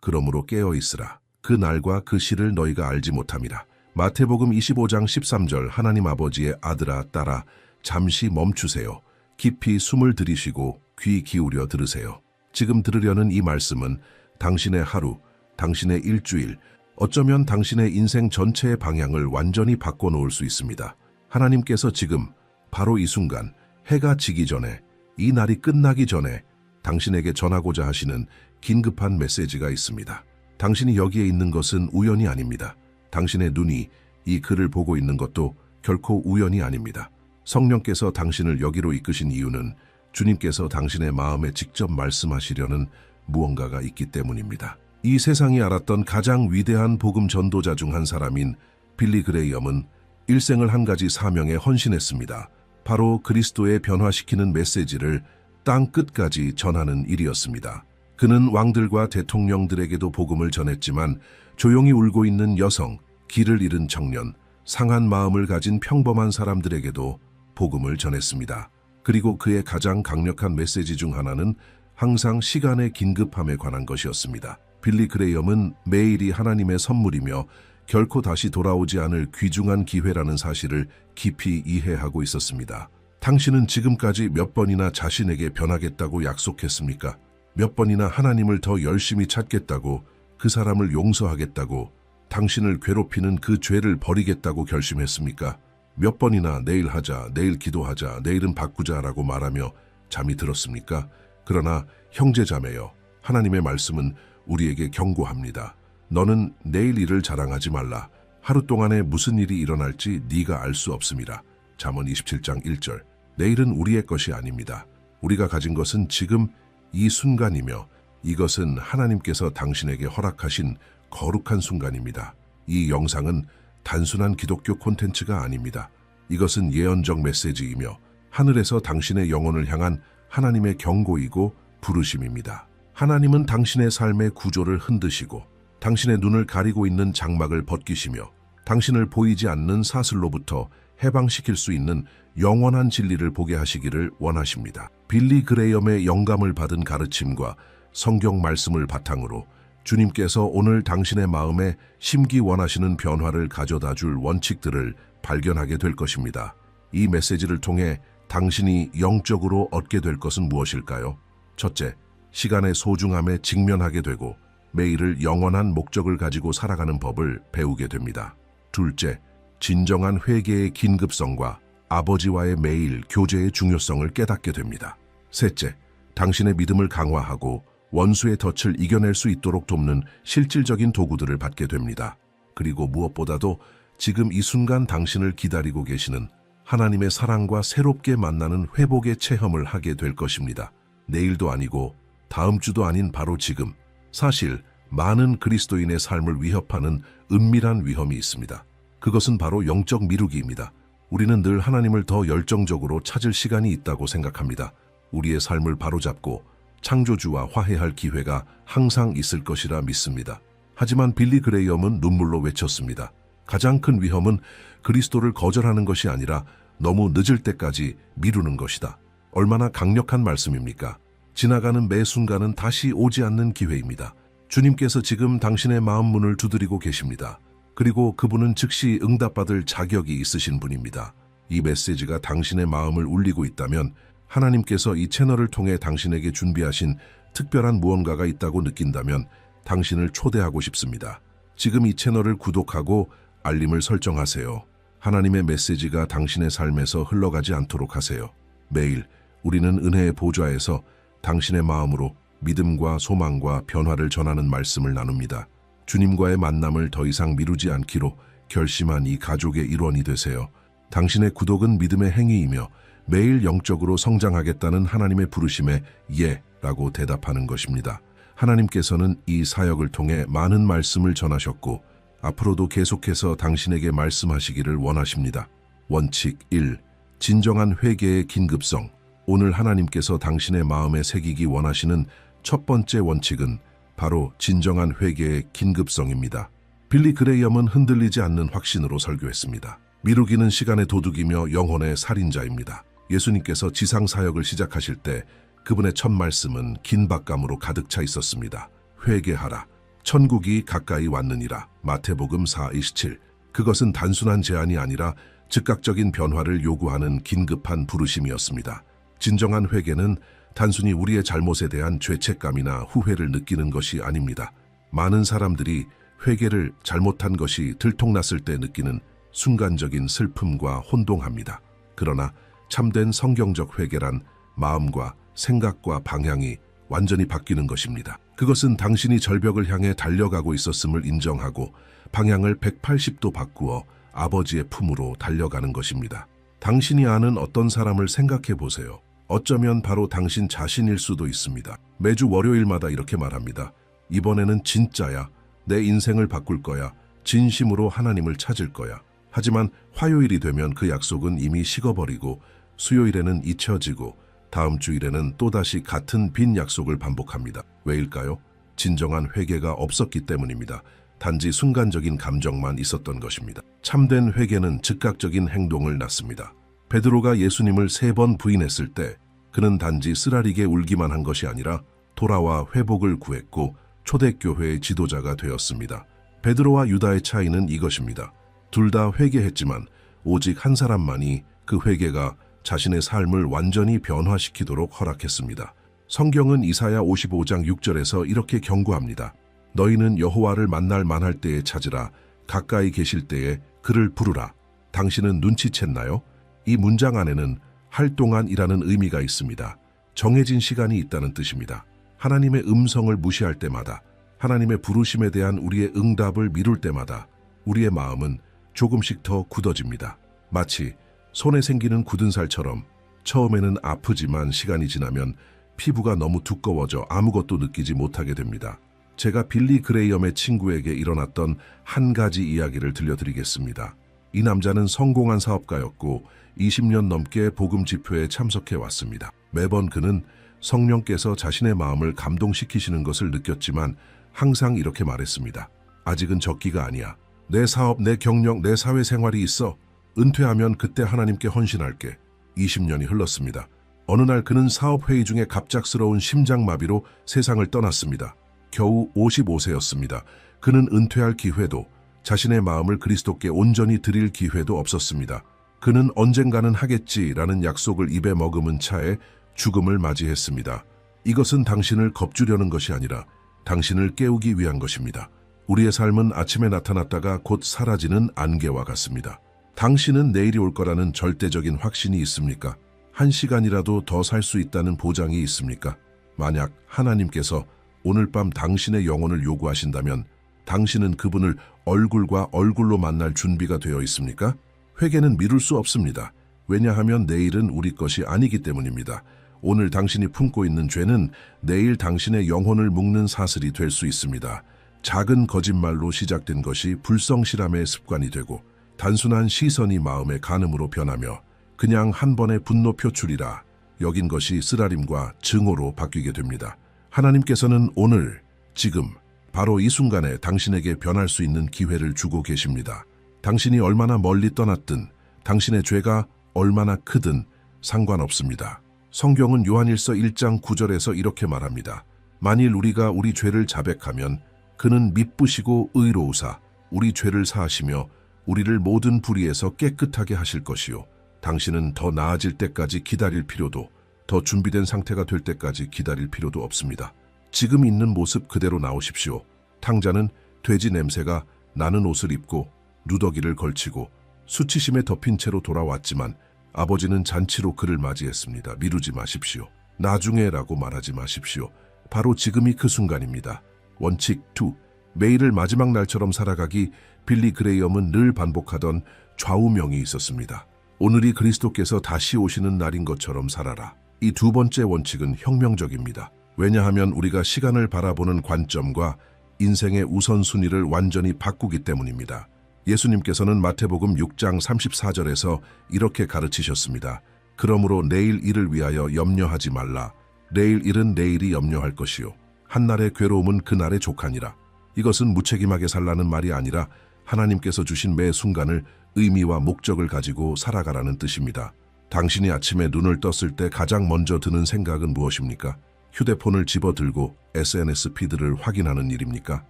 그러므로 깨어있으라. 그 날과 그 시를 너희가 알지 못함이라. 마태복음 25장 13절. 하나님 아버지의 아들아 딸아 잠시 멈추세요. 깊이 숨을 들이쉬고 귀 기울여 들으세요. 지금 들으려는 이 말씀은 당신의 하루, 당신의 일주일, 어쩌면 당신의 인생 전체의 방향을 완전히 바꿔놓을 수 있습니다. 하나님께서 지금 바로 이 순간 해가 지기 전에, 이 날이 끝나기 전에 당신에게 전하고자 하시는 긴급한 메시지가 있습니다. 당신이 여기에 있는 것은 우연이 아닙니다. 당신의 눈이 이 글을 보고 있는 것도 결코 우연이 아닙니다. 성령께서 당신을 여기로 이끄신 이유는 주님께서 당신의 마음에 직접 말씀하시려는 무언가가 있기 때문입니다. 이 세상이 알았던 가장 위대한 복음 전도자 중 한 사람인 빌리 그레이엄은 일생을 한 가지 사명에 헌신했습니다. 바로 그리스도의 변화시키는 메시지를 땅 끝까지 전하는 일이었습니다. 그는 왕들과 대통령들에게도 복음을 전했지만 조용히 울고 있는 여성, 길을 잃은 청년, 상한 마음을 가진 평범한 사람들에게도 복음을 전했습니다. 그리고 그의 가장 강력한 메시지 중 하나는 항상 시간의 긴급함에 관한 것이었습니다. 빌리 그레이엄은 매일이 하나님의 선물이며 결코 다시 돌아오지 않을 귀중한 기회라는 사실을 깊이 이해하고 있었습니다. 당신은 지금까지 몇 번이나 자신에게 변하겠다고 약속했습니까? 몇 번이나 하나님을 더 열심히 찾겠다고, 그 사람을 용서하겠다고, 당신을 괴롭히는 그 죄를 버리겠다고 결심했습니까? 몇 번이나 내일 하자, 내일 기도하자, 내일은 바꾸자라고 말하며 잠이 들었습니까? 그러나 형제자매여, 하나님의 말씀은 우리에게 경고합니다. 너는 내일 일을 자랑하지 말라. 하루 동안에 무슨 일이 일어날지 네가 알 수 없음이라. 잠언 27장 1절. 내일은 우리의 것이 아닙니다. 우리가 가진 것은 지금 이 순간이며 이것은 하나님께서 당신에게 허락하신 거룩한 순간입니다. 이 영상은 단순한 기독교 콘텐츠가 아닙니다. 이것은 예언적 메시지이며 하늘에서 당신의 영혼을 향한 하나님의 경고이고 부르심입니다. 하나님은 당신의 삶의 구조를 흔드시고 당신의 눈을 가리고 있는 장막을 벗기시며 당신을 보이지 않는 사슬로부터 해방시킬 수 있는 영원한 진리를 보게 하시기를 원하십니다. 빌리 그레이엄의 영감을 받은 가르침과 성경 말씀을 바탕으로 주님께서 오늘 당신의 마음에 심기 원하시는 변화를 가져다 줄 원칙들을 발견하게 될 것입니다. 이 메시지를 통해 당신이 영적으로 얻게 될 것은 무엇일까요? 첫째, 시간의 소중함에 직면하게 되고 매일을 영원한 목적을 가지고 살아가는 법을 배우게 됩니다. 둘째, 진정한 회개의 긴급성과 아버지와의 매일 교제의 중요성을 깨닫게 됩니다. 셋째, 당신의 믿음을 강화하고 원수의 덫을 이겨낼 수 있도록 돕는 실질적인 도구들을 받게 됩니다. 그리고 무엇보다도 지금 이 순간 당신을 기다리고 계시는 하나님의 사랑과 새롭게 만나는 회복의 체험을 하게 될 것입니다. 내일도 아니고 다음 주도 아닌 바로 지금. 사실 많은 그리스도인의 삶을 위협하는 은밀한 위험이 있습니다. 그것은 바로 영적 미루기입니다. 우리는 늘 하나님을 더 열정적으로 찾을 시간이 있다고 생각합니다. 우리의 삶을 바로잡고 창조주와 화해할 기회가 항상 있을 것이라 믿습니다. 하지만 빌리 그레이엄은 눈물로 외쳤습니다. 가장 큰 위험은 그리스도를 거절하는 것이 아니라 너무 늦을 때까지 미루는 것이다. 얼마나 강력한 말씀입니까? 지나가는 매 순간은 다시 오지 않는 기회입니다. 주님께서 지금 당신의 마음 문을 두드리고 계십니다. 그리고 그분은 즉시 응답받을 자격이 있으신 분입니다. 이 메시지가 당신의 마음을 울리고 있다면 하나님께서 이 채널을 통해 당신에게 준비하신 특별한 무언가가 있다고 느낀다면 당신을 초대하고 싶습니다. 지금 이 채널을 구독하고 알림을 설정하세요. 하나님의 메시지가 당신의 삶에서 흘러가지 않도록 하세요. 매일 우리는 은혜의 보좌에서 당신의 마음으로 믿음과 소망과 변화를 전하는 말씀을 나눕니다. 주님과의 만남을 더 이상 미루지 않기로 결심한 이 가족의 일원이 되세요. 당신의 구독은 믿음의 행위이며 매일 영적으로 성장하겠다는 하나님의 부르심에 예라고 대답하는 것입니다. 하나님께서는 이 사역을 통해 많은 말씀을 전하셨고 앞으로도 계속해서 당신에게 말씀하시기를 원하십니다. 원칙 1. 진정한 회개의 긴급성. 오늘 하나님께서 당신의 마음에 새기기 원하시는 첫 번째 원칙은 바로 진정한 회개의 긴급성입니다. 빌리 그레이엄은 흔들리지 않는 확신으로 설교했습니다. 미루기는 시간의 도둑이며 영혼의 살인자입니다. 예수님께서 지상 사역을 시작하실 때 그분의 첫 말씀은 긴박감으로 가득 차 있었습니다. 회개하라. 천국이 가까이 왔느니라. 마태복음 4:27. 그것은 단순한 제안이 아니라 즉각적인 변화를 요구하는 긴급한 부르심이었습니다. 진정한 회개는 단순히 우리의 잘못에 대한 죄책감이나 후회를 느끼는 것이 아닙니다. 많은 사람들이 회개를 잘못한 것이 들통났을 때 느끼는 순간적인 슬픔과 혼동합니다. 그러나 참된 성경적 회개란 마음과 생각과 방향이 완전히 바뀌는 것입니다. 그것은 당신이 절벽을 향해 달려가고 있었음을 인정하고 방향을 180도 바꾸어 아버지의 품으로 달려가는 것입니다. 당신이 아는 어떤 사람을 생각해 보세요. 어쩌면 바로 당신 자신일 수도 있습니다. 매주 월요일마다 이렇게 말합니다. 이번에는 진짜야. 내 인생을 바꿀 거야. 진심으로 하나님을 찾을 거야. 하지만 화요일이 되면 그 약속은 이미 식어버리고 수요일에는 잊혀지고 다음 주일에는 또다시 같은 빈 약속을 반복합니다. 왜일까요? 진정한 회개가 없었기 때문입니다. 단지 순간적인 감정만 있었던 것입니다. 참된 회개는 즉각적인 행동을 낳습니다. 베드로가 예수님을 3번 부인했을 때 그는 단지 쓰라리게 울기만 한 것이 아니라 돌아와 회복을 구했고 초대교회의 지도자가 되었습니다. 베드로와 유다의 차이는 이것입니다. 둘 다 회개했지만 오직 한 사람만이 그 회개가 자신의 삶을 완전히 변화시키도록 허락했습니다. 성경은 이사야 55장 6절에서 이렇게 경고합니다. 너희는 여호와를 만날 만할 때에 찾으라. 가까이 계실 때에 그를 부르라. 당신은 눈치챘나요? 이 문장 안에는 할 동안이라는 의미가 있습니다. 정해진 시간이 있다는 뜻입니다. 하나님의 음성을 무시할 때마다, 하나님의 부르심에 대한 우리의 응답을 미룰 때마다 우리의 마음은 조금씩 더 굳어집니다. 마치 손에 생기는 굳은 살처럼 처음에는 아프지만 시간이 지나면 피부가 너무 두꺼워져 아무것도 느끼지 못하게 됩니다. 제가 빌리 그레이엄의 친구에게 일어났던 한 가지 이야기를 들려드리겠습니다. 이 남자는 성공한 사업가였고 20년 넘게 복음 집회에 참석해 왔습니다. 매번 그는 성령께서 자신의 마음을 감동시키시는 것을 느꼈지만 항상 이렇게 말했습니다. 아직은 적기가 아니야. 내 사업, 내 경력, 내 사회생활이 있어. 은퇴하면 그때 하나님께 헌신할게. 20년이 흘렀습니다. 어느 날 그는 사업회의 중에 갑작스러운 심장마비로 세상을 떠났습니다. 겨우 55세였습니다. 그는 은퇴할 기회도, 자신의 마음을 그리스도께 온전히 드릴 기회도 없었습니다. 그는 언젠가는 하겠지라는 약속을 입에 머금은 차에 죽음을 맞이했습니다. 이것은 당신을 겁주려는 것이 아니라 당신을 깨우기 위한 것입니다. 우리의 삶은 아침에 나타났다가 곧 사라지는 안개와 같습니다. 당신은 내일이 올 거라는 절대적인 확신이 있습니까? 한 시간이라도 더 살 수 있다는 보장이 있습니까? 만약 하나님께서 오늘 밤 당신의 영혼을 요구하신다면 당신은 그분을 얼굴과 얼굴로 만날 준비가 되어 있습니까? 회개는 미룰 수 없습니다. 왜냐하면 내일은 우리 것이 아니기 때문입니다. 오늘 당신이 품고 있는 죄는 내일 당신의 영혼을 묶는 사슬이 될 수 있습니다. 작은 거짓말로 시작된 것이 불성실함의 습관이 되고 단순한 시선이 마음의 간음으로 변하며 그냥 한 번의 분노 표출이라 여긴 것이 쓰라림과 증오로 바뀌게 됩니다. 하나님께서는 오늘, 지금, 바로 이 순간에 당신에게 변할 수 있는 기회를 주고 계십니다. 당신이 얼마나 멀리 떠났든, 당신의 죄가 얼마나 크든 상관없습니다. 성경은 요한일서 1장 9절에서 이렇게 말합니다. 만일 우리가 우리 죄를 자백하면 그는 미쁘시고 의로우사 우리 죄를 사하시며 우리를 모든 불의에서 깨끗하게 하실 것이요. 당신은 더 나아질 때까지 기다릴 필요도, 더 준비된 상태가 될 때까지 기다릴 필요도 없습니다. 지금 있는 모습 그대로 나오십시오. 탕자는 돼지 냄새가 나는 옷을 입고 누더기를 걸치고 수치심에 덮인 채로 돌아왔지만 아버지는 잔치로 그를 맞이했습니다. 미루지 마십시오. 나중에라고 말하지 마십시오. 바로 지금이 그 순간입니다. 원칙 2. 매일을 마지막 날처럼 살아가기. 빌리 그레이엄은 늘 반복하던 좌우명이 있었습니다. 오늘이 그리스도께서 다시 오시는 날인 것처럼 살아라. 이 두 번째 원칙은 혁명적입니다. 왜냐하면 우리가 시간을 바라보는 관점과 인생의 우선순위를 완전히 바꾸기 때문입니다. 예수님께서는 마태복음 6장 34절에서 이렇게 가르치셨습니다. 그러므로 내일 일을 위하여 염려하지 말라. 내일 일은 내일이 염려할 것이요. 한날의 괴로움은 그날의 족하니라. 이것은 무책임하게 살라는 말이 아니라 하나님께서 주신 매 순간을 의미와 목적을 가지고 살아가라는 뜻입니다. 당신이 아침에 눈을 떴을 때 가장 먼저 드는 생각은 무엇입니까? 휴대폰을 집어들고 SNS 피드를 확인하는 일입니까?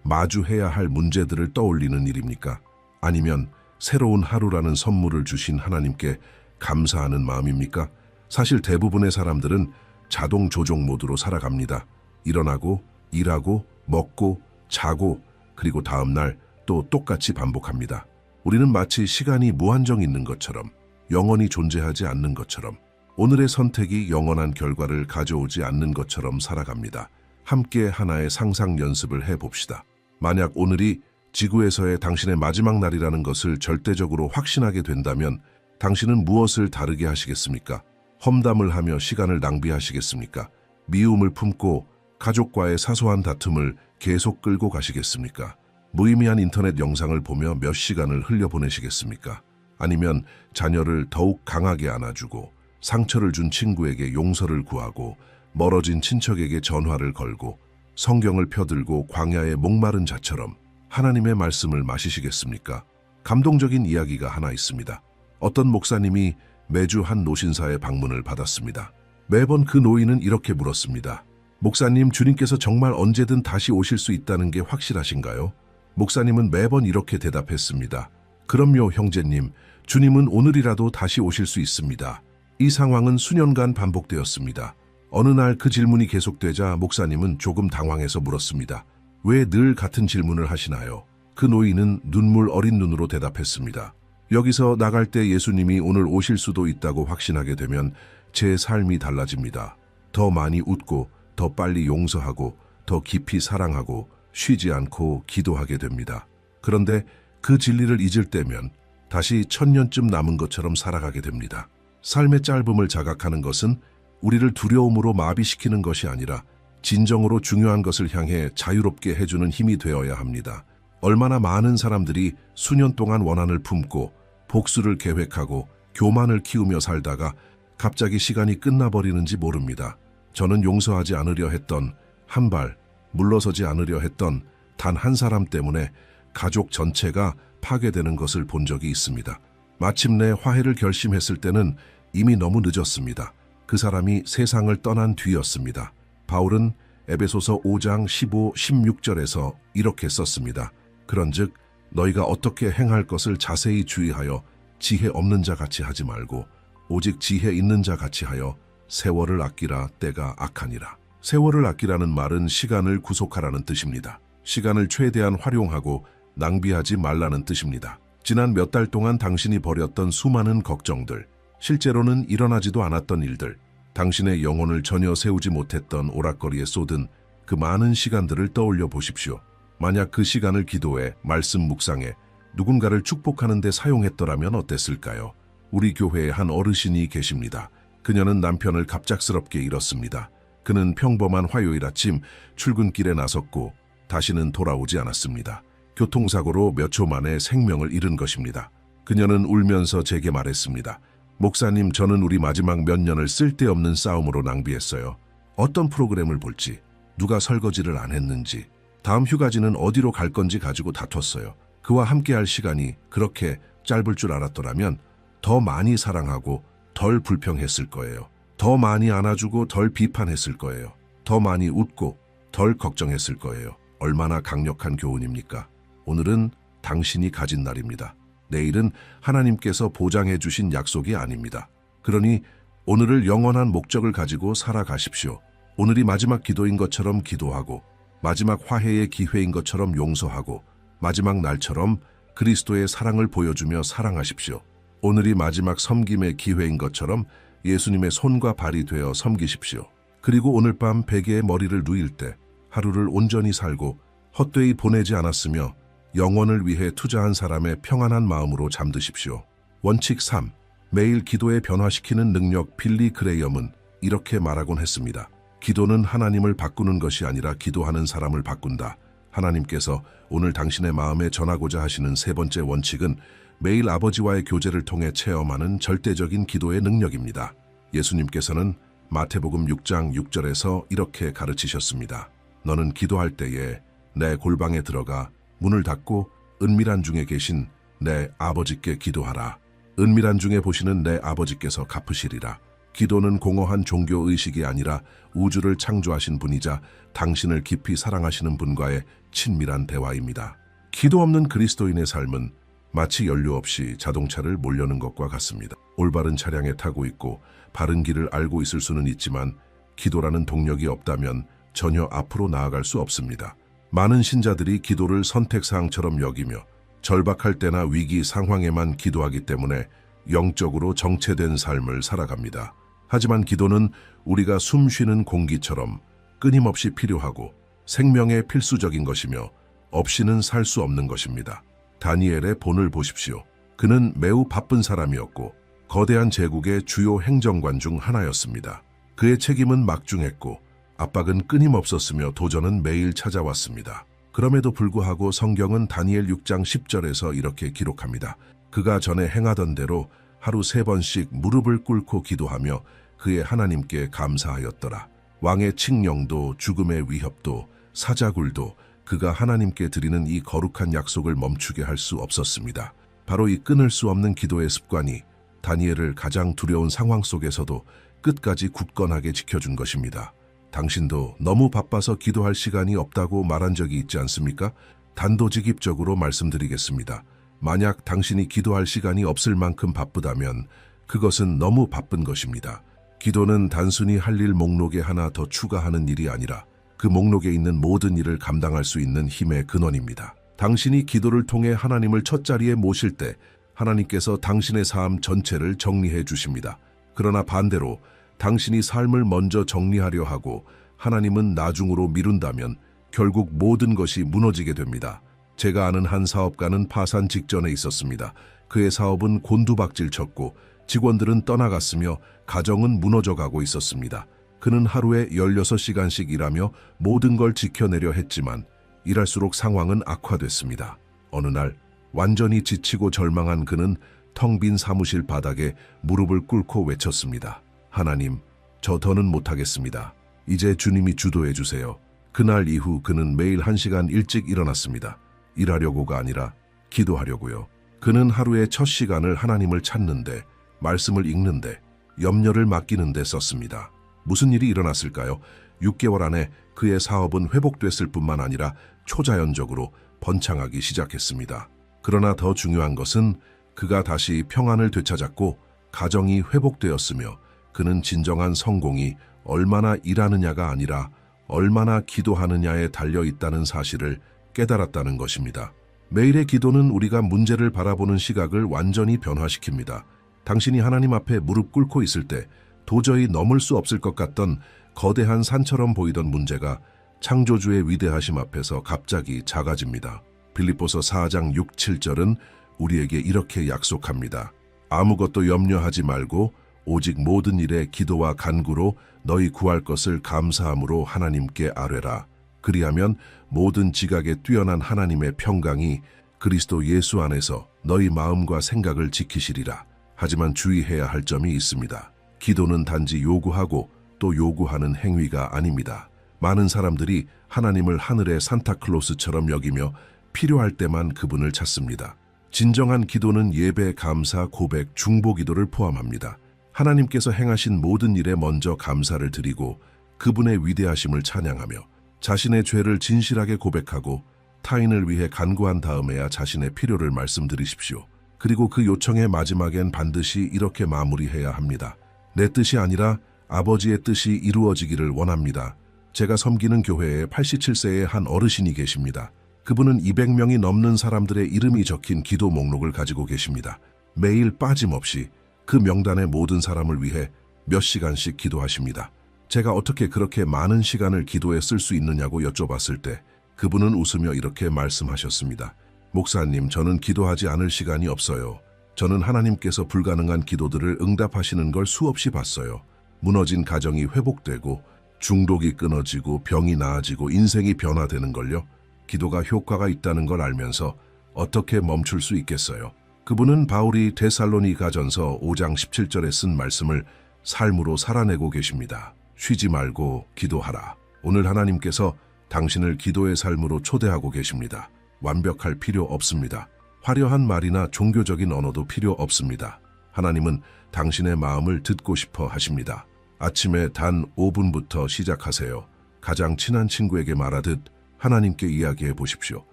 마주해야 할 문제들을 떠올리는 일입니까? 아니면 새로운 하루라는 선물을 주신 하나님께 감사하는 마음입니까? 사실 대부분의 사람들은 자동 조종 모드로 살아갑니다. 일어나고, 일하고, 먹고, 자고, 그리고 다음 날 또 똑같이 반복합니다. 우리는 마치 시간이 무한정 있는 것처럼, 영원히 존재하지 않는 것처럼, 오늘의 선택이 영원한 결과를 가져오지 않는 것처럼 살아갑니다. 함께 하나의 상상 연습을 해봅시다. 만약 오늘이 지구에서의 당신의 마지막 날이라는 것을 절대적으로 확신하게 된다면 당신은 무엇을 다르게 하시겠습니까? 험담을 하며 시간을 낭비하시겠습니까? 미움을 품고 가족과의 사소한 다툼을 계속 끌고 가시겠습니까? 무의미한 인터넷 영상을 보며 몇 시간을 흘려보내시겠습니까? 아니면 자녀를 더욱 강하게 안아주고 상처를 준 친구에게 용서를 구하고 멀어진 친척에게 전화를 걸고 성경을 펴들고 광야의 목마른 자처럼 하나님의 말씀을 마시시겠습니까? 감동적인 이야기가 하나 있습니다. 어떤 목사님이 매주 한 노신사의 방문을 받았습니다. 매번 그 노인은 이렇게 물었습니다. 목사님, 주님께서 정말 언제든 다시 오실 수 있다는 게 확실하신가요? 목사님은 매번 이렇게 대답했습니다. 그럼요, 형제님. 주님은 오늘이라도 다시 오실 수 있습니다. 이 상황은 수년간 반복되었습니다. 어느 날 그 질문이 계속되자 목사님은 조금 당황해서 물었습니다. 왜 늘 같은 질문을 하시나요? 그 노인은 눈물 어린 눈으로 대답했습니다. 여기서 나갈 때 예수님이 오늘 오실 수도 있다고 확신하게 되면 제 삶이 달라집니다. 더 많이 웃고, 더 빨리 용서하고, 더 깊이 사랑하고, 쉬지 않고 기도하게 됩니다. 그런데 그 진리를 잊을 때면 다시 1000년쯤 남은 것처럼 살아가게 됩니다. 삶의 짧음을 자각하는 것은 우리를 두려움으로 마비시키는 것이 아니라 진정으로 중요한 것을 향해 자유롭게 해주는 힘이 되어야 합니다. 얼마나 많은 사람들이 수년 동안 원한을 품고 복수를 계획하고 교만을 키우며 살다가 갑자기 시간이 끝나버리는지 모릅니다. 저는 용서하지 않으려 했던 한 발, 물러서지 않으려 했던 단 한 사람 때문에 가족 전체가 파괴되는 것을 본 적이 있습니다. 마침내 화해를 결심했을 때는 이미 너무 늦었습니다. 그 사람이 세상을 떠난 뒤였습니다. 바울은 에베소서 5장 15, 16절에서 이렇게 썼습니다. 그런즉 너희가 어떻게 행할 것을 자세히 주의하여 지혜 없는 자 같이 하지 말고 오직 지혜 있는 자 같이 하여 세월을 아끼라. 때가 악하니라. 세월을 아끼라는 말은 시간을 구속하라는 뜻입니다. 시간을 최대한 활용하고 낭비하지 말라는 뜻입니다. 지난 몇 달 동안 당신이 벌였던 수많은 걱정들, 실제로는 일어나지도 않았던 일들, 당신의 영혼을 전혀 세우지 못했던 오락거리에 쏟은 그 많은 시간들을 떠올려 보십시오. 만약 그 시간을 기도에, 말씀 묵상에, 누군가를 축복하는 데 사용했더라면 어땠을까요? 우리 교회에 한 어르신이 계십니다. 그녀는 남편을 갑작스럽게 잃었습니다. 그는 평범한 화요일 아침 출근길에 나섰고 다시는 돌아오지 않았습니다. 교통사고로 몇 초 만에 생명을 잃은 것입니다. 그녀는 울면서 제게 말했습니다. 목사님, 저는 우리 마지막 몇 년을 쓸데없는 싸움으로 낭비했어요. 어떤 프로그램을 볼지, 누가 설거지를 안 했는지, 다음 휴가지는 어디로 갈 건지 가지고 다퉜어요. 그와 함께할 시간이 그렇게 짧을 줄 알았더라면 더 많이 사랑하고 덜 불평했을 거예요. 더 많이 안아주고 덜 비판했을 거예요. 더 많이 웃고 덜 걱정했을 거예요. 얼마나 강력한 교훈입니까? 오늘은 당신이 가진 날입니다. 내일은 하나님께서 보장해 주신 약속이 아닙니다. 그러니 오늘을 영원한 목적을 가지고 살아가십시오. 오늘이 마지막 기도인 것처럼 기도하고 마지막 화해의 기회인 것처럼 용서하고 마지막 날처럼 그리스도의 사랑을 보여주며 사랑하십시오. 오늘이 마지막 섬김의 기회인 것처럼 예수님의 손과 발이 되어 섬기십시오. 그리고 오늘 밤 베개에 머리를 누일 때 하루를 온전히 살고 헛되이 보내지 않았으며 영원을 위해 투자한 사람의 평안한 마음으로 잠드십시오. 원칙 3. 매일 기도에 변화시키는 능력. 빌리 그레이엄은 이렇게 말하곤 했습니다. 기도는 하나님을 바꾸는 것이 아니라 기도하는 사람을 바꾼다. 하나님께서 오늘 당신의 마음에 전하고자 하시는 세 번째 원칙은 매일 아버지와의 교제를 통해 체험하는 절대적인 기도의 능력입니다. 예수님께서는 마태복음 6장 6절에서 이렇게 가르치셨습니다. 너는 기도할 때에 내 골방에 들어가 문을 닫고 은밀한 중에 계신 내 아버지께 기도하라. 은밀한 중에 보시는 내 아버지께서 갚으시리라. 기도는 공허한 종교의식이 아니라 우주를 창조하신 분이자 당신을 깊이 사랑하시는 분과의 친밀한 대화입니다. 기도 없는 그리스도인의 삶은 마치 연료 없이 자동차를 몰려는 것과 같습니다. 올바른 차량에 타고 있고 바른 길을 알고 있을 수는 있지만 기도라는 동력이 없다면 전혀 앞으로 나아갈 수 없습니다. 많은 신자들이 기도를 선택사항처럼 여기며 절박할 때나 위기 상황에만 기도하기 때문에 영적으로 정체된 삶을 살아갑니다. 하지만 기도는 우리가 숨 쉬는 공기처럼 끊임없이 필요하고 생명에 필수적인 것이며 없이는 살 수 없는 것입니다. 다니엘의 본을 보십시오. 그는 매우 바쁜 사람이었고 거대한 제국의 주요 행정관 중 하나였습니다. 그의 책임은 막중했고 압박은 끊임없었으며 도전은 매일 찾아왔습니다. 그럼에도 불구하고 성경은 다니엘 6장 10절에서 이렇게 기록합니다. 그가 전에 행하던 대로 하루 3번씩 무릎을 꿇고 기도하며 그의 하나님께 감사하였더라. 왕의 칙령도 죽음의 위협도 사자굴도 그가 하나님께 드리는 이 거룩한 약속을 멈추게 할 수 없었습니다. 바로 이 끊을 수 없는 기도의 습관이 다니엘을 가장 두려운 상황 속에서도 끝까지 굳건하게 지켜준 것입니다. 당신도 너무 바빠서 기도할 시간이 없다고 말한 적이 있지 않습니까? 단도직입적으로 말씀드리겠습니다. 만약 당신이 기도할 시간이 없을 만큼 바쁘다면 그것은 너무 바쁜 것입니다. 기도는 단순히 할 일 목록에 하나 더 추가하는 일이 아니라 그 목록에 있는 모든 일을 감당할 수 있는 힘의 근원입니다. 당신이 기도를 통해 하나님을 첫 자리에 모실 때 하나님께서 당신의 삶 전체를 정리해 주십니다. 그러나 반대로 당신이 삶을 먼저 정리하려 하고 하나님은 나중으로 미룬다면 결국 모든 것이 무너지게 됩니다. 제가 아는 한 사업가는 파산 직전에 있었습니다. 그의 사업은 곤두박질 쳤고 직원들은 떠나갔으며 가정은 무너져가고 있었습니다. 그는 하루에 16시간씩 일하며 모든 걸 지켜내려 했지만 일할수록 상황은 악화됐습니다. 어느 날 완전히 지치고 절망한 그는 텅 빈 사무실 바닥에 무릎을 꿇고 외쳤습니다. 하나님, 저 더는 못하겠습니다. 이제 주님이 주도해 주세요. 그날 이후 그는 매일 1시간 일찍 일어났습니다. 일하려고가 아니라 기도하려고요. 그는 하루의 첫 시간을 하나님을 찾는데, 말씀을 읽는데, 염려를 맡기는데 썼습니다. 무슨 일이 일어났을까요? 6개월 안에 그의 사업은 회복됐을 뿐만 아니라 초자연적으로 번창하기 시작했습니다. 그러나 더 중요한 것은 그가 다시 평안을 되찾았고 가정이 회복되었으며 그는 진정한 성공이 얼마나 일하느냐가 아니라 얼마나 기도하느냐에 달려있다는 사실을 깨달았다는 것입니다. 매일의 기도는 우리가 문제를 바라보는 시각을 완전히 변화시킵니다. 당신이 하나님 앞에 무릎 꿇고 있을 때 도저히 넘을 수 없을 것 같던 거대한 산처럼 보이던 문제가 창조주의 위대하심 앞에서 갑자기 작아집니다. 빌립보서 4장 6, 7절은 우리에게 이렇게 약속합니다. 아무것도 염려하지 말고 오직 모든 일에 기도와 간구로 너희 구할 것을 감사함으로 하나님께 아뢰라. 그리하면 모든 지각에 뛰어난 하나님의 평강이 그리스도 예수 안에서 너희 마음과 생각을 지키시리라. 하지만 주의해야 할 점이 있습니다. 기도는 단지 요구하고 또 요구하는 행위가 아닙니다. 많은 사람들이 하나님을 하늘의 산타클로스처럼 여기며 필요할 때만 그분을 찾습니다. 진정한 기도는 예배, 감사, 고백, 중보 기도를 포함합니다. 하나님께서 행하신 모든 일에 먼저 감사를 드리고 그분의 위대하심을 찬양하며 자신의 죄를 진실하게 고백하고 타인을 위해 간구한 다음에야 자신의 필요를 말씀드리십시오. 그리고 그 요청의 마지막엔 반드시 이렇게 마무리해야 합니다. 내 뜻이 아니라 아버지의 뜻이 이루어지기를 원합니다. 제가 섬기는 교회에 87세의 한 어르신이 계십니다. 그분은 200명이 넘는 사람들의 이름이 적힌 기도 목록을 가지고 계십니다. 매일 빠짐없이 그 명단의 모든 사람을 위해 몇 시간씩 기도하십니다. 제가 어떻게 그렇게 많은 시간을 기도에 쓸 수 있느냐고 여쭤봤을 때 그분은 웃으며 이렇게 말씀하셨습니다. 목사님, 저는 기도하지 않을 시간이 없어요. 저는 하나님께서 불가능한 기도들을 응답하시는 걸 수없이 봤어요. 무너진 가정이 회복되고 중독이 끊어지고 병이 나아지고 인생이 변화되는 걸요. 기도가 효과가 있다는 걸 알면서 어떻게 멈출 수 있겠어요? 그분은 바울이 데살로니가전서 5장 17절에 쓴 말씀을 삶으로 살아내고 계십니다. 쉬지 말고 기도하라. 오늘 하나님께서 당신을 기도의 삶으로 초대하고 계십니다. 완벽할 필요 없습니다. 화려한 말이나 종교적인 언어도 필요 없습니다. 하나님은 당신의 마음을 듣고 싶어 하십니다. 아침에 단 5분부터 시작하세요. 가장 친한 친구에게 말하듯 하나님께 이야기해 보십시오.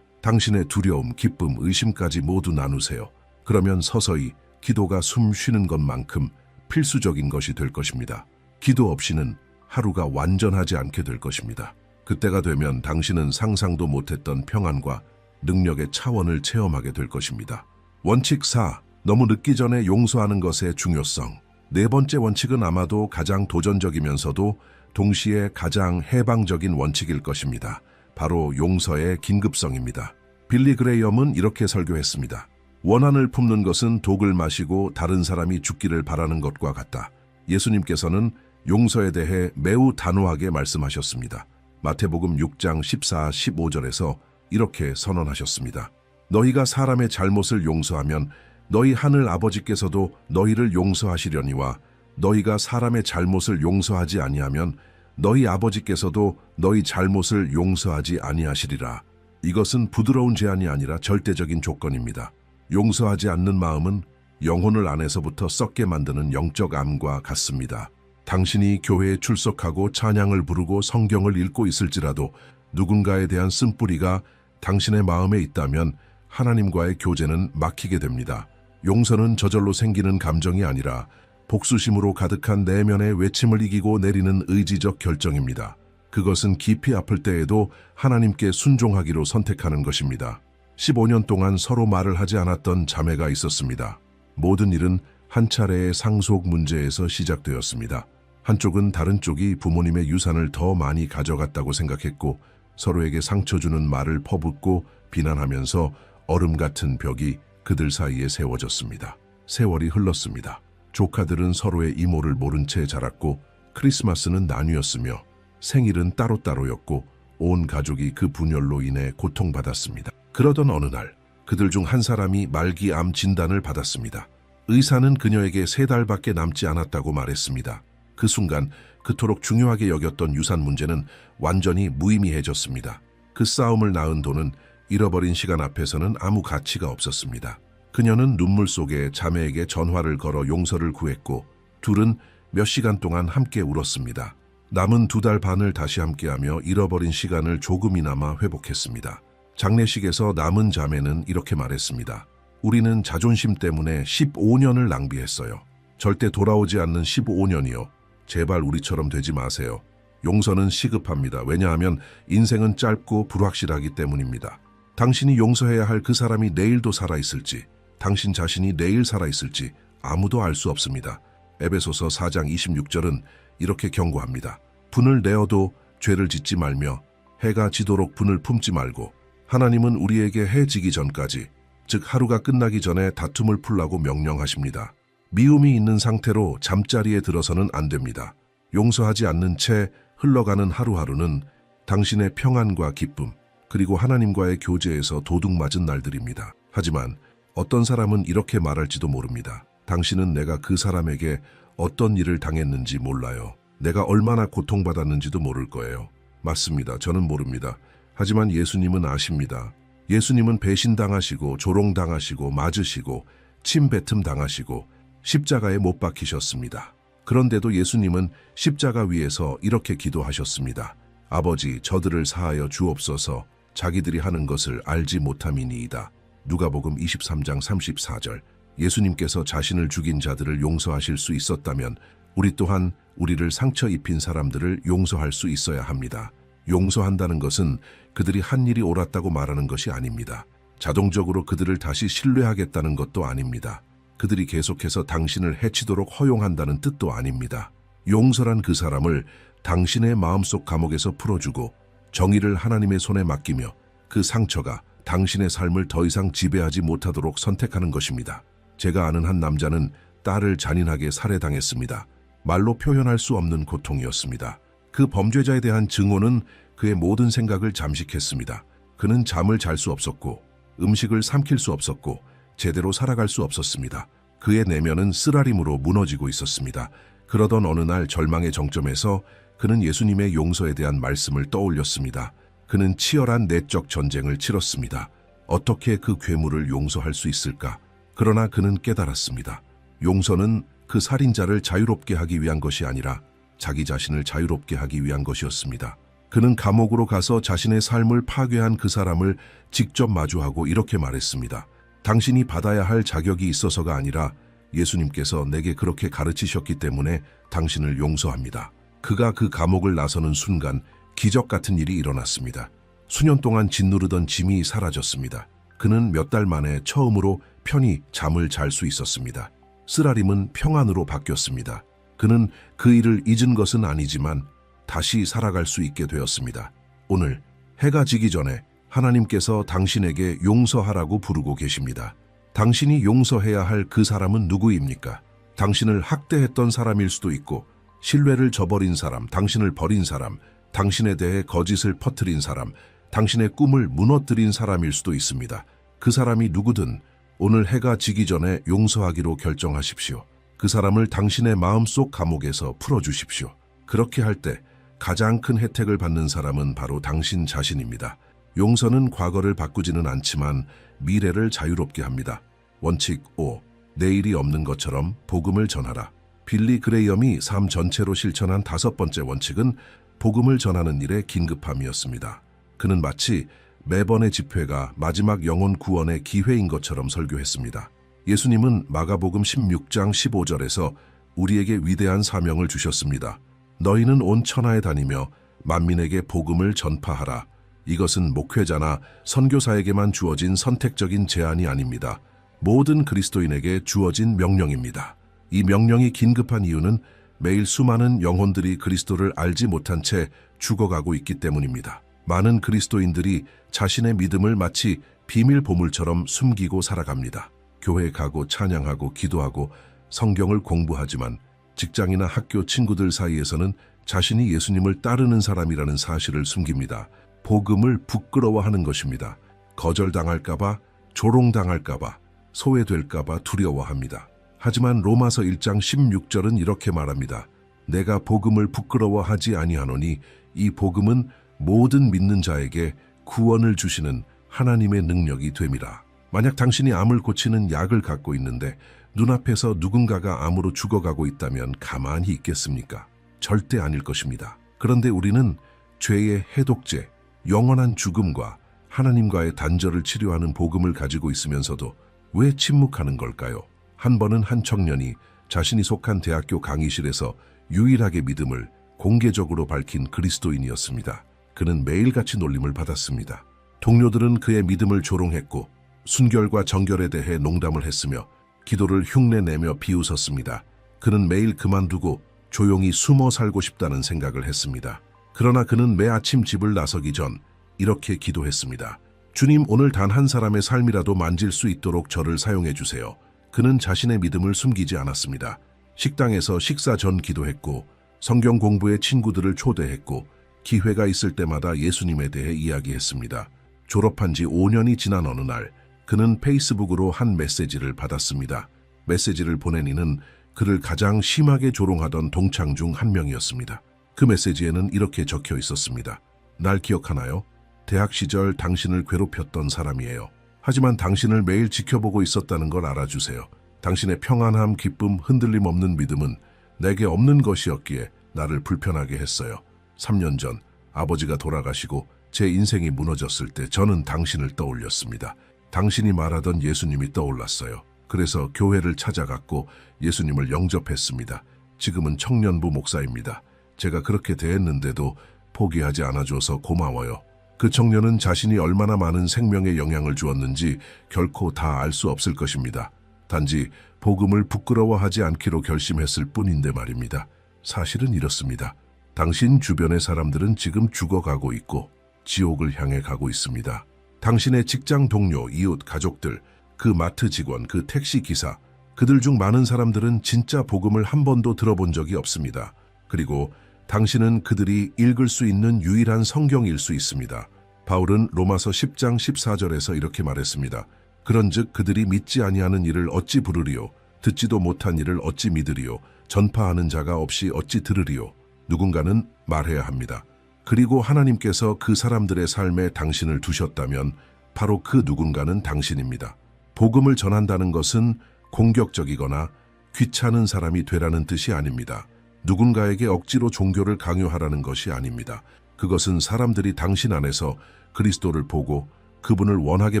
당신의 두려움, 기쁨, 의심까지 모두 나누세요. 그러면 서서히 기도가 숨 쉬는 것만큼 필수적인 것이 될 것입니다. 기도 없이는 하루가 완전하지 않게 될 것입니다. 그때가 되면 당신은 상상도 못했던 평안과 능력의 차원을 체험하게 될 것입니다. 원칙 4. 너무 늦기 전에 용서하는 것의 중요성. 네 번째 원칙은 아마도 가장 도전적이면서도 동시에 가장 해방적인 원칙일 것입니다. 바로 용서의 긴급성입니다. 빌리 그레이엄은 이렇게 설교했습니다. 원한을 품는 것은 독을 마시고 다른 사람이 죽기를 바라는 것과 같다. 예수님께서는 용서에 대해 매우 단호하게 말씀하셨습니다. 마태복음 6장 14, 15절에서 이렇게 선언하셨습니다. 너희가 사람의 잘못을 용서하면 너희 하늘 아버지께서도 너희를 용서하시려니와 너희가 사람의 잘못을 용서하지 아니하면 너희 아버지께서도 너희 잘못을 용서하지 아니하시리라. 이것은 부드러운 제안이 아니라 절대적인 조건입니다. 용서하지 않는 마음은 영혼을 안에서부터 썩게 만드는 영적 암과 같습니다. 당신이 교회에 출석하고 찬양을 부르고 성경을 읽고 있을지라도 누군가에 대한 쓴뿌리가 당신의 마음에 있다면 하나님과의 교제는 막히게 됩니다. 용서는 저절로 생기는 감정이 아니라 복수심으로 가득한 내면의 외침을 이기고 내리는 의지적 결정입니다. 그것은 깊이 아플 때에도 하나님께 순종하기로 선택하는 것입니다. 15년 동안 서로 말을 하지 않았던 자매가 있었습니다. 모든 일은 한 차례의 상속 문제에서 시작되었습니다. 한쪽은 다른 쪽이 부모님의 유산을 더 많이 가져갔다고 생각했고 서로에게 상처 주는 말을 퍼붓고 비난하면서 얼음 같은 벽이 그들 사이에 세워졌습니다. 세월이 흘렀습니다. 조카들은 서로의 이모를 모른 채 자랐고 크리스마스는 나뉘었으며 생일은 따로따로였고 온 가족이 그 분열로 인해 고통받았습니다. 그러던 어느 날 그들 중 한 사람이 말기암 진단을 받았습니다. 의사는 그녀에게 3달밖에 남지 않았다고 말했습니다. 그 순간 그토록 중요하게 여겼던 유산 문제는 완전히 무의미해졌습니다. 그 싸움을 낳은 돈은 잃어버린 시간 앞에서는 아무 가치가 없었습니다. 그녀는 눈물 속에 자매에게 전화를 걸어 용서를 구했고 둘은 몇 시간 동안 함께 울었습니다. 남은 2달 반을 다시 함께하며 잃어버린 시간을 조금이나마 회복했습니다. 장례식에서 남은 자매는 이렇게 말했습니다. 우리는 자존심 때문에 15년을 낭비했어요. 절대 돌아오지 않는 15년이요. 제발 우리처럼 되지 마세요. 용서는 시급합니다. 왜냐하면 인생은 짧고 불확실하기 때문입니다. 당신이 용서해야 할 그 사람이 내일도 살아있을지, 당신 자신이 내일 살아있을지 아무도 알 수 없습니다. 에베소서 4장 26절은 이렇게 경고합니다. 분을 내어도 죄를 짓지 말며 해가 지도록 분을 품지 말고 하나님은 우리에게 해 지기 전까지, 즉 하루가 끝나기 전에 다툼을 풀라고 명령하십니다. 미움이 있는 상태로 잠자리에 들어서는 안 됩니다. 용서하지 않는 채 흘러가는 하루하루는 당신의 평안과 기쁨, 그리고 하나님과의 교제에서 도둑맞은 날들입니다. 하지만 어떤 사람은 이렇게 말할지도 모릅니다. 당신은 내가 그 사람에게 어떤 일을 당했는지 몰라요. 내가 얼마나 고통받았는지도 모를 거예요. 맞습니다. 저는 모릅니다. 하지만 예수님은 아십니다. 예수님은 배신당하시고 조롱당하시고 맞으시고 침뱉음 당하시고 십자가에 못 박히셨습니다. 그런데도 예수님은 십자가 위에서 이렇게 기도하셨습니다. 아버지, 저들을 사하여 주옵소서. 자기들이 하는 것을 알지 못함이니이다. 누가복음 23장 34절. 예수님께서 자신을 죽인 자들을 용서하실 수 있었다면 우리 또한 우리를 상처 입힌 사람들을 용서할 수 있어야 합니다. 용서한다는 것은 그들이 한 일이 옳았다고 말하는 것이 아닙니다. 자동적으로 그들을 다시 신뢰하겠다는 것도 아닙니다. 그들이 계속해서 당신을 해치도록 허용한다는 뜻도 아닙니다. 용서란 그 사람을 당신의 마음속 감옥에서 풀어주고 정의를 하나님의 손에 맡기며 그 상처가 당신의 삶을 더 이상 지배하지 못하도록 선택하는 것입니다. 제가 아는 한 남자는 딸을 잔인하게 살해당했습니다. 말로 표현할 수 없는 고통이었습니다. 그 범죄자에 대한 증오는 그의 모든 생각을 잠식했습니다. 그는 잠을 잘 수 없었고 음식을 삼킬 수 없었고 제대로 살아갈 수 없었습니다. 그의 내면은 쓰라림으로 무너지고 있었습니다. 그러던 어느 날 절망의 정점에서 그는 예수님의 용서에 대한 말씀을 떠올렸습니다. 그는 치열한 내적 전쟁을 치렀습니다. 어떻게 그 괴물을 용서할 수 있을까? 그러나 그는 깨달았습니다. 용서는 그 살인자를 자유롭게 하기 위한 것이 아니라 자기 자신을 자유롭게 하기 위한 것이었습니다. 그는 감옥으로 가서 자신의 삶을 파괴한 그 사람을 직접 마주하고 이렇게 말했습니다. 당신이 받아야 할 자격이 있어서가 아니라 예수님께서 내게 그렇게 가르치셨기 때문에 당신을 용서합니다. 그가 그 감옥을 나서는 순간 기적 같은 일이 일어났습니다. 수년 동안 짓누르던 짐이 사라졌습니다. 그는 몇 달 만에 처음으로 편히 잠을 잘 수 있었습니다. 쓰라림은 평안으로 바뀌었습니다. 그는 그 일을 잊은 것은 아니지만 다시 살아갈 수 있게 되었습니다. 오늘 해가 지기 전에 하나님께서 당신에게 용서하라고 부르고 계십니다. 당신이 용서해야 할 그 사람은 누구입니까? 당신을 학대했던 사람일 수도 있고 신뢰를 저버린 사람, 당신을 버린 사람, 당신에 대해 거짓을 퍼뜨린 사람, 당신의 꿈을 무너뜨린 사람일 수도 있습니다. 그 사람이 누구든 오늘 해가 지기 전에 용서하기로 결정하십시오. 그 사람을 당신의 마음속 감옥에서 풀어주십시오. 그렇게 할 때 가장 큰 혜택을 받는 사람은 바로 당신 자신입니다. 용서는 과거를 바꾸지는 않지만 미래를 자유롭게 합니다. 원칙 5. 내일이 없는 것처럼 복음을 전하라. 빌리 그레이엄이 삶 전체로 실천한 5번째 원칙은 복음을 전하는 일의 긴급함이었습니다. 그는 마치 매번의 집회가 마지막 영혼 구원의 기회인 것처럼 설교했습니다. 예수님은 마가복음 16장 15절에서 우리에게 위대한 사명을 주셨습니다. 너희는 온 천하에 다니며 만민에게 복음을 전파하라. 이것은 목회자나 선교사에게만 주어진 선택적인 제안이 아닙니다. 모든 그리스도인에게 주어진 명령입니다. 이 명령이 긴급한 이유는 매일 수많은 영혼들이 그리스도를 알지 못한 채 죽어가고 있기 때문입니다. 많은 그리스도인들이 자신의 믿음을 마치 비밀 보물처럼 숨기고 살아갑니다. 교회에 가고 찬양하고 기도하고 성경을 공부하지만 직장이나 학교 친구들 사이에서는 자신이 예수님을 따르는 사람이라는 사실을 숨깁니다. 복음을 부끄러워하는 것입니다. 거절당할까봐, 조롱당할까봐, 소외될까봐 두려워합니다. 하지만 로마서 1장 16절은 이렇게 말합니다. 내가 복음을 부끄러워하지 아니하노니 이 복음은 모든 믿는 자에게 구원을 주시는 하나님의 능력이 됨이라. 만약 당신이 암을 고치는 약을 갖고 있는데 눈앞에서 누군가가 암으로 죽어가고 있다면 가만히 있겠습니까? 절대 아닐 것입니다. 그런데 우리는 죄의 해독제, 영원한 죽음과 하나님과의 단절을 치료하는 복음을 가지고 있으면서도 왜 침묵하는 걸까요? 한 번은 한 청년이 자신이 속한 대학교 강의실에서 유일하게 믿음을 공개적으로 밝힌 그리스도인이었습니다. 그는 매일같이 놀림을 받았습니다. 동료들은 그의 믿음을 조롱했고 순결과 정결에 대해 농담을 했으며 기도를 흉내내며 비웃었습니다. 그는 매일 그만두고 조용히 숨어 살고 싶다는 생각을 했습니다. 그러나 그는 매 아침 집을 나서기 전 이렇게 기도했습니다. 주님, 오늘 단 한 사람의 삶이라도 만질 수 있도록 저를 사용해 주세요. 그는 자신의 믿음을 숨기지 않았습니다. 식당에서 식사 전 기도했고 성경 공부에 친구들을 초대했고 기회가 있을 때마다 예수님에 대해 이야기했습니다. 졸업한 지 5년이 지난 어느 날 그는 페이스북으로 한 메시지를 받았습니다. 메시지를 보낸 이는 그를 가장 심하게 조롱하던 동창 중 한 명이었습니다. 그 메시지에는 이렇게 적혀 있었습니다. 날 기억하나요? 대학 시절 당신을 괴롭혔던 사람이에요. 하지만 당신을 매일 지켜보고 있었다는 걸 알아주세요. 당신의 평안함, 기쁨, 흔들림 없는 믿음은 내게 없는 것이었기에 나를 불편하게 했어요. 3년 전 아버지가 돌아가시고 제 인생이 무너졌을 때 저는 당신을 떠올렸습니다. 당신이 말하던 예수님이 떠올랐어요. 그래서 교회를 찾아갔고 예수님을 영접했습니다. 지금은 청년부 목사입니다. 제가 그렇게 대했는데도 포기하지 않아줘서 고마워요. 그 청년은 자신이 얼마나 많은 생명에 영향을 주었는지 결코 다 알 수 없을 것입니다. 단지 복음을 부끄러워하지 않기로 결심했을 뿐인데 말입니다. 사실은 이렇습니다. 당신 주변의 사람들은 지금 죽어가고 있고 지옥을 향해 가고 있습니다. 당신의 직장 동료, 이웃, 가족들, 그 마트 직원, 그 택시 기사, 그들 중 많은 사람들은 진짜 복음을 한 번도 들어본 적이 없습니다. 그리고 당신은 그들이 읽을 수 있는 유일한 성경일 수 있습니다. 바울은 로마서 10장 14절에서 이렇게 말했습니다. 그런즉 그들이 믿지 아니하는 일을 어찌 부르리요? 듣지도 못한 일을 어찌 믿으리요? 전파하는 자가 없이 어찌 들으리요? 누군가는 말해야 합니다. 그리고 하나님께서 그 사람들의 삶에 당신을 두셨다면 바로 그 누군가는 당신입니다. 복음을 전한다는 것은 공격적이거나 귀찮은 사람이 되라는 뜻이 아닙니다. 누군가에게 억지로 종교를 강요하라는 것이 아닙니다. 그것은 사람들이 당신 안에서 그리스도를 보고 그분을 원하게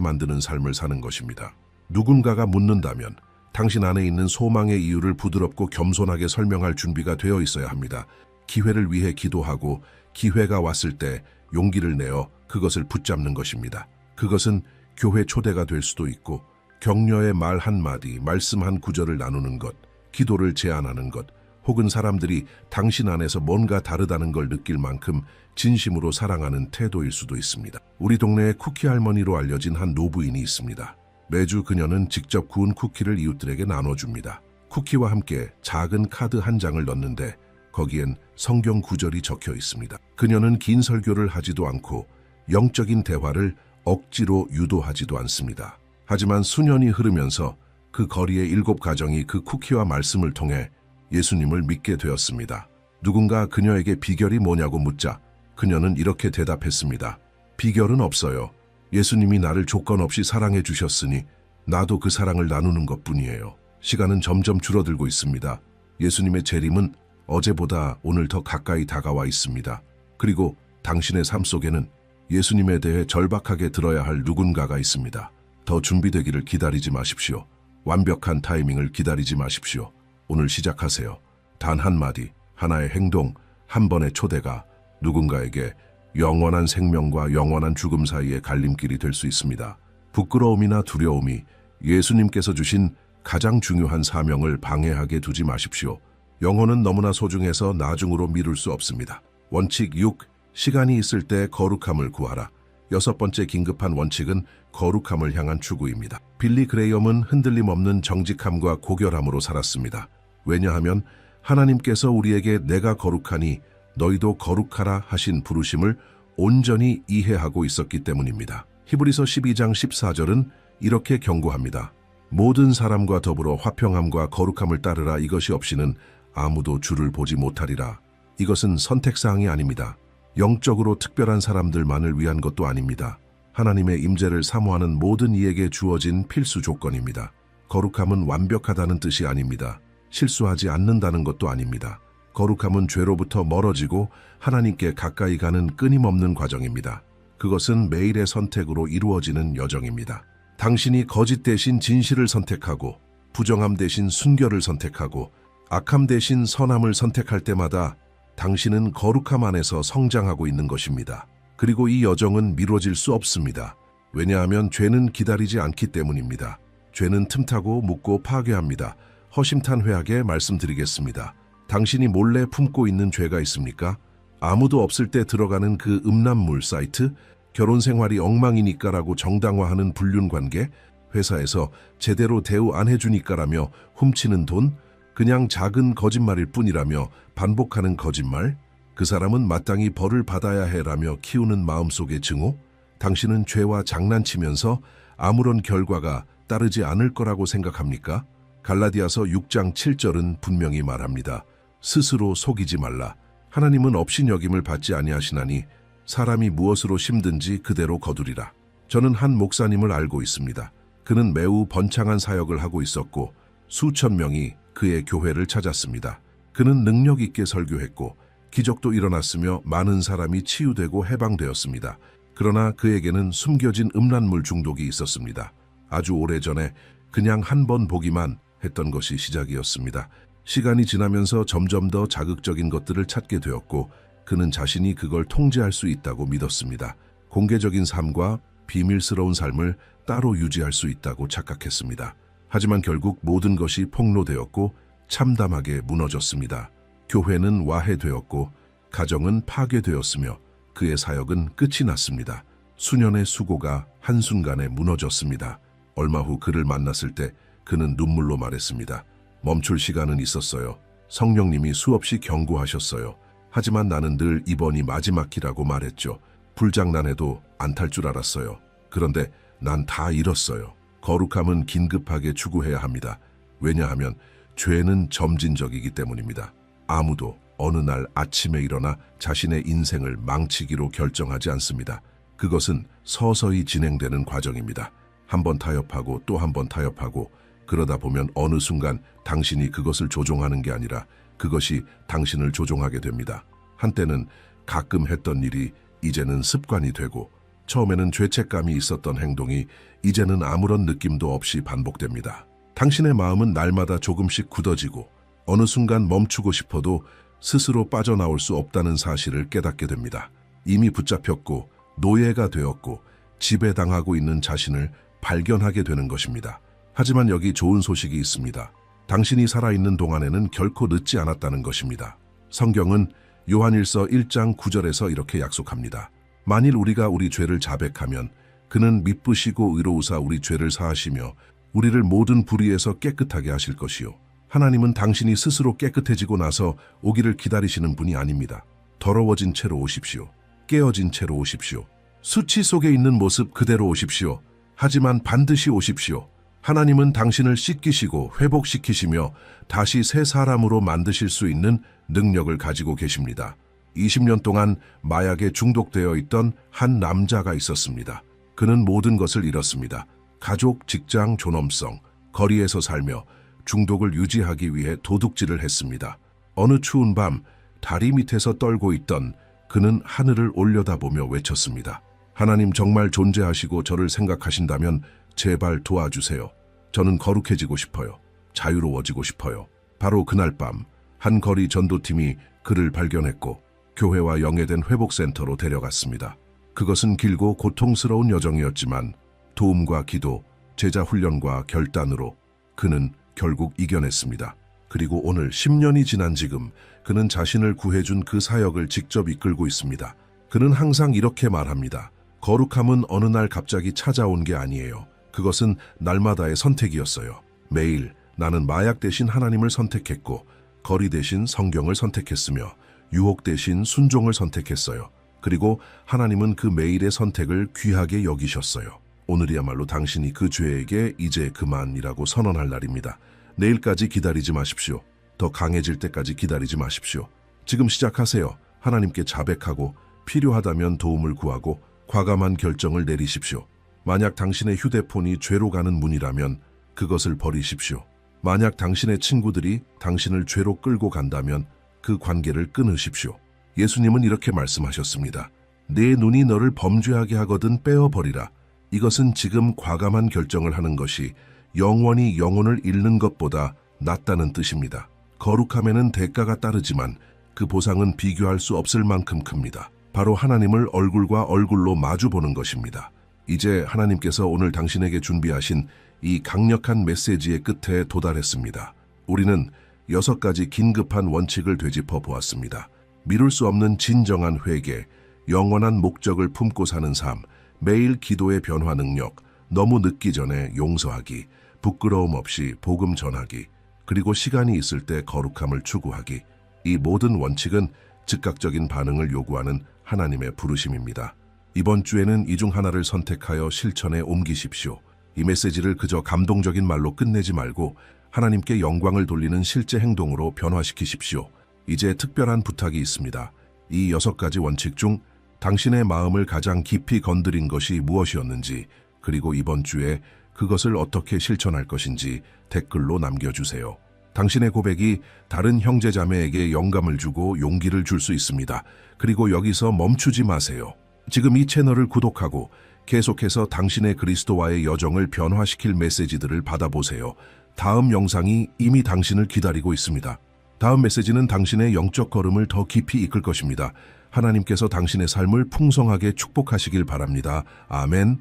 만드는 삶을 사는 것입니다. 누군가가 묻는다면 당신 안에 있는 소망의 이유를 부드럽고 겸손하게 설명할 준비가 되어 있어야 합니다. 기회를 위해 기도하고 기회가 왔을 때 용기를 내어 그것을 붙잡는 것입니다. 그것은 교회 초대가 될 수도 있고 격려의 말 한마디, 말씀 한 구절을 나누는 것, 기도를 제안하는 것, 혹은 사람들이 당신 안에서 뭔가 다르다는 걸 느낄 만큼 진심으로 사랑하는 태도일 수도 있습니다. 우리 동네에 쿠키 할머니로 알려진 한 노부인이 있습니다. 매주 그녀는 직접 구운 쿠키를 이웃들에게 나눠줍니다. 쿠키와 함께 작은 카드 한 장을 넣는데 거기엔 성경 구절이 적혀 있습니다. 그녀는 긴 설교를 하지도 않고 영적인 대화를 억지로 유도하지도 않습니다. 하지만 수년이 흐르면서 그 거리의 7 가정이 그 쿠키와 말씀을 통해 예수님을 믿게 되었습니다. 누군가 그녀에게 비결이 뭐냐고 묻자 그녀는 이렇게 대답했습니다. 비결은 없어요. 예수님이 나를 조건 없이 사랑해 주셨으니 나도 그 사랑을 나누는 것뿐이에요. 시간은 점점 줄어들고 있습니다. 예수님의 재림은 어제보다 오늘 더 가까이 다가와 있습니다. 그리고 당신의 삶 속에는 예수님에 대해 절박하게 들어야 할 누군가가 있습니다. 더 준비되기를 기다리지 마십시오. 완벽한 타이밍을 기다리지 마십시오. 오늘 시작하세요. 단 한마디, 하나의 행동, 한 번의 초대가 누군가에게 영원한 생명과 영원한 죽음 사이의 갈림길이 될 수 있습니다. 부끄러움이나 두려움이 예수님께서 주신 가장 중요한 사명을 방해하게 두지 마십시오. 영혼은 너무나 소중해서 나중으로 미룰 수 없습니다. 원칙 6. 시간이 있을 때 거룩함을 구하라. 6번째 긴급한 원칙은 거룩함을 향한 추구입니다. 빌리 그레이엄은 흔들림 없는 정직함과 고결함으로 살았습니다. 왜냐하면 하나님께서 우리에게 내가 거룩하니 너희도 거룩하라 하신 부르심을 온전히 이해하고 있었기 때문입니다. 히브리서 12장 14절은 이렇게 경고합니다. 모든 사람과 더불어 화평함과 거룩함을 따르라. 이것이 없이는 아무도 주를 보지 못하리라. 이것은 선택사항이 아닙니다. 영적으로 특별한 사람들만을 위한 것도 아닙니다. 하나님의 임재를 사모하는 모든 이에게 주어진 필수 조건입니다. 거룩함은 완벽하다는 뜻이 아닙니다. 실수하지 않는다는 것도 아닙니다. 거룩함은 죄로부터 멀어지고 하나님께 가까이 가는 끊임없는 과정입니다. 그것은 매일의 선택으로 이루어지는 여정입니다. 당신이 거짓 대신 진실을 선택하고 부정함 대신 순결을 선택하고 악함 대신 선함을 선택할 때마다 당신은 거룩함 안에서 성장하고 있는 것입니다. 그리고 이 여정은 미뤄질 수 없습니다. 왜냐하면 죄는 기다리지 않기 때문입니다. 죄는 틈타고 묻고 파괴합니다. 허심탄 회하게 말씀드리겠습니다. 당신이 몰래 품고 있는 죄가 있습니까? 아무도 없을 때 들어가는 그 음란물 사이트, 결혼 생활이 엉망이니까라고 정당화하는 불륜관계, 회사에서 제대로 대우 안 해주니까라며 훔치는 돈, 그냥 작은 거짓말일 뿐이라며 반복하는 거짓말, 그 사람은 마땅히 벌을 받아야 해라며 키우는 마음속의 증오, 당신은 죄와 장난치면서 아무런 결과가 따르지 않을 거라고 생각합니까? 갈라디아서 6장 7절은 분명히 말합니다. 스스로 속이지 말라. 하나님은 업신여김을 받지 아니하시나니 사람이 무엇으로 심든지 그대로 거두리라. 저는 한 목사님을 알고 있습니다. 그는 매우 번창한 사역을 하고 있었고 수천 명이 그의 교회를 찾았습니다. 그는 능력 있게 설교했고 기적도 일어났으며 많은 사람이 치유되고 해방되었습니다. 그러나 그에게는 숨겨진 음란물 중독이 있었습니다. 아주 오래전에 그냥 한 번 보기만 했던 것이 시작이었습니다. 시간이 지나면서 점점 더 자극적인 것들을 찾게 되었고 그는 자신이 그걸 통제할 수 있다고 믿었습니다. 공개적인 삶과 비밀스러운 삶을 따로 유지할 수 있다고 착각했습니다. 하지만 결국 모든 것이 폭로되었고 참담하게 무너졌습니다. 교회는 와해되었고 가정은 파괴되었으며 그의 사역은 끝이 났습니다. 수년의 수고가 한순간에 무너졌습니다. 얼마 후 그를 만났을 때 그는 눈물로 말했습니다. 멈출 시간은 있었어요. 성령님이 수없이 경고하셨어요. 하지만 나는 늘 이번이 마지막 기라고 말했죠. 불장난해도 안 탈 줄 알았어요. 그런데 난 다 잃었어요. 거룩함은 긴급하게 추구해야 합니다. 왜냐하면 죄는 점진적이기 때문입니다. 아무도 어느 날 아침에 일어나 자신의 인생을 망치기로 결정하지 않습니다. 그것은 서서히 진행되는 과정입니다. 한 번 타협하고 또 한 번 타협하고 그러다 보면 어느 순간 당신이 그것을 조종하는 게 아니라 그것이 당신을 조종하게 됩니다. 한때는 가끔 했던 일이 이제는 습관이 되고 처음에는 죄책감이 있었던 행동이 이제는 아무런 느낌도 없이 반복됩니다. 당신의 마음은 날마다 조금씩 굳어지고 어느 순간 멈추고 싶어도 스스로 빠져나올 수 없다는 사실을 깨닫게 됩니다. 이미 붙잡혔고 노예가 되었고 지배당하고 있는 자신을 발견하게 되는 것입니다. 하지만 여기 좋은 소식이 있습니다. 당신이 살아있는 동안에는 결코 늦지 않았다는 것입니다. 성경은 요한일서 1장 9절에서 이렇게 약속합니다. 만일 우리가 우리 죄를 자백하면 그는 미쁘시고 의로우사 우리 죄를 사하시며 우리를 모든 불의에서 깨끗하게 하실 것이요. 하나님은 당신이 스스로 깨끗해지고 나서 오기를 기다리시는 분이 아닙니다. 더러워진 채로 오십시오. 깨어진 채로 오십시오. 수치 속에 있는 모습 그대로 오십시오. 하지만 반드시 오십시오. 하나님은 당신을 씻기시고 회복시키시며 다시 새 사람으로 만드실 수 있는 능력을 가지고 계십니다. 20년 동안 마약에 중독되어 있던 한 남자가 있었습니다. 그는 모든 것을 잃었습니다. 가족, 직장, 존엄성, 거리에서 살며 중독을 유지하기 위해 도둑질을 했습니다. 어느 추운 밤 다리 밑에서 떨고 있던 그는 하늘을 올려다보며 외쳤습니다. 하나님 정말 존재하시고 저를 생각하신다면 제발 도와주세요. 저는 거룩해지고 싶어요. 자유로워지고 싶어요. 바로 그날 밤 한 거리 전도팀이 그를 발견했고 교회와 영예된 회복센터로 데려갔습니다. 그것은 길고 고통스러운 여정이었지만 도움과 기도, 제자 훈련과 결단으로 그는 결국 이겨냈습니다. 그리고 오늘 10년이 지난 지금 그는 자신을 구해준 그 사역을 직접 이끌고 있습니다. 그는 항상 이렇게 말합니다. 거룩함은 어느 날 갑자기 찾아온 게 아니에요. 그것은 날마다의 선택이었어요. 매일 나는 마약 대신 하나님을 선택했고 거리 대신 성경을 선택했으며 유혹 대신 순종을 선택했어요. 그리고 하나님은 그 매일의 선택을 귀하게 여기셨어요. 오늘이야말로 당신이 그 죄에게 이제 그만이라고 선언할 날입니다. 내일까지 기다리지 마십시오. 더 강해질 때까지 기다리지 마십시오. 지금 시작하세요. 하나님께 자백하고 필요하다면 도움을 구하고 과감한 결정을 내리십시오. 만약 당신의 휴대폰이 죄로 가는 문이라면 그것을 버리십시오. 만약 당신의 친구들이 당신을 죄로 끌고 간다면 그 관계를 끊으십시오. 예수님은 이렇게 말씀하셨습니다. 내 눈이 너를 범죄하게 하거든 빼어버리라. 이것은 지금 과감한 결정을 하는 것이 영원히 영혼을 잃는 것보다 낫다는 뜻입니다. 거룩함에는 대가가 따르지만 그 보상은 비교할 수 없을 만큼 큽니다. 바로 하나님을 얼굴과 얼굴로 마주보는 것입니다. 이제 하나님께서 오늘 당신에게 준비하신 이 강력한 메시지의 끝에 도달했습니다. 우리는 6가지 긴급한 원칙을 되짚어 보았습니다. 미룰 수 없는 진정한 회개, 영원한 목적을 품고 사는 삶, 매일 기도의 변화 능력, 너무 늦기 전에 용서하기, 부끄러움 없이 복음 전하기, 그리고 시간이 있을 때 거룩함을 추구하기. 이 모든 원칙은 즉각적인 반응을 요구하는 하나님의 부르심입니다. 이번 주에는 이 중 하나를 선택하여 실천에 옮기십시오. 이 메시지를 그저 감동적인 말로 끝내지 말고 하나님께 영광을 돌리는 실제 행동으로 변화시키십시오. 이제 특별한 부탁이 있습니다. 이 6가지 원칙 중 당신의 마음을 가장 깊이 건드린 것이 무엇이었는지, 그리고 이번 주에 그것을 어떻게 실천할 것인지 댓글로 남겨주세요. 당신의 고백이 다른 형제자매에게 영감을 주고 용기를 줄 수 있습니다. 그리고 여기서 멈추지 마세요. 지금 이 채널을 구독하고 계속해서 당신의 그리스도와의 여정을 변화시킬 메시지들을 받아보세요. 다음 영상이 이미 당신을 기다리고 있습니다. 다음 메시지는 당신의 영적 걸음을 더 깊이 이끌 것입니다. 하나님께서 당신의 삶을 풍성하게 축복하시길 바랍니다. 아멘.